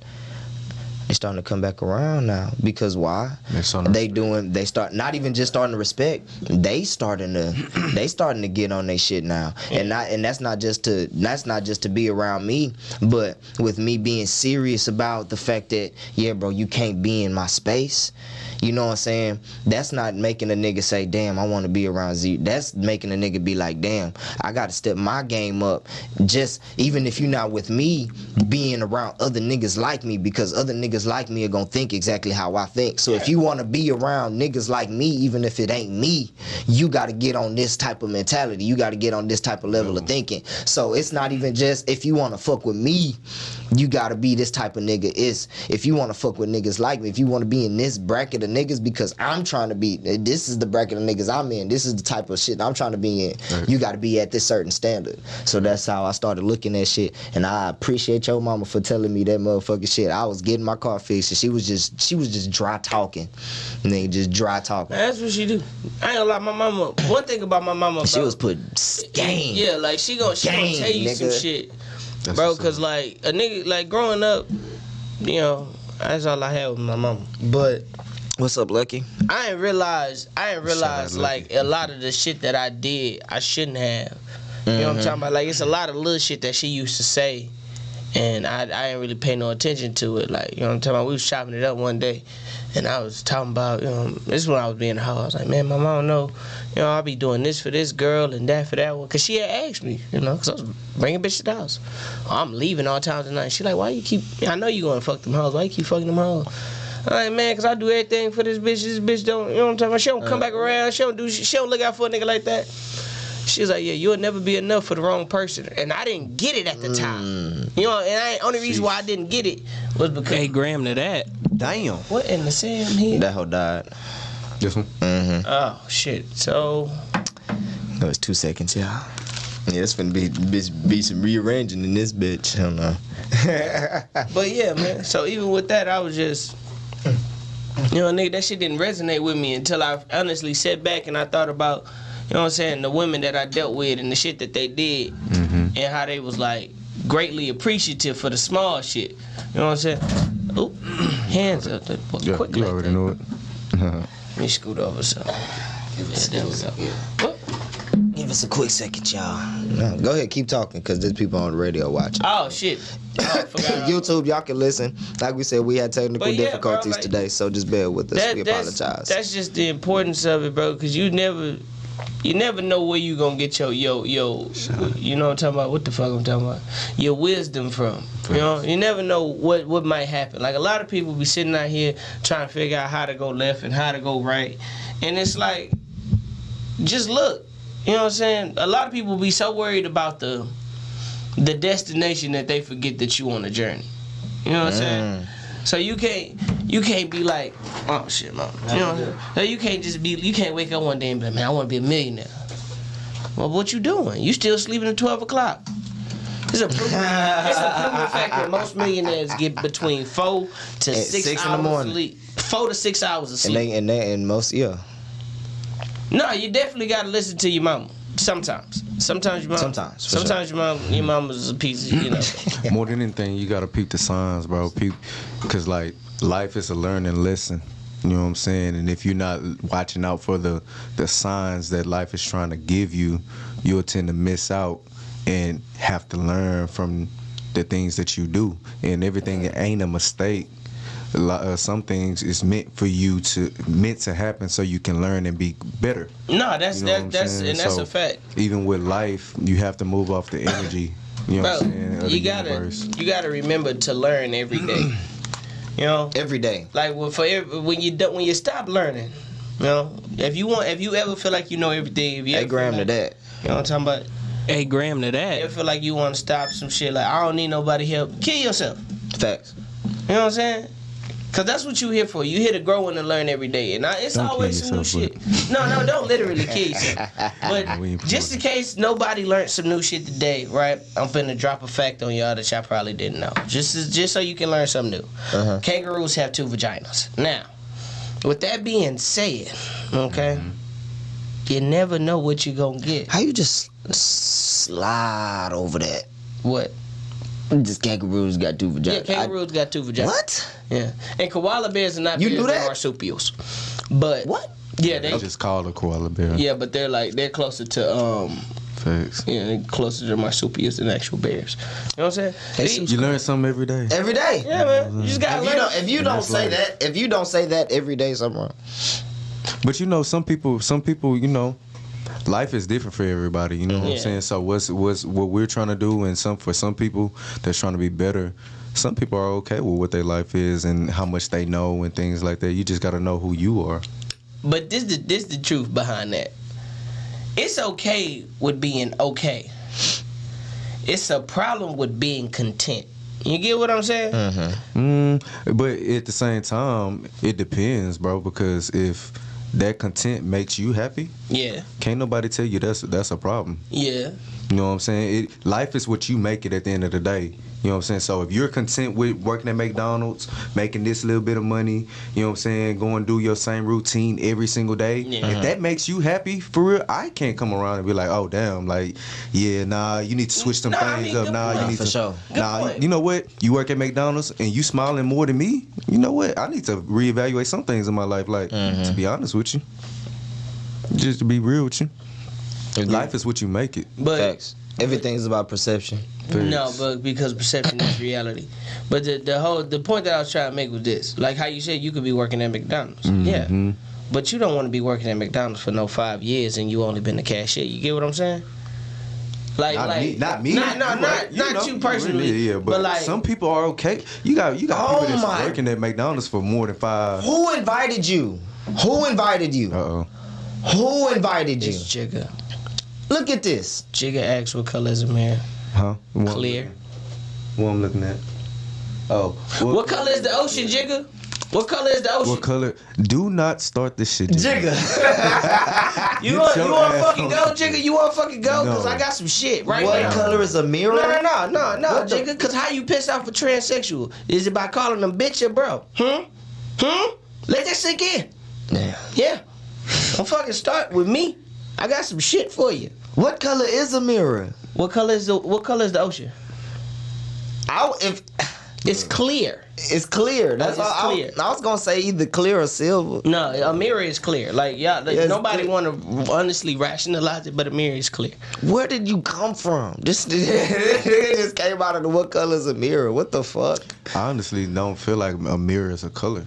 they starting to come back around now. Because why? They start not even just starting to respect. They starting to get on their shit now. And that's not just to be around me, but with me being serious about the fact that, yeah, bro, you can't be in my space. You know what I'm saying? That's not making a nigga say, damn, I want to be around Z. That's making a nigga be like, damn, I got to step my game up. Just, even if you're not with me, being around other niggas like me, because other niggas like me are going to think exactly how I think. So if you want to be around niggas like me, even if it ain't me, you got to get on this type of mentality. You got to get on this type of level of thinking. So it's not even just, if you want to fuck with me, you got to be this type of nigga. It's, if you want to fuck with niggas like me, if you want to be in this bracket of niggas, because I'm trying to be, this is the bracket of niggas I'm in, this is the type of shit I'm trying to be in, you got to be at this certain standard. So that's how I started looking at shit. And I appreciate your mama for telling me that motherfucking shit. I was getting my car fixed and she was just dry talking. And then just dry talking. That's what she do. I ain't gonna lie, my mama, one thing about my mama, bro, she was put game. Yeah, like she gonna tell you nigga. some shit. That's bro, cause like a nigga, like growing up, you know, that's all I had with my mama. But what's up, Lucky? I ain't realize like a lot of the shit that I did, I shouldn't have. You know what I'm talking about? Like it's a lot of little shit that she used to say, and I ain't really pay no attention to it. Like, you know what I'm talking about? We was chopping it up one day, and I was talking about, you know, this is when I was being a hoe. I was like, man, my mom know, you know, I'll be doing this for this girl and that for that one. Cause she had asked me, you know, cause I was bringing bitches to the house. Oh, I'm leaving all times of night. She like, why you keep, I know you gonna fuck them hoes. Why you keep fucking them hoes? I'm like, man, cause I do everything for this bitch. This bitch don't, you know what I'm talking about? She don't come back around. She don't do shit. She don't look out for a nigga like that. She's like, yeah, you'll never be enough for the wrong person. And I didn't get it at the time. You know, and only reason why I didn't get it was because... Hey, Graham to that. Damn. What in the Sam here? That hoe died. This one? Oh, shit. So... No, it's 2 seconds, y'all. Yeah, it's finna be some rearranging in this bitch. I don't know. But yeah, man. So even with that, I was just... You know, nigga, that shit didn't resonate with me until I honestly sat back and I thought about... You know what I'm saying? The women that I dealt with and the shit that they did and how they was like greatly appreciative for the small shit. You know what I'm saying? Oh, hands up. Yeah, quick you already know it. Let me scoot over so. Give us a quick second, y'all. No, go ahead, keep talking, because there's people on the radio watching. Oh, shit. Oh, I forgot. YouTube, y'all can listen. Like we said, we had technical difficulties today, so just bear with us. We apologize. That's just the importance of it, bro, because you never know where you gonna get your you know what I'm talking about, what the fuck I'm talking about, your wisdom from. You know, you never know what might happen. Like a lot of people be sitting out here trying to figure out how to go left and how to go right, and it's like, just look. You know what I'm saying? A lot of people be so worried about the destination that they forget that you on a journey. You know what I'm saying? So you can't be like, oh shit, mom. You know, so you can't wake up one day and be like, man, I want to be a millionaire. Well, what you doing? You still sleeping at 12 o'clock. It's a proven fact that most millionaires get between 4 to 6 hours of sleep. 4 to 6 hours of sleep. And most, yeah. No, you definitely gotta listen to your mama. Sometimes your mama's a piece of, you know. More than anything, you gotta peep the signs, bro. Cause like life is a learn and listen. You know what I'm saying? And if you're not watching out for the signs that life is trying to give you, you'll tend to miss out and have to learn from the things that you do, and everything ain't a mistake. Some things is meant to happen so you can learn and be better. No, that's You know what I'm that's saying? and that's So, a fact. Even with life, you have to move off the energy. You know Bro, what I'm saying? Of the universe. you gotta remember to learn every day. You know, Every day. like when you stop learning, you know, if you ever feel like you know everything, if you Hey, ever gram feel to like, that. you know what I'm talking about? 8 gram to You that. ever feel like you want to stop some shit, like I don't need nobody help, kill yourself. Facts. You know what I'm saying? Cause that's what you here for. You here to grow and to learn every day, and it's Don't always kill some new yourself, shit. No, don't literally kill yourself. But We ain't just in case nobody learned some new shit today, right? I'm finna drop a fact on y'all that y'all probably didn't know. Just so you can learn something new. Kangaroos have 2 vaginas. Now, with that being said, okay, you never know what you're gonna get. How you just slide over that? What? Just kangaroos got 2 vaginas. Yeah, kangaroos got 2 vaginas. What? Yeah, and koala bears are not You bears, knew they're that? marsupials. But What? Yeah, They just call a koala bear. Yeah, but they're closer to Facts. they're closer to marsupials than actual bears. You know what I'm saying? You learn something every day. Every day. Yeah, man. You just gotta learn. If you don't say that, if you don't say that every day, something wrong. But you know, some people, you know, life is different for everybody. You know what I'm Yeah. saying? So what we're trying to do, and for some people that's trying to be better, some people are okay with what their life is and how much they know and things like that. You just got to know who you are. But this the truth behind that. It's okay with being okay. It's a problem with being content. You get what I'm saying? But at the same time, it depends, bro. Because if that content makes you happy, Yeah. can't nobody tell you that's a problem. Yeah. You know what I'm saying? Life is what you make it at the end of the day. You know what I'm saying? So if you're content with working at McDonald's, making this little bit of money, you know what I'm saying, go and do your same routine every single day, Yeah. if that makes you happy, for real, I can't come around and be like, oh, damn, like, yeah, nah, you need to switch some Nah, I things mean, up. good Nah, point. you need For to. sure. Nah, point. you know what? You work at McDonald's and you smiling more than me, you know what? I need to reevaluate some things in my life, like, to be honest with you. Just to be real with you. Life is what you make it. But Facts. Everything is about perception. no, but because perception is reality. But the point that I was trying to make was this: like how you said you could be working at McDonald's, yeah, but you don't want to be working at McDonald's for no 5 years and you only been the cashier. You get what I'm saying? Like, Not me. Not you personally. Yeah, but like some people are okay. You got people that's my- working at McDonald's for more than 5. Who invited you? Who invited you? Uh-oh. Who invited you? it's Jigga. Look at this. Jigga asks what color is a mirror? Huh? Clear. What I'm looking at? Oh. What color is the ocean, Jigga? What color is the ocean? What color? Do not start this shit. Jigga. You Get want your ass fucking on. go, Jigga? You want fucking go? Cause No. I got some shit right What now. color is a mirror? No, What the- Jigga. Cause how you piss off a transsexual? Is it by calling them bitch or bro? Let that sink in. Yeah. Yeah. Don't fucking start with me. I got some shit for you. What color is a mirror? What color is the ocean? If It's clear. it's clear. That's It's all. clear. I was gonna say either clear or silver. No, a mirror is clear. Like y'all, Yes, nobody it- want to honestly rationalize it, but a mirror is clear. Where did you come from? This it just came out of the what color is a mirror? What the fuck? I honestly don't feel like a mirror is a color.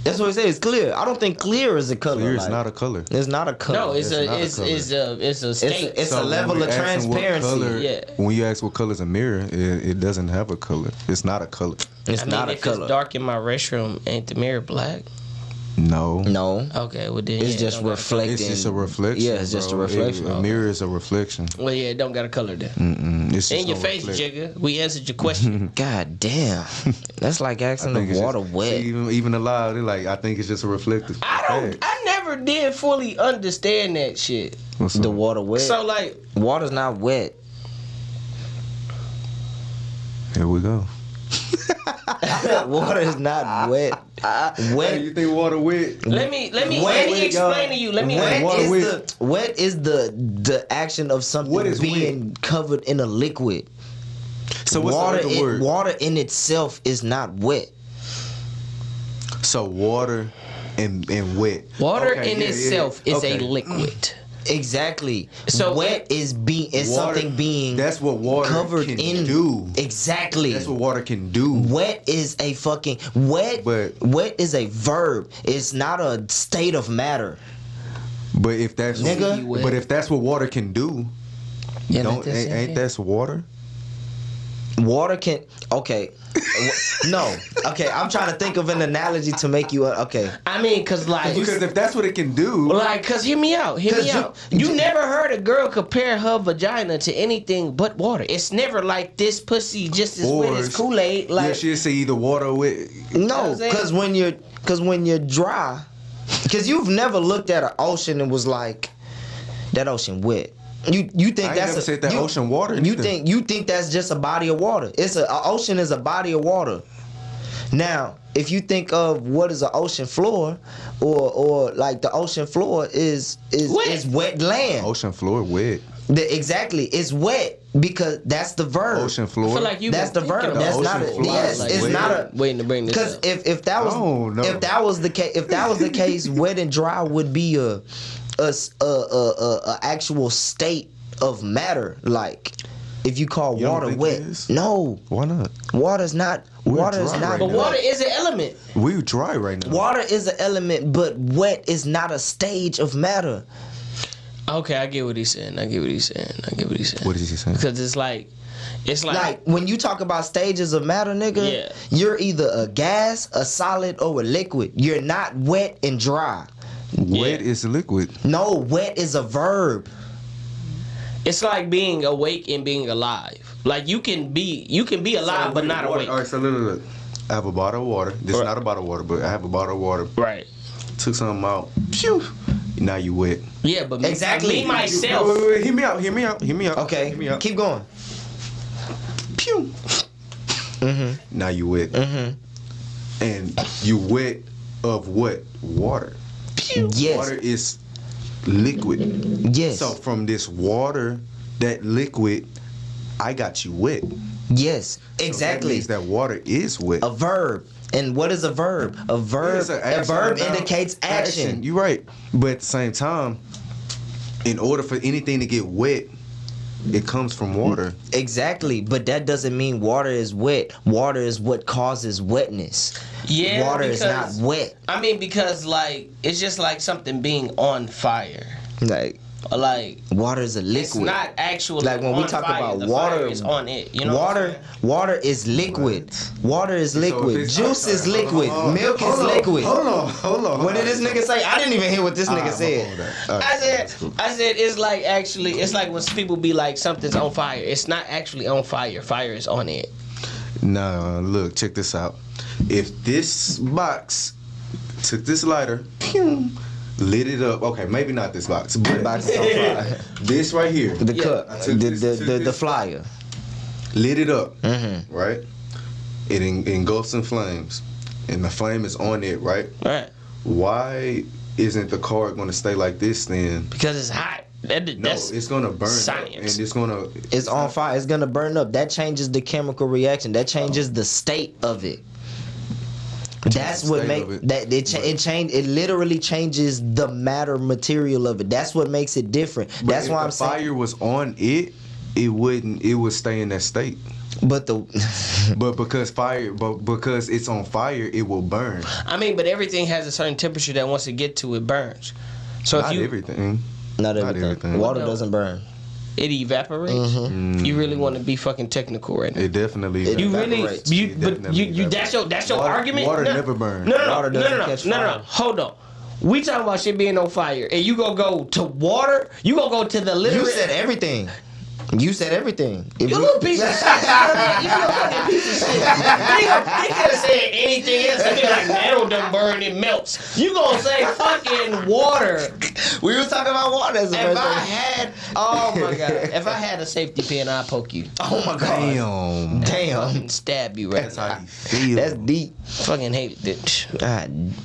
That's what it says. It's clear. I don't think clear is a color. Clear is like- not a color. It's not a color. No, it's It's not a it's color. a state. It's a when level we of asking what transparency. color- Yeah. When you ask what color is a mirror, it doesn't have a color. It's not a color. It's I mean, not a if color. it's dark in my restroom, ain't the mirror black? No. No. Okay, well then It's yeah, just it don't got a reflecting. It's just a reflection. Yeah, it's just a bro. reflection. A mirror is a reflection. color. Well, yeah, it don't got a color then. It's just In your a face, reflect. Jigga. We answered your question. God damn. That's like asking think the it's water just- wet. See, even aloud, they're like, I think it's just a reflective. I never did fully understand that shit. What's The up? water wet. So like, Water's not wet. Here we go. Water is not wet. Wet. You think water wet? let me Wet explain to you. Let me Wet water is wet is the action of something What is being covered in a liquid. So what's water the other word? Water in itself is not wet. So water and wet. Water Okay, in yeah, itself yeah. is a Okay. liquid. Exactly. So wet is Water- something being That's what water covered can in. do. Exactly. That's what water can do. Wet is a fucking wet. But- wet is a verb. It's not a state of matter. But if that's Nigga. but if that's what water can do, Yeah, don't let that sink ain't in. that's water? Water can. Okay. No. Okay. I'm trying to think of an analogy to make you. Okay. I mean, cause like, Because if that's what it can do, cause hear me out. You never heard a girl compare her vagina to anything but water. It's never like this pussy just as wet as Kool-Aid. Like, yeah, she'll say either water or wet. No, I'm saying? because when you're dry, because you've never looked at an ocean and was like, that ocean wet. You think I ain't that's never said that ocean water You neither. think that's just a body of water. It's a ocean is a body of water. Now, if you think of what is an ocean floor, or like the ocean floor is wet land. Ocean floor wet. Exactly, it's wet because that's the verb. Ocean I floor. feel like you. That's the verb. The That's not ocean a floor yes. is It's wet. not a waiting to bring this because up. if that was Oh, no. if that was the case, wet and dry would be a actual state of matter. Like if you call You don't water think wet, it is? no, Why not? water's not. We're Water is dry not. right But now. water is an element. We dry right now. Water is an element, but wet is not a stage of matter. Okay, I get what he's saying. What is he saying? Because it's like Like when you talk about stages of matter, nigga, Yeah. you're either a gas, a solid, or a liquid. You're not wet and dry. Wet is liquid. No, wet is a verb. it's like being awake and being alive. Like you can be alive but not awake. All right, so look. I have a bottle of water. This is not a bottle of water, but I have a bottle of water. Right. Took something out. Phew. Now you wet. Yeah, but Exactly. me myself. Wait, hear me out. Okay, Hear me out. keep going. Pew. Now you wet. And you wet of what? Water. Yes. Water is liquid. Yes. So from this water, that liquid, I got you wet. Yes. So Exactly. that means that water is wet. A verb. And what is a verb? A verb. It's an A action verb about indicates action. You're right. But at the same time, in order for anything to get wet, it comes from water. Exactly. But that doesn't mean water is wet. Water is what causes wetness. Yeah, Water is not because- wet. I mean, because like it's just like something being on fire. Like Water is a liquid. it's not actually Like when we on talk fire. about The water, fire is on it. You know what I'm water is liquid. Water is So if liquid. it's- Juice is liquid. Milk is Hold on, liquid. Hold on. What did this nigga say? I didn't even hear what this nigga said. I said it's like actually it's like when people be like something's on fire. It's not actually on fire. Fire is on it. Nah, look, check this out. If this box took this lighter, pew, lit it up. Okay, maybe not this box, but Box is on fire. this right here, The Yeah. cup. I took this- took The this- flyer. lit it up, Mm-hmm. right? It engulfs in flames, and the flame is on it, right? Right. Why isn't the card going to stay like this then? Because it's hot. No, That's it's going to burn up, science. and it's going to. It's on fire. It's gonna burn up. That changes the chemical reaction. That changes the state of it. That's the what state make of it. that it change. It literally changes the matter material of it. That's what makes it different. But That's if why the I'm saying. fire was on it, it wouldn't. It would stay in that state. But the But because it's on fire, it will burn. I mean, but everything has a certain temperature that once it get to it burns. So Not if you everything. not Not everything. everything. Water No. doesn't burn. it evaporates, you really want to be fucking technical right now. It definitely. It You really, evaporates. you, It but definitely you that's your Water- argument. water No. never burns. No, no, Water no, doesn't no, no, catch no, no, no. fire. Hold on. We talking about shit being on fire, and you gonna go to water? You gonna go to the literal? You said everything. You said everything. If You we- little piece of shit. You little fucking piece of shit. They could have said anything else. They be like metal done burn, it melts. You gonna say fucking water? We was talking about water as the If first I thing. had, oh my god, if I had a safety pin, I'd poke you. Oh my god. Damn. Damn. Stab you right That's now. how you feel. That's deep. Fucking hate it.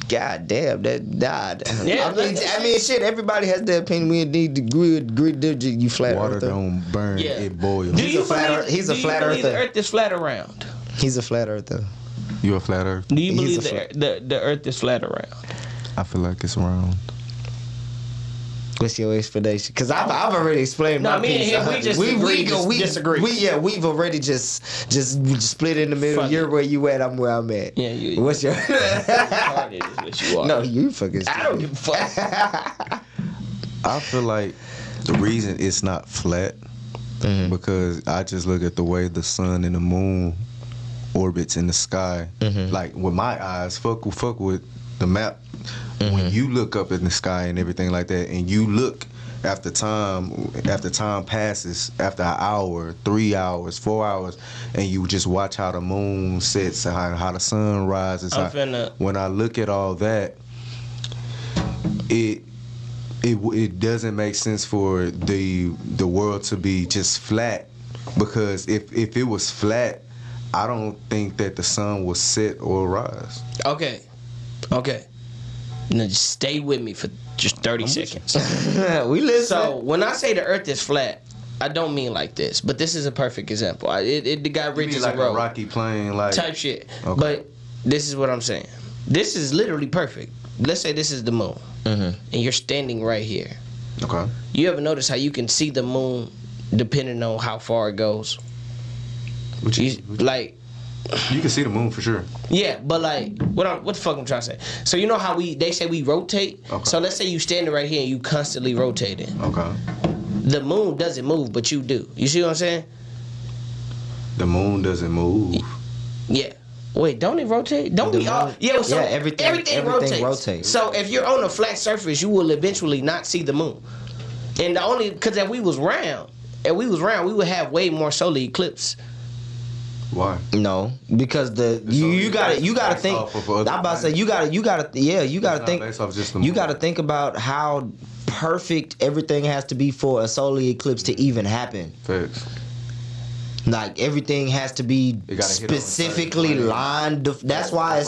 God damn, that died. Yeah, I mean, shit. Everybody has their opinion. We need to agree. You flat Water earther. don't burn. Yeah. It boils. Do you a flat believe- earth- he's a do you flat believe earther. The Earth is flat around. He's a flat earther. You a flat earth? Do you He's believe a the Earth is flat around? I feel like it's round. What's your explanation? Because I've already explained my me and piece. him, we just disagree. We've already just split in the middle. Fuck You're it. where you at. I'm where I'm at. Yeah, you. What's your? Retarded is what you are. No, you fucking. I don't give a fuck. I feel like the reason it's not flat because I just look at the way the sun and the moon orbits in the sky. Like with my eyes, fuck with the map. When you look up in the sky and everything like that, and you look after time passes, after an hour, 3 hours, 4 hours, and you just watch how the moon sets, how the sun rises. When I look at all that, it doesn't make sense for the world to be just flat, because if it was flat, I don't think that the sun will set or rise. Okay. Now just stay with me for just 30 seconds. We listen. So when I say the Earth is flat, I don't mean like this, but this is a perfect example. The guy reaches like a road, a rocky plane, like type shit. Okay. But this is what I'm saying. This is literally perfect. Let's say this is the moon, and you're standing right here. Okay. You ever notice how you can see the moon depending on how far it goes? Like. You can see the moon for sure. Yeah, but like, what the fuck I'm trying to say? So you know how they say we rotate? Okay. So let's say you standing right here and you constantly rotating. Okay. The moon doesn't move, but you do. You see what I'm saying? The moon doesn't move. Yeah. Wait, don't it rotate? Don't we all? Yeah, so everything rotates. So if you're on a flat surface, you will eventually not see the moon. And because if we was round, we would have way more solar eclipse. Why? No, because you gotta think. I'm about to say you gotta think. You gotta think about how perfect everything has to be for a solar eclipse to even happen. Facts. Like everything has to be specifically lined. That's why a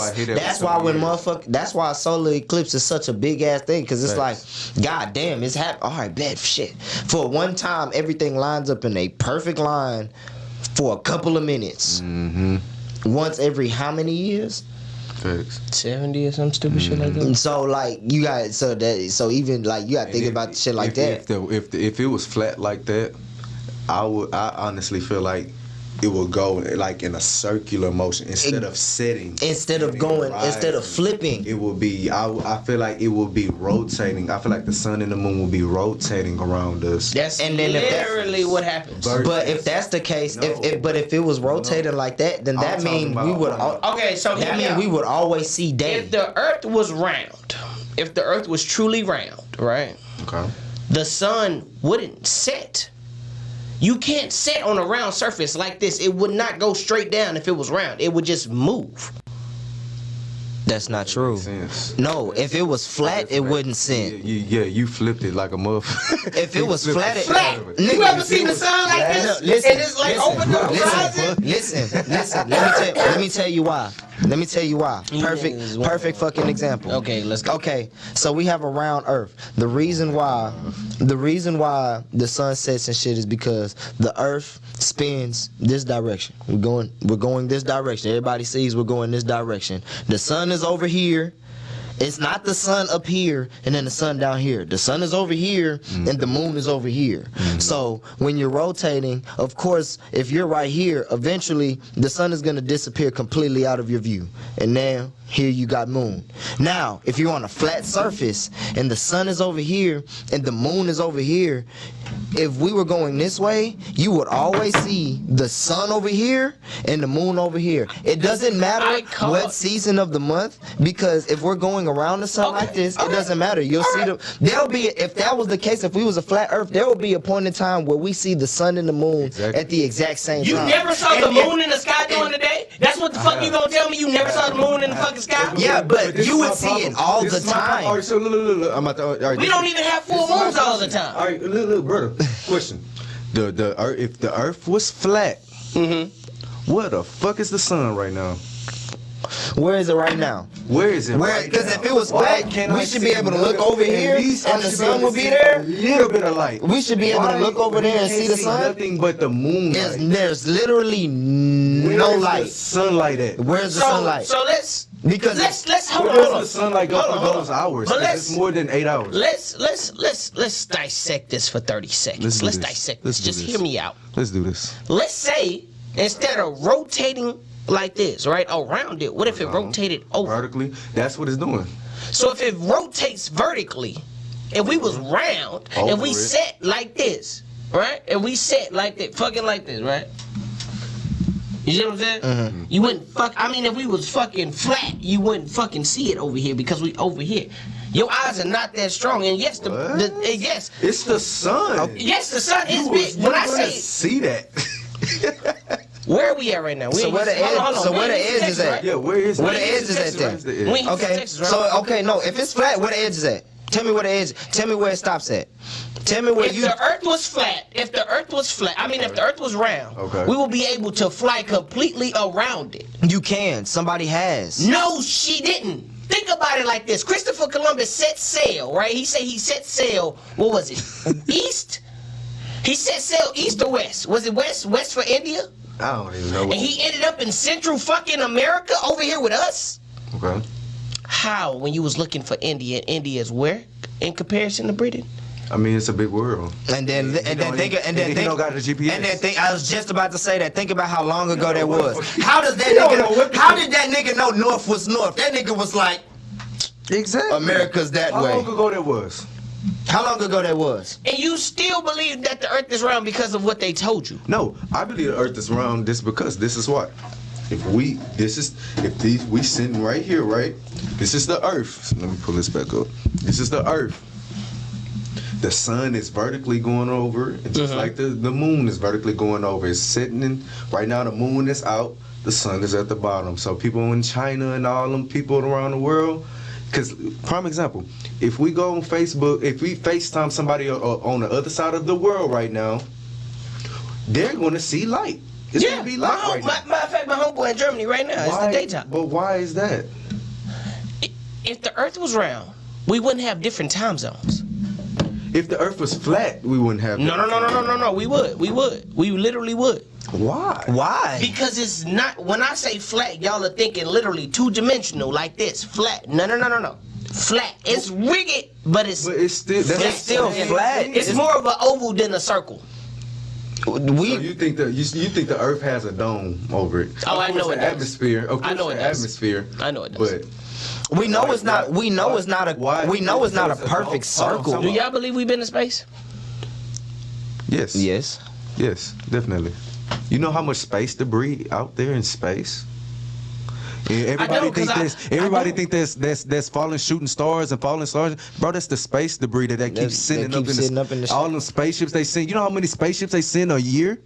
solar eclipse is such a big ass thing, because it's like, god damn, it's happening. All right, bad shit. For one time, everything lines up in a perfect line. For a couple of minutes. Once every how many years? 70 or some stupid shit like that. And so like you got even like you got to think about shit like that. If it was flat like that, I honestly feel like it will go like in a circular motion instead of setting. Instead of flipping. It will be. I feel like it will be rotating. I feel like the sun and the moon will be rotating around us. That's literally what happens. But if that's the case, if it was rotating like that, then that means we would. Okay, so that means we would always see day. If the Earth was round, if the Earth was truly round, right? Okay. The sun wouldn't set. You can't sit on a round surface like this. It would not go straight down if it was round. It would just move. That's not true. No, if it was flat, it wouldn't sink. Yeah, you flipped it like a motherfucker. If it was flat, you ever seen the sun like this? Listen, and it's like open up, listen. Let me tell you why. Perfect fucking example. Okay, let's go. Okay, so we have a round Earth. The reason why the sun sets and shit is because the Earth spins this direction. We're going this direction. Everybody sees we're going this direction. The sun is over here. It's not the sun up here and then the sun down here. The sun is over here and the moon is over here. So when you're rotating, of course, if you're right here, eventually the sun is going to disappear completely out of your view. And now here you got moon. Now, if you're on a flat surface and the sun is over here and the moon is over here, if we were going this way, you would always see the sun over here and the moon over here. It doesn't matter what season of the month, because if we're going around the sun like this, it doesn't matter. You'll see if that was the case, if we was a flat Earth, there will be a point in time where we see the sun and the moon at the exact same time. You never saw the moon in the sky during the day? That's what the fuck you gonna tell me? You never saw the moon in the fucking sky? Yeah, but you would see it all the time. All right, so look. I'm about to. All right, we don't even have full moons all the time. All right, look, brother. Question: the Earth, if the Earth was flat, where the fuck is the sun right now? Where is it right now? Where is it? Because if it was flat, we should be able to look over here and the sun would be there. A little bit of light. We should be able to look over there and see the sun. Nothing but the moonlight. There's literally no light. Sunlight at? Where's the sunlight? So let's Because let's hold Where on. does Hold the on. sunlight go Hold for on, those hours? But 'Cause it's more than 8 hours. Let's dissect this for 30 seconds. Let's dissect this. Just hear me out. Let's do this. Let's say instead of rotating like this, right, around it, what if it rotated over? Vertically, that's what it's doing. So if it rotates vertically, and we was round, and we Over it. set like this, right, and we set like that, fucking like this, right? You see what I'm saying? Mm-hmm. You wouldn't fuck. I mean, if we was fucking flat, you wouldn't fucking see it over here because we over here. Your eyes are not that strong, and yes, yes, It's the sun. yes, the sun is You big. was When I not gonna say, see that. where are we at right now? We So ain't- where the hold on, edge- hold on. so We where the ain't in edge Texas, is at? right? Yeah, where is Where that? the edge is at Where's then? the edge? We ain't in Okay, Texas, right? so okay, no, if it's flat, where the edge is at? Tell me where the edge. Tell me where it stops at. Tell me where If you. the earth was flat, if the earth was round, Okay. we will be able to fly completely around it. You can. Somebody has. No, she didn't. Think about it like this. Christopher Columbus set sail, right? He said he set sail, what was it? East? He set sail east or west? Was it west? West for India? I don't even know. And he ended up in central fucking America over here with us? Okay. How, when you was looking for India, and India is where in comparison to Britain? I mean, it's a big world. And then He don't got the GPS. And then think. I was just about to say that. Think about how long ago that was. what- How does that He don't know nigga? what- How did that nigga know north was north? That nigga was like, Exactly. America's that How way. long ago that was? How long ago that was? And you still believe that the earth is round because of what they told you? No, I believe the Earth is round. This because this is what. We sitting right here, right? This is the Earth. So let me pull this back up. This is the Earth. The sun is vertically going over, and just like the moon is vertically going over. It's sitting in right now. The moon is out. The sun is at the bottom. So people in China and all them people around the world. Because, prime example, if we go on Facebook, if we FaceTime somebody on the other side of the world right now, they're going to see light. It's going to be light right now. Matter of fact, my homeboy in Germany right now. It's the daytime. But why is that? If the earth was round, we wouldn't have different time zones. If the earth was flat, we wouldn't have No. We would. We literally would. Why? Why? Because it's not, when I say flat, y'all are thinking literally two-dimensional, like this, flat. No. Flat. It's rigged, but it's still It's still flat. It's more of an oval than a circle. So you think the earth has a dome over it? Oh, I Of course know the it does. atmosphere. Of course I know it the does. atmosphere. I know it does. But We know it's not. We know Why- it's not a. why- We know it's not a Hold on, perfect circle. Do y'all believe we've been in space? yes, Yes. yes, definitely. You know how much space debris out there in space? And everybody know, 'cause everybody I think that's falling shooting stars and falling stars. Bro, that's the space debris that keeps That sending keeps sitting up in the all them spaceships they send. You know how many spaceships they send a year?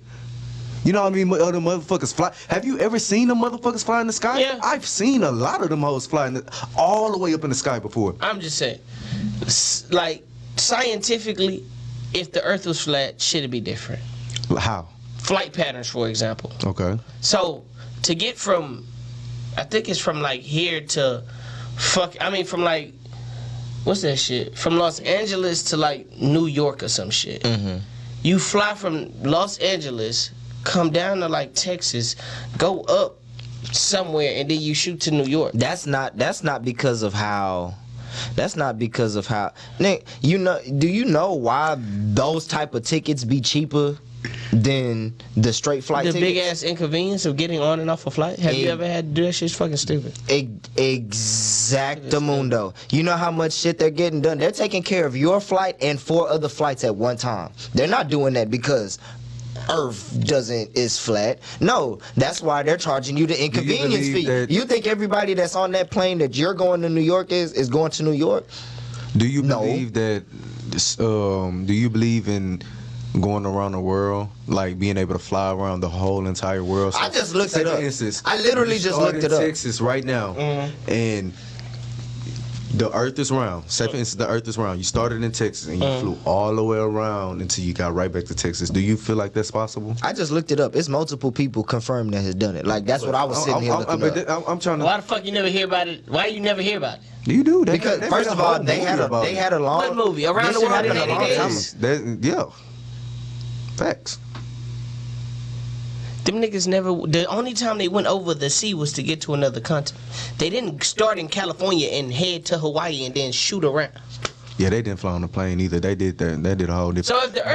You know how many other motherfuckers fly? Have you ever seen them motherfuckers fly in the sky? Yeah. I've seen a lot of them hoes fly all the way up in the sky before. I'm just saying, like, scientifically, if the earth was flat, should it be different? How? Flight patterns, for example. Okay. So, to get from, I think it's from like here to from like, what's that shit? From Los Angeles to like New York or some shit. Mm-hmm. You fly from Los Angeles, come down to like Texas, go up somewhere, and then you shoot to New York. That's not because of how. That's not because of how. Nick, you know? Do you know why those type of tickets be cheaper than the straight flight The tickets? big ass inconvenience of getting on and off a flight. Have you ever had to do that shit? It's fucking stupid. Exactamundo. You know how much shit they're getting done? They're taking care of your flight and 4 other flights at one time. They're not doing that because Earth is flat. No, that's why they're charging you the inconvenience believe fee. that- You think everybody that's on that plane that you're going to New York is going to New York? Do you No. believe that? Do you believe in going around the world, like being able to fly around the whole entire world? I just looked say it up. For instance, I literally you just start looked in it up. Texas right now, and the Earth is round. Say for instance, the Earth is round. You started in Texas and you flew all the way around until you got right back to Texas. Do you feel like that's possible? I just looked it up. It's multiple people confirmed that has done it. Like that's what I was sitting here looking up. I'm trying to. Why the fuck you never hear about it? Why you never hear about it? You do that Because first of all, they had a long. What movie? Around This the shit World in happened a 80 long time Days? Yeah, facts. Them niggas never. The only time they went over the sea was to get to another continent. They didn't start in California and head to Hawaii and then shoot around. Yeah, they didn't fly on a plane either. They did that. They did a whole different. So if the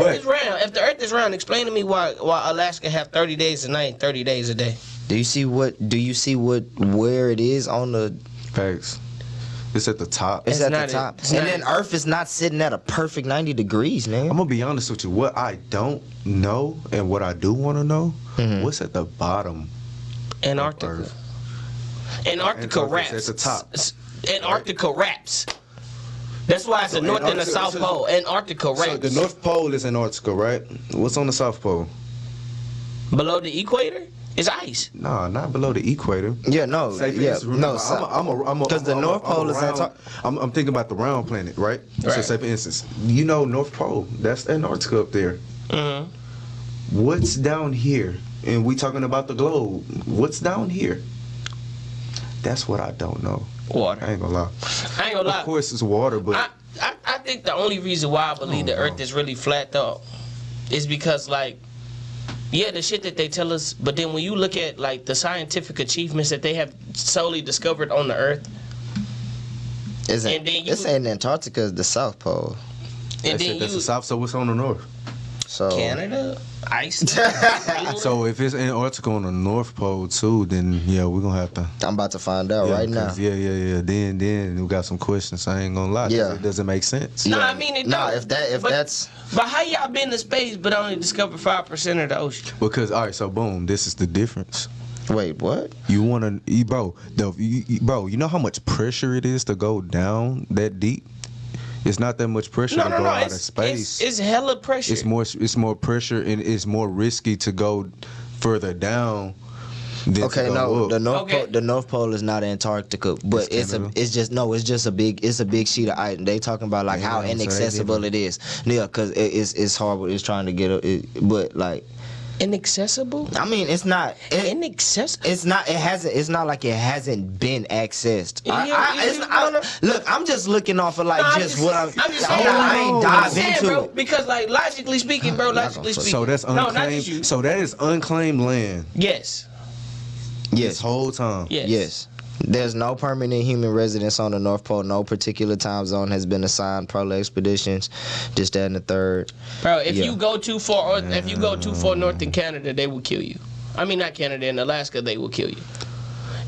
Earth is round, explain to me why Alaska have 30 days a night, 30 days a day. Do you see where it is on the? Facts. It's at the top. It's It's at the not top, it's and not- then Earth is not sitting at a perfect 90 degrees, I'm nigga. gonna be honest with you. What I don't know and what I do want to know, Mhm. what's at the bottom? Antarctica. Earth. Antarctica Antarctica's wraps. at the top. Antarctica wraps. That's why it's the North and the South Pole. Antarctica wraps. So the North Pole is Antarctica, right? What's on the South Pole? Below the equator is ice. Nah, not below the equator. Yeah, no, Say, for yeah, instance, no. remember, Because the North Pole is Antarctica. I'm thinking about the round planet, right? So Right. say for instance, you know North Pole, that's Antarctica up there. Mm-hmm. What's down here? And we talking about the globe. What's down here? That's what I don't know. Water. I ain't gonna lie. I ain't gonna lie. Of course it's water, but I think the only reason why I believe the Earth is really flat though is because like, yeah, the shit that they tell us, but then when you look at like the scientific achievements that they have solely discovered on the Earth, Isn't And then you- it's saying Antarctica is the South Pole. and that's, then that's you the south. So what's on the north? So Canada, Iceland. So if it's Antarctica on the North Pole too, then yeah, we're gonna have to. I'm about to find out right now. 'cause Yeah. Then we got some questions. I ain't gonna lie. 'cause Yeah. It doesn't make sense. No, I mean it Nah, don't. if But- that's But how y'all been to space but only discovered 5% of the ocean? Because all right, so boom, this is the difference. wait, what? You wanna, bro, you know how much pressure it is to go down that deep? It's not that much pressure to go out of space. It's hella pressure. It's more pressure and it's more risky to go further down than Okay, to go no, up. the North Pole is not Antarctica, but It's Canada. it's a big sheet of ice. They talking about like Yeah, how so they inaccessible it is. Yeah, cause it's horrible. It's trying to get it, but like Inaccessible? I mean, it's not. Inaccessible? It's not. It hasn't. It's not like it hasn't been accessed. Yeah, Look, I'm just looking off of like No, just what I'm. just I'm saying, not, I ain't dive saying, into bro, it. because like logically speaking, So that's No, not unclaimed. just you. So that is unclaimed land Yes. this Yes. whole time. Yes. Yes. There's no permanent human residence on the North Pole. No particular time zone has been assigned. Polar expeditions, just that and the third. Bro, if Yeah. you go too far north in Canada, they will kill you. I mean not Canada, in Alaska they will kill you.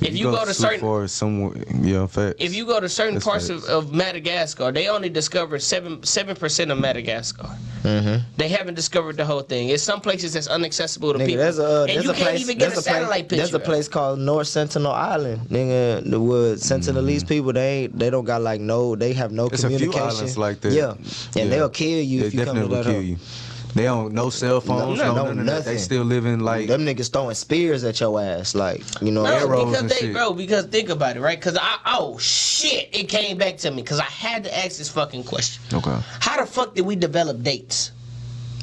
If you go to too certain far somewhere, yeah, facts. if you go to certain That's parts facts. of Madagascar, they only discovered 7% of Madagascar. Mm-hmm. They haven't discovered the whole thing. It's some places that's inaccessible to Nigga, people. there's a and there's you a can't place even get a satellite picture. there's a place called North Sentinel Island. Nigga, the word Sentinelese people they don't got like they have no It's a few communication. islands like that. Yeah, and Yeah. they'll kill you They if you come to definitely that. will kill hole. you. They don't no cell phones, No, no, none of that. They nothing. still living like Them niggas throwing spears at your ass, like you know. No, arrows because and they, shit. bro, because think about it, right? Because oh shit, it came back to me because I had to ask this fucking question. okay. How the fuck did we develop dates?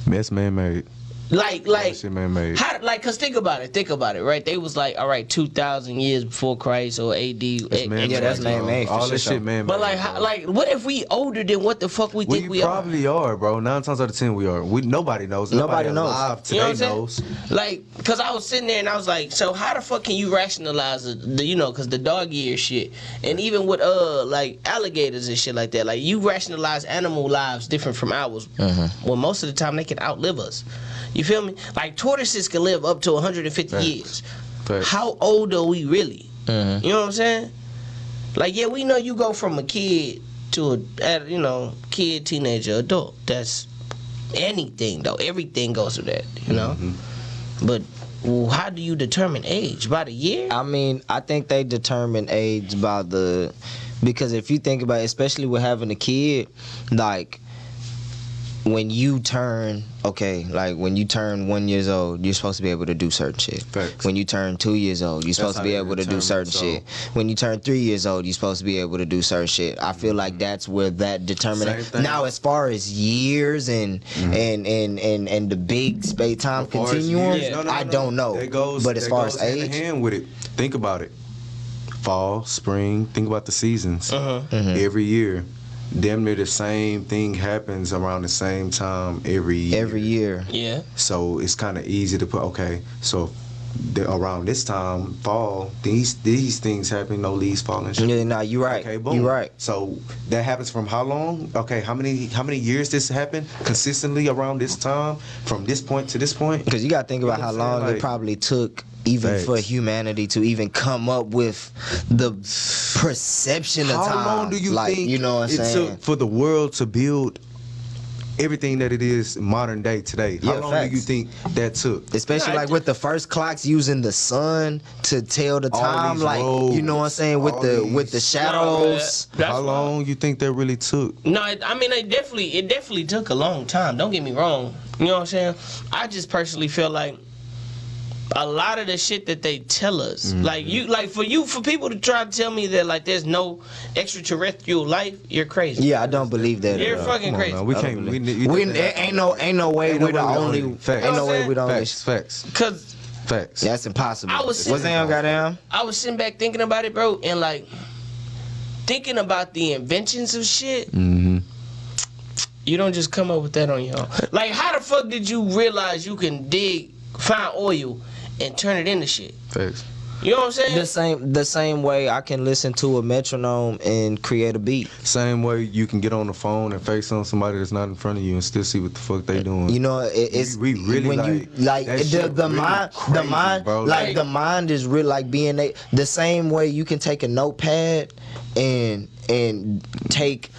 That's man-made. Like, That shit man-made. how, like, cause think about it, right? They was like, all right, 2,000 years before Christ or AD. That's man-made. Yeah, that's bro. man-made for All sure. this shit man-made. But like, bro. like, what if we older than what the fuck we think we we are? probably are, bro. 9 times out of 10 we are. Nobody knows. Nobody knows. alive You know what today I'm knows. saying? Like, cause I was sitting there and I was like, so how the fuck can you rationalize cause the dog ear shit, and even with like alligators and shit like that, like you rationalize animal lives different from ours. Well, most of the time they can outlive us. You feel me? Like tortoises can live up to 150 Facts. years. Facts. How old are we really? You know what I'm saying? Like, yeah, we know you go from a kid to kid, teenager, adult. That's anything though. Everything goes through that, you know. But how do you determine age? By the year? I mean, I think they determine age by because if you think about it, especially with having a kid, like when you turn 1 years old, you're supposed to be able to do certain shit. Facts. When you turn 2 years old, you're supposed to how be they able to do determine, certain so- shit. When you turn 3 years old, you're supposed to be able to do certain shit. I feel like that's where that determines. Same thing. Now, as far as years and the big space time As far as continuum, years, I don't know. That goes, but as that far goes as hand in age, hand with it. Think about it. Fall, spring. Think about the seasons. Every year, damn near the same thing happens around the same time every year. every year. Yeah. So it's kind of easy to put. Okay, so around this time, fall, these things happen, no leaves falling. Shit. Yeah, nah, you right. Okay, boom. You right. So that happens from how long? Okay, how many years this happened consistently around this time, from this point to this point? Because you got to think about You know how what I'm saying? long it Like, probably took even facts. for humanity to even come up with the perception of time. How long do you like, think you know what I'm it saying? took for the world to build everything that it is modern day today? How Yeah, long facts. do you think that took? Especially like with the first clocks using the sun to tell the All time, these like you know what I'm saying, with roads, the all with the these- shadows. That's How why- long you think that really took? No, I mean it definitely took a long time. Don't get me wrong. You know what I'm saying? I just personally feel like a lot of the shit that they tell us, for people to try to tell me that like there's no extraterrestrial life, you're crazy. Yeah, I don't believe that. You're at all. fucking Come on crazy. now, we I don't can't. believe- We ain't no way Ain't no we're the way we only. only- facts. Ain't no way we the only. Facts. Cause Facts. That's impossible. I was What's sitting- that goddamn? I was sitting back thinking about it, bro, and like thinking about the inventions of shit. Mm-hmm. You don't just come up with that on your own. Like, how the fuck did you realize you can find oil, and turn it into shit? Facts. You know what I'm saying? The same way I can listen to a metronome and create a beat. Same way you can get on the phone and FaceTime somebody that's not in front of you and still see what the fuck they doing. You know, it's We really when you like that shit the really mind, the crazy, mind, bro. like the mind is real. Like being the same way you can take a notepad and take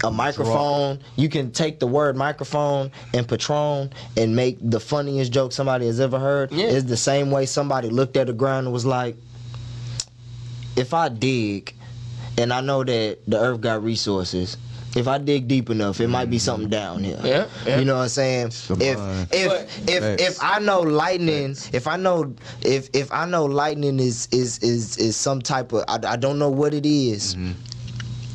a microphone. You can take the word microphone and Patron and make the funniest joke somebody has ever heard. Yeah. It's the same way somebody looked at the ground and was like, if I dig and I know that the earth got resources, if I dig deep enough, it might be something down here. Yeah. You know what I'm saying? the mind. If I know lightning, if I know lightning is some type of I don't know what it is.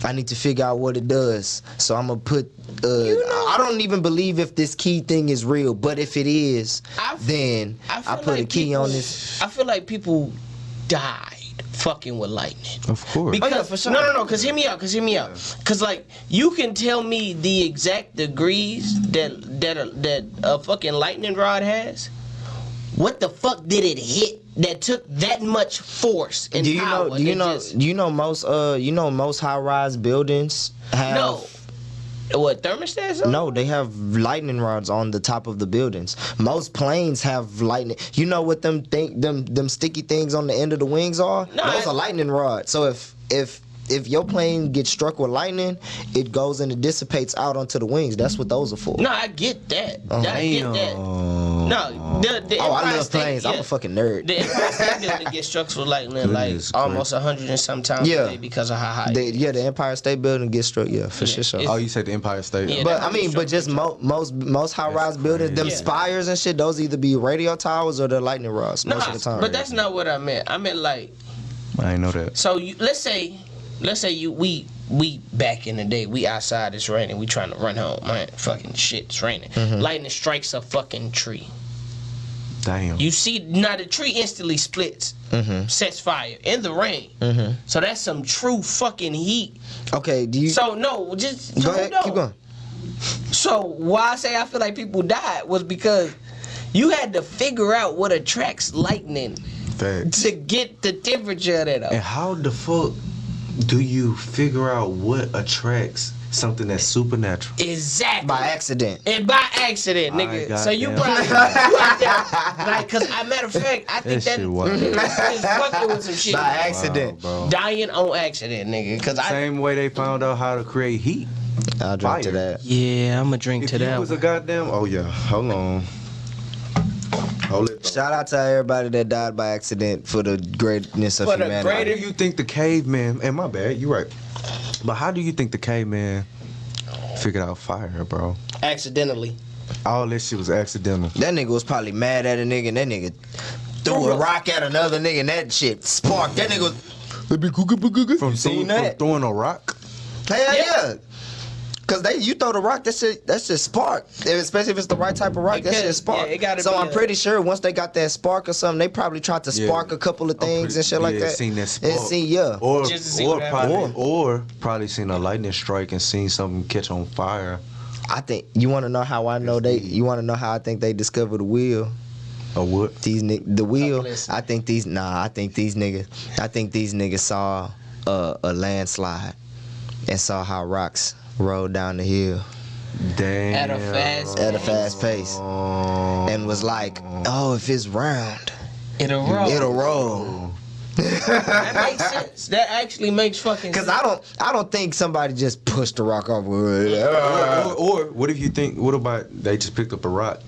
I need to figure out what it does. So I'm gonna put. I don't even believe if this key thing is real, but if it is, then I put a key on this. I feel like people died fucking with lightning. Of course. Because, for sure. No, cause hear me out. Cause like you can tell me the exact degrees that a fucking lightning rod has. What the fuck did it hit that took that much force and power? Do you know most high-rise buildings have No. What, thermostats? on? No, they have lightning rods on the top of the buildings. Most planes have lightning. You know what them sticky things on the end of the wings are? No, Those are lightning rods. So if your plane gets struck with lightning, it goes and it dissipates out onto the wings. That's what those are for. No, I get that. I get that. No, the Oh, I Empire love State- planes. I'm yeah. a fucking nerd. The Empire State Building gets struck with lightning like Goodness almost 100 and some times Yeah. a day because of how high. The Empire State Building gets struck. Yeah, for Yeah, sure. it's- Oh, you said the Empire State. Yeah, But that I mean, but just most high-rise buildings, them Yeah. spires and shit, those either be radio towers or the lightning rods most of the time. but that's not what I meant. I meant like, I ain't know that. so let's say we back in the day, we outside, it's raining, we trying to run home, man. Fucking shit, it's raining. Mm-hmm. Lightning strikes a fucking tree. Damn. You see, now the tree instantly splits, Mm-hmm. sets fire in the rain. So that's some true fucking heat. Okay, do you So no, just go ahead? no. Keep going. So why I say I feel like people died was because you had to figure out what attracts lightning Facts. to get the temperature of that up. And how the fuck do you figure out what attracts something that's supernatural? Exactly. By accident. And by accident, nigga. I So you goddamn- probably you out there, like, cause as a matter of fact, I think That that shit wild. is fucking with some shit. By accident. Wow, bro. Dying on accident, nigga. Cause I Same way they found out how to create heat. I'll drink to Fire. that. yeah, I'ma drink If you was a goddamn, oh yeah, hold on. Hold it. Shout out to everybody that died by accident for the greatness of For the humanity. How do you think the caveman? And my bad, you right. But how do you think the caveman figured out fire, bro? accidentally. All this shit was accidental. That nigga was probably mad at a nigga, and that nigga threw a rock at another nigga, and that shit sparked. That nigga was. From You seen throwing, that? from throwing a rock. Hell yeah. Cause you throw the rock, that shit spark. Especially if it's the right type of rock, It that could- shit spark. yeah, it gotta so be I'm a- pretty sure once they got that spark or something, they probably tried to Yeah. spark a couple of things and shit like that. Seen that And spark. see, yeah. Or Just to see what probably seen a lightning strike and seen something catch on fire. I think you want to know how I know they. You want to know how I think they discovered the wheel? A what? The wheel. listening. I think these niggas saw a landslide and saw how rocks rolled down the hill Damn. at a fast pace and was like, oh, if it's round, It'll roll. it'll roll. That makes sense. That actually makes fucking Cause sense. I don't think somebody just pushed the rock off. Or what if you think? What about they just picked up a rock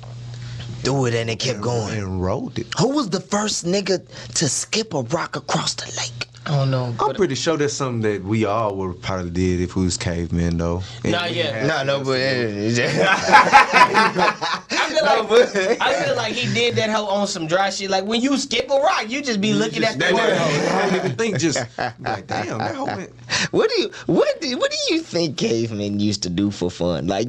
Do it and it kept going. and rolled it? Who was the first nigga to skip a rock across the lake? I don't know. I'm pretty sure that's something that we all would probably did if we was cavemen, though. Not yet. No, but I feel like he did that hoe on some dry shit. Like when you skip a rock, you just be looking at the That world. I don't even think. Just like, damn, that whole man. what do you think cavemen used to do for fun? Like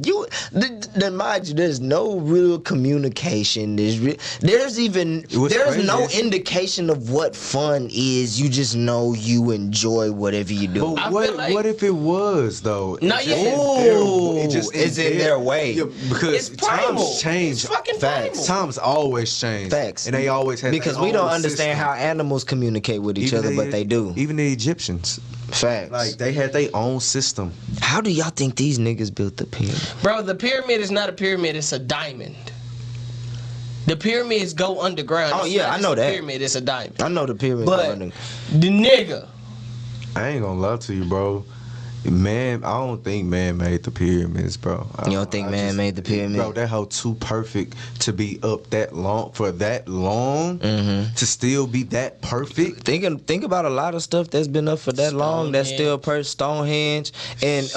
mind you, there's no real communication. There's no crazy. indication of what fun is. You just know you enjoy whatever you do. But I what feel like- what if it was though? Not yet. It's in their way. Yeah, because It's primal. times change. It's fucking Facts. primal. Times always change. Facts. And they always have Because their we don't own understand system. how animals communicate with each Even other, the- but they do. Even the Egyptians, Facts. like they had their own system. How do y'all think these niggas built the pyramid? Bro, the pyramid is not a pyramid, it's a diamond. The pyramids go underground. Oh, It's yeah, not I just know a that. Pyramid, it's a diamond. I know the pyramid. But the nigga, I ain't gonna lie to you, bro. Man, I don't think man made the pyramids, bro. You don't think man made the pyramid? Bro, that hoe too perfect to be up that long for that long to still be that perfect. Think about a lot of stuff that's been up for that long that's still Stonehenge and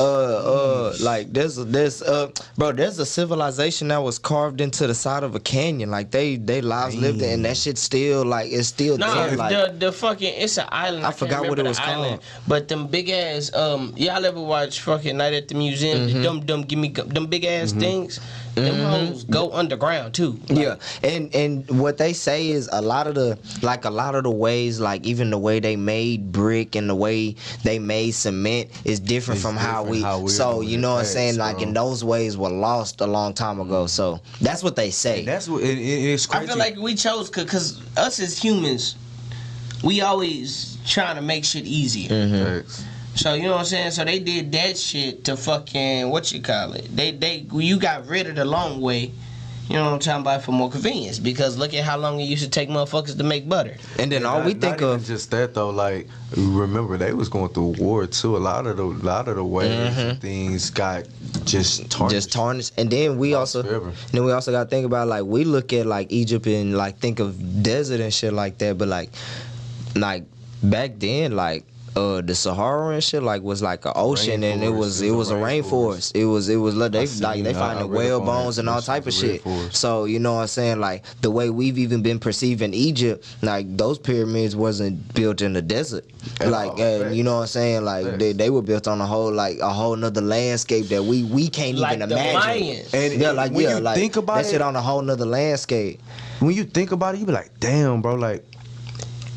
like there's a civilization that was carved into the side of a canyon, like they lives lived in, and that shit still like it's still there, like the fucking, it's an island. I can't forgot what remember it was the island, called. But them big ass, y'all ever watch fucking Night at the Museum? Mm-hmm. Them big ass things. Them hoes go underground too. yeah, and what they say is a lot of the ways, like even the way they made brick and the way they made cement is different It's from how different we. how So we're you know what I'm doing it. saying? Like Facts, in bro. those ways were lost a long time ago. So that's what they say. And that's what it's crazy. I feel like we chose because us as humans, we always trying to make shit easier. Facts. So you know what I'm saying? So they did that shit to fucking you got rid of the long way. You know what I'm talking about, for more convenience, because look at how long it used to take motherfuckers to make butter. And then all we think not even of. just that though. Like remember they was going through a war too. A lot of the ways and things got just tarnished. And then we Lost also forever. got to think about, like, we look at like Egypt and like think of desert and shit like that, but like back then, like the Sahara and shit like was like an ocean, and it was a rainforest. It was they I finding read whale up on bones that. and all This type of was a shit. rainforest. So you know what I'm saying, like the way we've even been perceiving Egypt, like those pyramids wasn't built in the desert. At Like all. you know what I'm saying, like Facts. they were built on a whole nother landscape that we can't Like even the imagine. Mayans. And when you think about that it, shit on a whole nother landscape when you think about it, you be like, damn, bro, like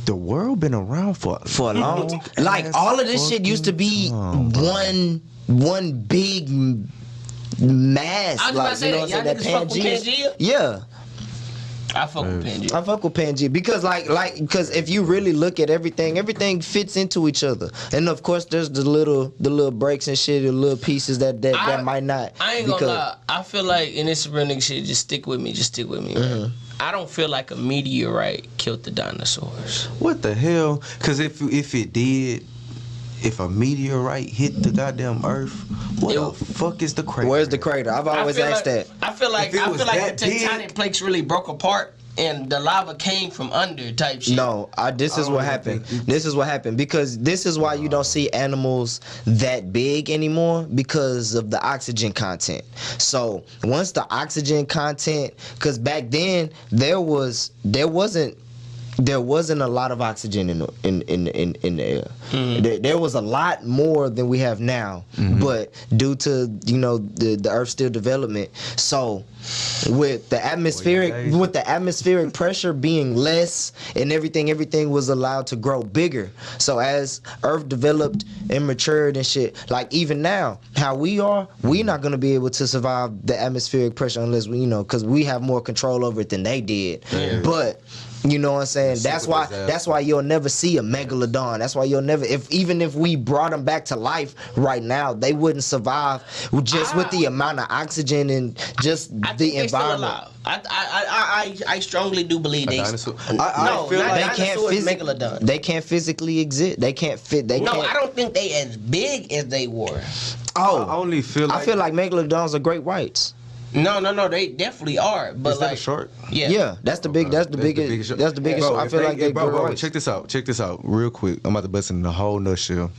the world been around for for a long time. Like all of this shit used to be one big mass. I was about Like to say you know that. what I'm saying, Y'all niggas fuck with Pangea. Pangea? Yeah, I fuck with Pangea. I fuck with Pangea because if you really look at everything fits into each other. And of course, there's the little breaks and shit, the little pieces that might not. I ain't gonna lie. I feel like, and this is real nigga shit, just stick with me, man. I don't feel like a meteorite killed the dinosaurs. What the hell? Because if it did, if a meteorite hit the goddamn Earth, what the fuck is the crater? Where's the crater? I've always asked that. I feel like If it was the that tectonic big- plates really broke apart and the lava came from under type shit. No, this is I what don't happened. think- This is what happened because this is why you don't see animals that big anymore, because of the oxygen content. So once the oxygen content, because back then there wasn't there wasn't a lot of oxygen in the air. There was a lot more than we have now, but due to the Earth's still development, so with the atmospheric pressure being less and everything was allowed to grow bigger. So as Earth developed and matured and shit, like even now, how we're not gonna be able to survive the atmospheric pressure unless we, because we have more control over it than they did. Yeah. But you know what I'm saying? That's why you'll never see a megalodon. That's why you'll never, even if we brought them back to life right now, they wouldn't survive just with the amount of oxygen and just the environment. I strongly do believe they. They can't physically exist. They can't fit. I don't think they as big as they were. Oh, I feel like megalodons are great whites. No, they definitely are. But is that a shark? Yeah, that's the biggest. Bro, I feel like they bro, check this out, real quick. I'm about to bust in the whole nutshell.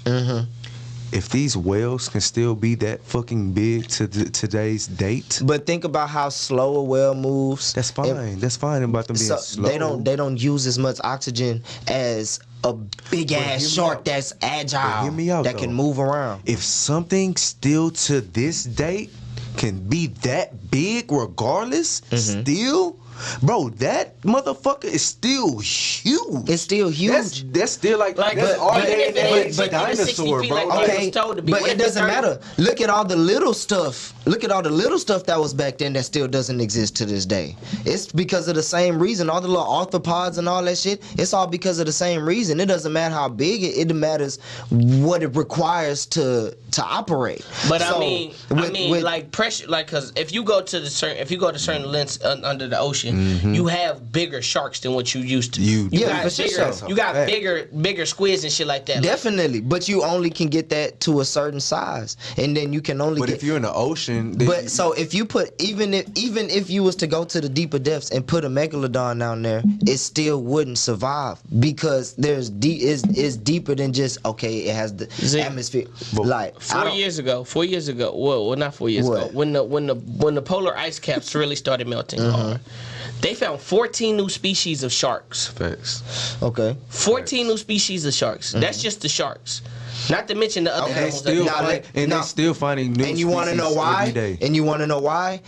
If these whales can still be that fucking big to today's date, but think about how slow a whale moves. That's fine. That's fine about them being slow. They don't use as much oxygen as a big ass shark that's agile. Hear me out, that can move around. If something still to this date can be that big regardless, still, bro, that motherfucker is still huge. It's still huge. That's still like that's dinosaur, bro. Okay, but it doesn't matter. Look at all the little stuff. Look at all the little stuff that was back then that still doesn't exist to this day. It's because of the same reason. All the little arthropods and all that shit, it's all because of the same reason. It doesn't matter how big it matters what it requires to operate. But so, I mean, like pressure, like, cause if you go to certain lengths under the ocean, you have bigger sharks than what you used to. You got bigger squids and shit like that. Definitely, but you only can get that to a certain size, and then you can only. But if you're in the ocean, so if you put even if you was to go to the deeper depths and put a megalodon down there, it still wouldn't survive because it's deeper than just it has the atmosphere. Like 4 years ago, well not 4 years ago, when the polar ice caps really started melting hard, they found 14 new species of sharks. Facts. Okay. 14 new species of sharks. That's just the sharks. Not to mention the other animals. They're still finding new species. And you want to know why? And you want to know why?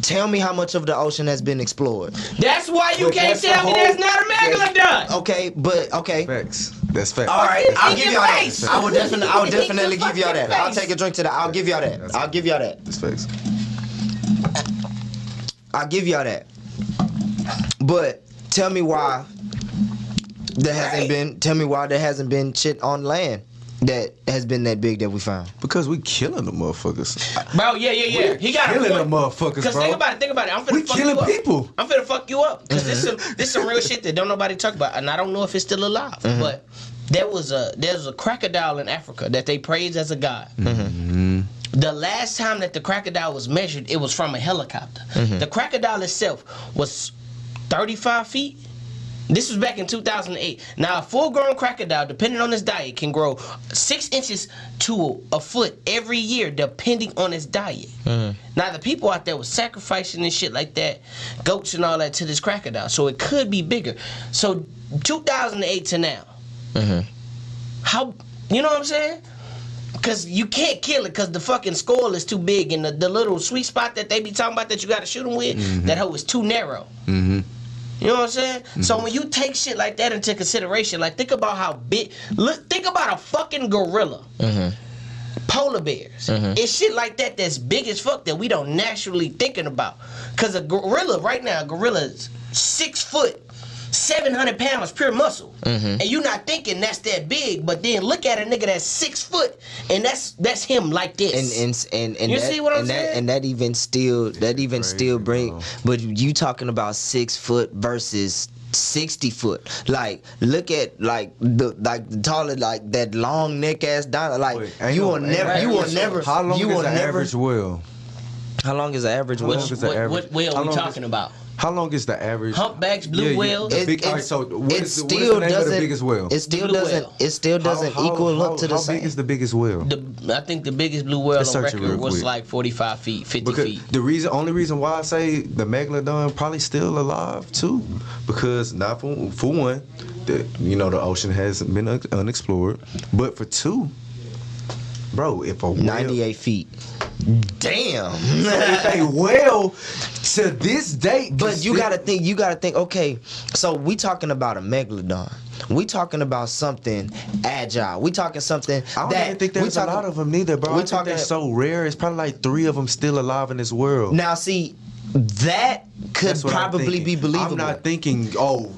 Tell me how much of the ocean has been explored. That's why you can't tell me there's not a megalodon. Okay. Facts. That's facts. All right, I'll give y'all that. I would definitely give y'all that. I'll take a drink to that. I'll give y'all that. I'll give y'all that. That's facts. I'll give y'all that. But tell me why there hasn't been shit on land that has been that big that we found. Because we killing the motherfuckers. Bro, yeah. He got killing the motherfuckers, bro. Because think about it. I'm finna fuck you up. We killing people. I'm finna fuck you up. Because this some real shit that don't nobody talk about. And I don't know if it's still alive. But there was a crocodile in Africa that they praise as a god. The last time that the crocodile was measured, it was from a helicopter. The crocodile itself was 35 feet. This was back in 2008. Now, a full-grown crocodile, depending on its diet, can grow 6 inches to a foot every year, depending on its diet. Now, the people out there were sacrificing and shit like that, goats and all that, to this crocodile. So it could be bigger. So 2008 to now, how, you know what I'm saying? Because you can't kill it because the fucking skull is too big and the little sweet spot that they be talking about that you got to shoot them with, that hoe is too narrow. You know what I'm saying? So when you take shit like that into consideration, like think about how big, think about a fucking gorilla. Polar bears. It's shit like that that's big as fuck that we don't naturally thinking about. Because a gorilla right now, is 6 foot. 700 pounds pure muscle, and you not thinking that's that big, but then look at a nigga that's 6 foot, and that's him like this. And you see what I'm saying? And that even still bring, but you talking about 6 foot versus 60 foot. Like look at the taller, like that long neck ass dino. Like you will never. How long is the average whale? How long is the average whale? What whale are we talking about? How long is the average? Humpbacks, blue whales. The big, all right, so what is the name of the biggest whale? It still doesn't equal up to the same. How big is the biggest whale? I think the biggest blue whale Let's on search it record real was quick. like 45 feet, 50 feet. The only reason why I say the megalodon probably still alive too, because not for one, the ocean has been unexplored, but for two, bro, if a whale, 98 feet. Damn. so if a whale to this date, But you gotta think. Okay, so we talking about a megalodon. We talking about something agile. We talking something I don't that even think there's a lot of them neither, bro. I think they're so rare. It's probably like 3 of them still alive in this world. Now, see, that could That's what I'm probably thinking. be believable. I'm not thinking, whole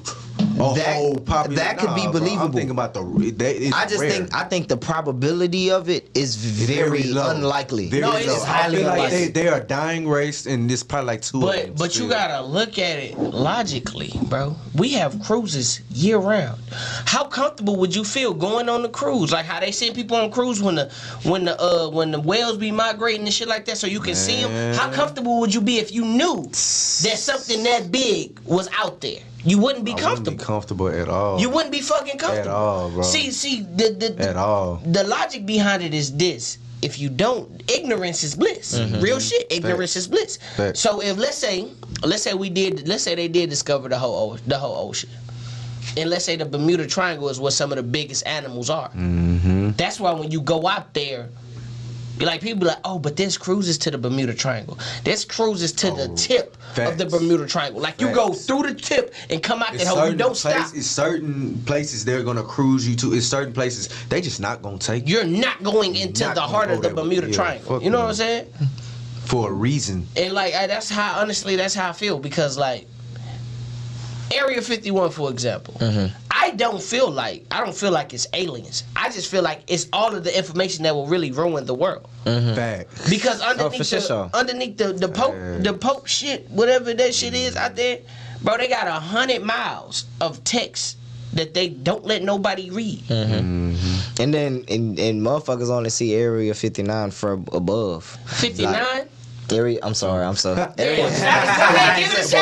population. that could be believable. I'm thinking about I think the probability of it is very low. Unlikely. Very No, low. it's I highly feel like unlikely. they are a dying race, and it's probably like 2 of them. But you still. gotta look at it logically, bro. We have cruises year round. How comfortable would you feel going on the cruise? Like how they send people on cruise when the whales be migrating and shit like that, so you can see them. How comfortable would you be if you knew that something that big was out there? You wouldn't be I comfortable. wouldn't be comfortable at all. You wouldn't be fucking comfortable. At all, bro. See, At all. the logic behind it is this. If you don't, ignorance is bliss. Real shit. Ignorance is bliss. Facts. So if let's say they did discover the whole ocean. And let's say the Bermuda Triangle is where some of the biggest animals are. Mm-hmm. That's why when you go out there, like people be like, oh, but there's cruises to the Bermuda Triangle. There's cruises to the tip of the facts. Bermuda Triangle. Like you go through the tip and come out that hole. You don't stop. It's certain places they're gonna cruise you to. It's certain places they just not gonna take you You're not going into Not the gonna heart go of the there. Bermuda Yeah, Triangle. fuck You know no. what I'm saying? for a reason. And like that's how I feel because like Area 51, for example, I don't feel like it's aliens. I just feel like it's all of the information that will really ruin the world. Fact. Because for underneath sure. the Pope shit, whatever that shit is out there, bro, they got 100 miles of text that they don't let nobody read. And then and motherfuckers only see Area 59 from above. 59. Like, I'm sorry. Area. Area. Shout out to 59.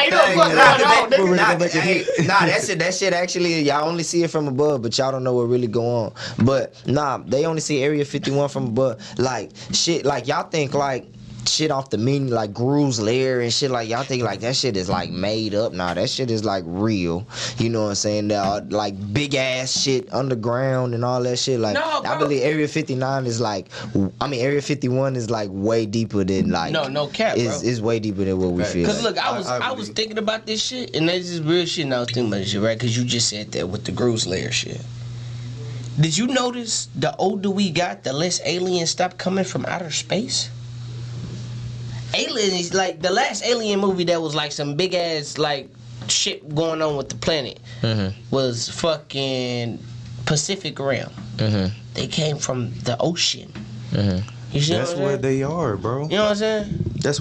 You know what's going on, nigga. Nah, that shit actually, y'all only see it from above, but y'all don't know what really go on. But nah, they only see Area 51 from above. Like shit, like y'all think like shit off the menu, like Gru's Lair and shit, like y'all think like that shit is like made up. Nah, that shit is like real. You know what I'm saying? Like big ass shit underground and all that shit. Like No, I bro. believe Area 59 is like, Area 51 is like way deeper than like. No cap, bro. It's way deeper than what we feel. Cause look, I I was believe- thinking about this shit, and that's just real shit. And I was thinking about this shit, right? Cause you just said that with the Gru's Lair shit. Did you notice the older we got, the less aliens stopped coming from outer space? Aliens, like the last alien movie that was like some big ass like shit going on with the planet was fucking Pacific Rim. They came from the ocean. You see That's what I'm where saying? they are, bro. You know what I'm saying? That's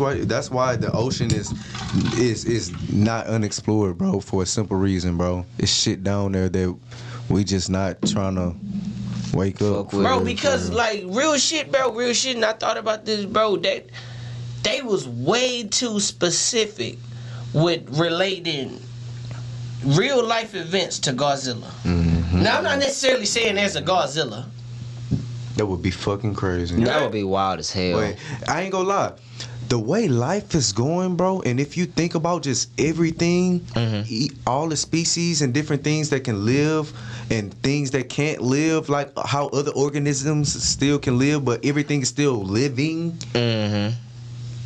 why the ocean is not unexplored, bro, for a simple reason, bro. It's shit down there that we just not trying to wake up. Fuck with. Bro, because like real shit, and I thought about this, bro, that they was way too specific with relating real life events to Godzilla. Now I'm not necessarily saying there's a Godzilla. That would be fucking crazy. That would be wild as hell. Wait, I ain't gonna lie. The way life is going, bro, and if you think about just everything, all the species and different things that can live and things that can't live, like how other organisms still can live, but everything is still living.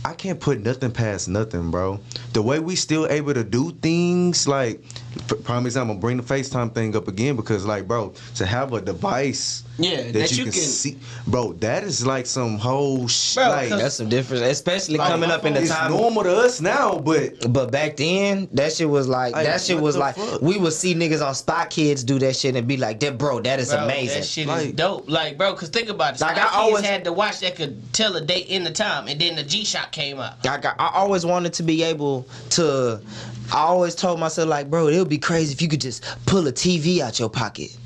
I can't put nothing past nothing, bro. The way we still able to do things, like, prime example, I'm gonna bring the FaceTime thing up again because, like, bro, to have a device that you can see, bro, that is like some whole shit. Bro, Like, That's some difference, especially like, coming up in the it's time. normal to us now, but But back then, that shit was like Like, what the fuck? we would see niggas on Spy Kids do that shit and be like, that is Bro, amazing. That shit is Like- dope. Like, bro, cause think about it. Like, Like, I always- had to watch that could tell a date in the time, and then the G-Shock came out. I always wanted to be able to. I always told myself like, bro, it would be crazy if you could just pull a TV out your pocket.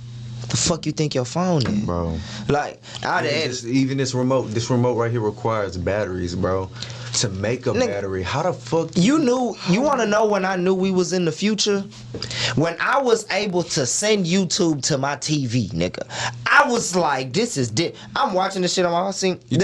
The fuck you think your phone is? bro, Like, even this remote right here requires batteries, bro. to make a battery. How the fuck You want to know when I knew we was in the future? When I was able to send YouTube to my TV, nigga. I was like, this is I'm watching this shit on my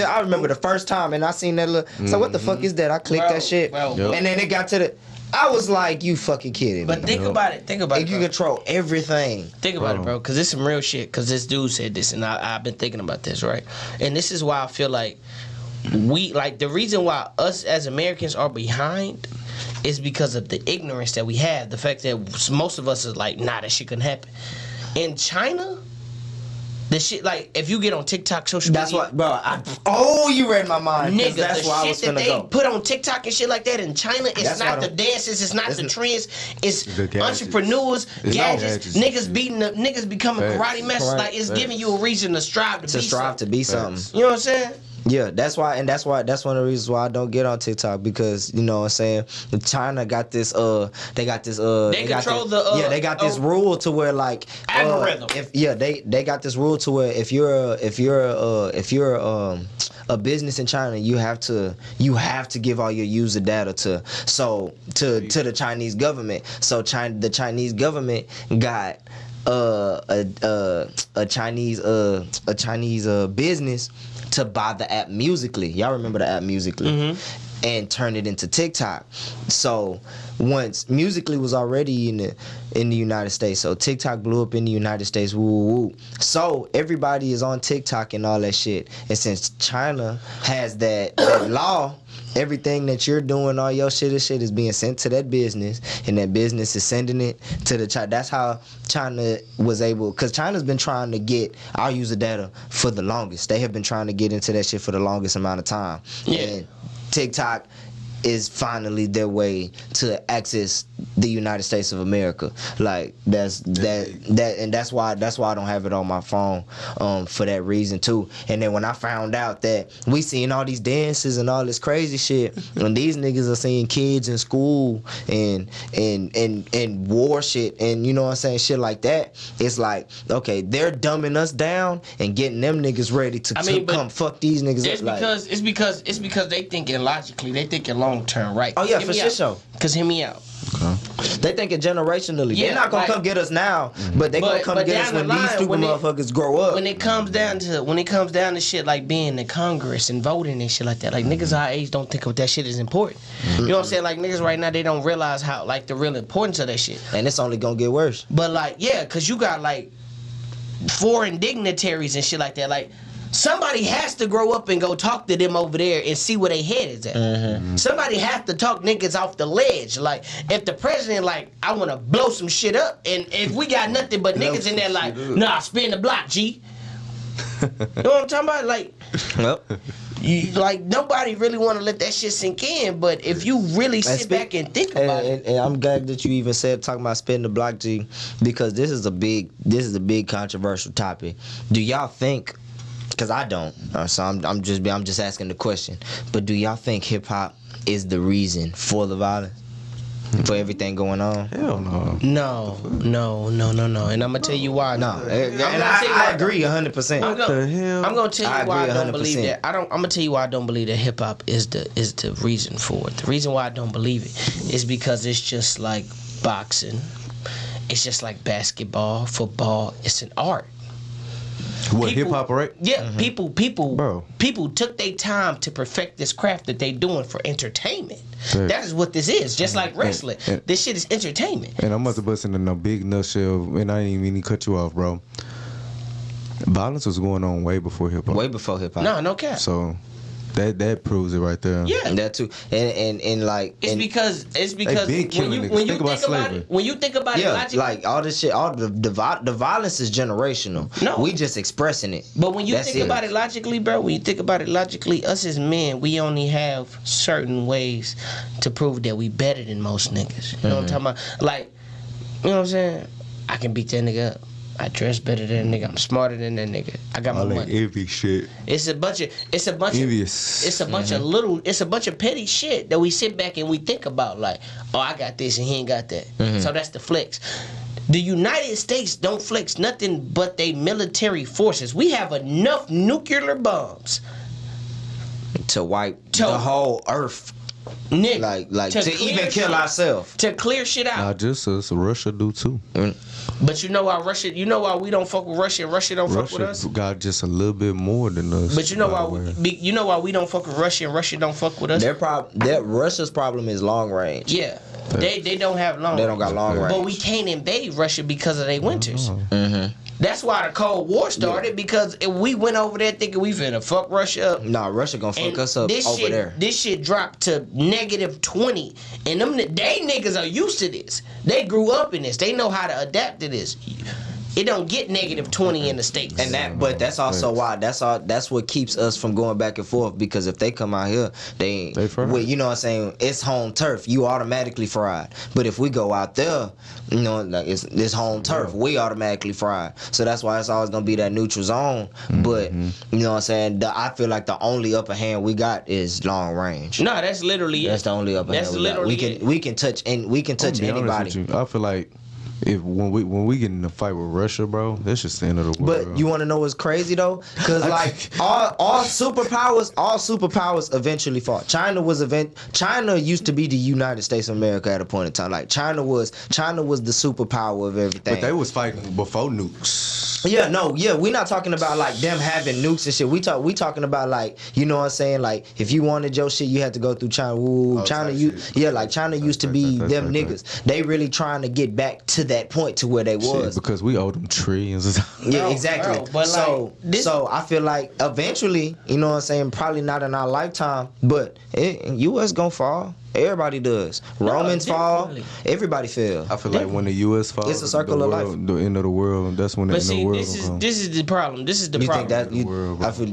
I remember the first time and I seen that little. So what the fuck is that? I clicked that shit. And then it got to the. I was like, you fucking kidding me. But think about it. Think about it. You control everything. Think about it, bro. Because it's some real shit. Because this dude said this, and I've been thinking about this, right? And this is why I feel like the reason why us as Americans are behind is because of the ignorance that we have. The fact that most of us is like, nah, that shit couldn't happen. In China, the shit, like, if you get on TikTok, social media. That's what, bro. You read my mind. Nigga, that's the where I was shit that finna they put on TikTok and shit like that in China, it's not the dances, it's not the trends, it's the gadgets. Entrepreneurs, gadgets, niggas gadgets. beating up, niggas becoming karate masters. Correct. Like, it's giving you a reason to strive to be something. something. You know what I'm saying? Yeah, that's one of the reasons why I don't get on TikTok, because you know what I'm saying, China got this they got this they control they got this rule to where like algorithm. They got this rule to where if you're a business in China, you have to give all your user data to the Chinese government. So the Chinese government got a Chinese business to buy the app Musically. Y'all remember the app Musically? Mm-hmm. And turn it into TikTok. So once Musically was already in the United States, so TikTok blew up in the United States. Woo, woo, woo. So everybody is on TikTok and all that shit. And since China has that law, everything that you're doing, all your shit is being sent to that business, and that business is sending it to the China. That's how China was able, because China's been trying to get our user data for the longest. They have been trying to get into that shit for the longest amount of time. Yeah. And TikTok is finally their way to access the United States of America. Like that's why I don't have it on my phone for that reason too. And then when I found out that we seeing all these dances and all this crazy shit, and these niggas are seeing kids in school and war shit, and you know what I'm saying, shit like that, it's like, okay, they're dumbing us down and getting them niggas ready to come fuck these niggas up. It's because they thinking logically, they thinking long term, right? Oh yeah, for sure. Cause hear me out. Okay. They thinking generationally. They're not gonna come get us now, but they gonna come get us when these stupid motherfuckers grow up. When it comes down to shit like being in Congress and voting and shit like that, like niggas our age don't think of that shit is important. Mm-hmm. You know what I'm saying? Like niggas right now, they don't realize how like the real importance of that shit. And it's only gonna get worse. But like, yeah, cause you got like foreign dignitaries and shit like that. Like somebody has to grow up and go talk to them over there and see where their head is at. Mm-hmm. Somebody have to talk niggas off the ledge. Like, if the president like, I want to blow some shit up, and if we got nothing but niggas in there like, nah, spin the block, G. You know what I'm talking about? Like, like nobody really want to let that shit sink in. But if you really sit back and think about it, and I'm glad that you even said talking about spin the block, G, because this is a big controversial topic. Do y'all think? Because I don't, so I'm just asking the question. But do y'all think hip hop is the reason for the violence, for everything going on? Hell no. No. And I'm gonna tell you why. No, I agree 100%. I'm gonna tell you why I don't believe that. I'm gonna tell you why I don't believe that hip hop is the reason for it. The reason why I don't believe it is because it's just like boxing, it's just like basketball, football. It's an art. What, hip hop, right? Yeah, mm-hmm. People took their time to perfect this craft that they doing for entertainment. Right. That is what this is. Just like wrestling, this shit is entertainment. And I must have busted in a big nutshell, and I didn't even mean to cut you off, bro. Violence was going on way before hip hop. Way before hip hop. No cap. So that proves it right there. Yeah, and that too. And like it's because when you think about it logically, like all this shit, all the violence is generational. No, we just expressing it. But when you think about it logically, bro, us as men, we only have certain ways to prove that we better than most niggas. You know what I'm talking about? Like, you know what I'm saying? I can beat that nigga up. I dress better than that nigga. I'm smarter than that nigga. I got my money. Envy shit. It's a bunch of petty shit that we sit back and we think about, like, oh, I got this and he ain't got that. Mm-hmm. So that's the flex. The United States don't flex nothing but they military forces. We have enough nuclear bombs to wipe the whole earth. Nigga, Like to even kill shit. ourselves. To clear shit out. Not just us, Russia do too. But you know why Russia? You know why we don't fuck with Russia and Russia don't fuck with us? Russia got just a little bit more than us. But you know by why? the way. You know why we don't fuck with Russia and Russia don't fuck with us? Their Russia's problem is long range. Yeah, they don't have long. They don't got long range. But we can't invade Russia because of their winters. Mm-hmm. That's why the Cold War started because we went over there thinking we finna fuck Russia up. Nah, Russia gonna fuck us up over there. This shit dropped to -20, and they niggas are used to this. They grew up in this. They know how to adapt to this. It don't get -20 in the States. And that's also why that's what keeps us from going back and forth, because if they come out here, they fried. you know what I'm saying, it's home turf, you automatically fried. But if we go out there, you know, like it's home turf, we automatically fried. So that's why it's always gonna be that neutral zone. But you know what I'm saying, I feel like the only upper hand we got is long range. No, that's literally it. That's the only upper That's hand we got. literally We can touch Be honest anybody. with you, I feel like when we get in a fight with Russia, bro, that's just the end of the world. But you want to know what's crazy though? Because like all superpowers eventually fought. China used to be the United States of America at a point in time. Like China was the superpower of everything. But they was fighting before nukes. We're not talking about like them having nukes and shit. We talking about like, you know what I'm saying, like if you wanted your shit, you had to go through China. China used to be them niggas. They really trying to get back to that point to where they was. Shit, because we owe them trillions. Yeah, exactly. Bro, but so I feel like eventually, you know what I'm saying, probably not in our lifetime, but U.S. gonna fall. Everybody does. Romans fall. Everybody fell. I feel like when the U.S. falls, It's a circle of life. The end of the world. That's when the But end of see, the world this is the problem. This is the You problem. think that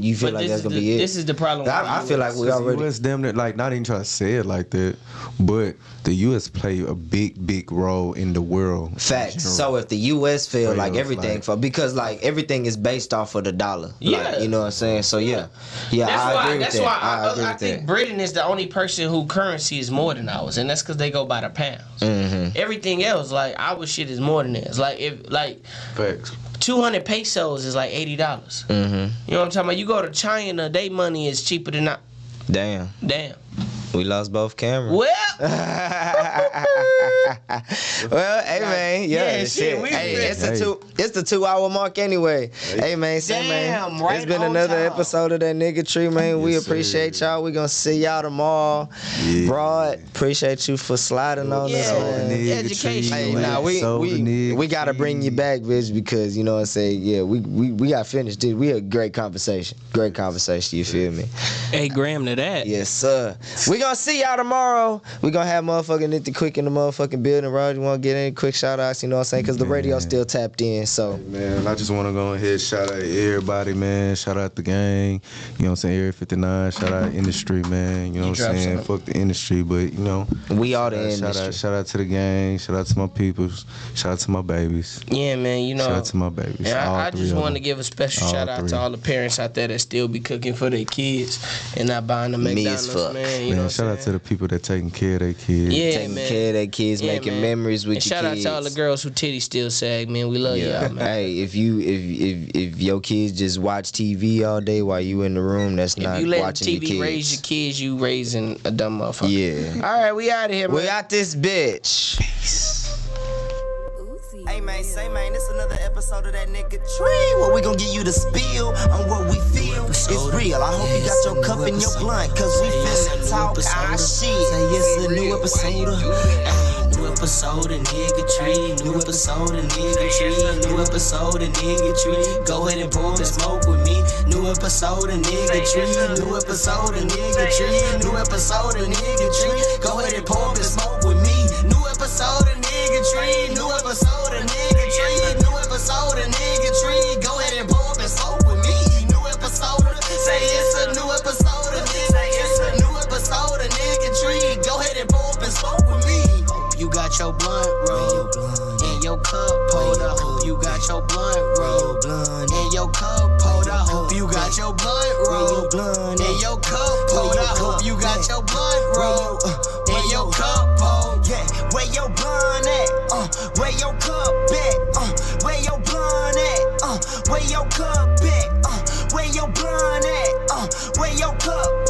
you feel But like this that's is gonna the- be it? This is the problem. I feel like we already. The U.S. damn near, like, not even trying to say it like that, but the U.S. play a big role in the world. Facts. So if the U.S. fail, like everything like- fell, because like everything is based off of the dollar. Yeah. Like, you know what I'm saying. So yeah, That's why I agree I with think that. Britain is the only person who currency is more than ours, and that's because they go by the pounds. Mm-hmm. Everything else, like our shit, is more than theirs. Like Facts. 200 pesos is like $80. You know what I'm talking about? You go to China, they money is cheaper than I. Damn, we lost both cameras. Well, Well, hey man, Yeah, shit, we Hey, been- it's the 2 hour mark anyway. Hey man, Damn, right it's been on another time. episode of that Niggatry, man. We Yes, appreciate sir. y'all. We gonna see y'all tomorrow. Yeah. Broad, appreciate you for sliding on Yeah. us, man. Education. Hey, man. nah, we gotta bring you back, Vince, because you know what I'm saying. Yeah, we got finished. Dude, we had a great conversation. You feel me? 8 gram to that. Yes, sir. We gonna see y'all tomorrow. We gonna have motherfucking Nitty Quick in the motherfucking building. Rod, you wanna get any quick shout outs? You know what I'm saying? Because the radio's still tapped in. So Man, I just want to go ahead, shout out everybody, man. Shout out the gang. You know what I'm saying? Area 59. Shout out industry, man. You know what I'm saying? Fuck the industry, but you know. we all the Shout industry. out to the gang. Shout out to my peoples. Shout out to my babies. Yeah, man. You know. Shout out to my babies. And all I three just of want to them. give a special All shout out to three. all the parents out there that still be cooking for their kids and not buying the Me as McDonald's, fuck. man. You know Man, what shout I'm out to saying? the people that taking care of their kids. Yeah, Taking man. care of their kids, Yeah, making man. memories with And your shout kids. out to all the girls who titties still sag, man. We love Yeah, y'all, man. hey, if your kids just watch TV all day while you in the room, that's If not you let watching TV your kids. raise your kids, you raising a dumb motherfucker. Yeah. All right, we out of here, man. We got this bitch. Hey man, say man, it's another episode of that Niggatry. Where we gon' give you the spill on what we feel. It's real. I hope you got your cup and your blunt, cause we finna talk our shit. Say it's a new episode. New episode of Niggatry. New episode of Niggatry. New episode of Niggatry. Go ahead and pour and smoke with me. New episode of Niggatry. New episode of Niggatry. New episode of Niggatry. Go ahead and pour and smoke with me. New episode of Niggatry. New episode of Niggatry. New episode of Niggatry. Go ahead and pour and smoke with me. New episode. Say it's a new episode of Niggatry. Say it's a new episode of Niggatry. Go ahead and pour and smoke with me. Hope you got your blunt roll and your cup pulled up. Hope you got your blunt roll and your cup pulled up. Hope you got your blunt roll and your cup pulled up. Hope you got your blunt roll and your cup pulled. Yeah, where your blunt at? Where your cup at? Where your blunt at? Where your cup at? Where your blunt at? Where your cup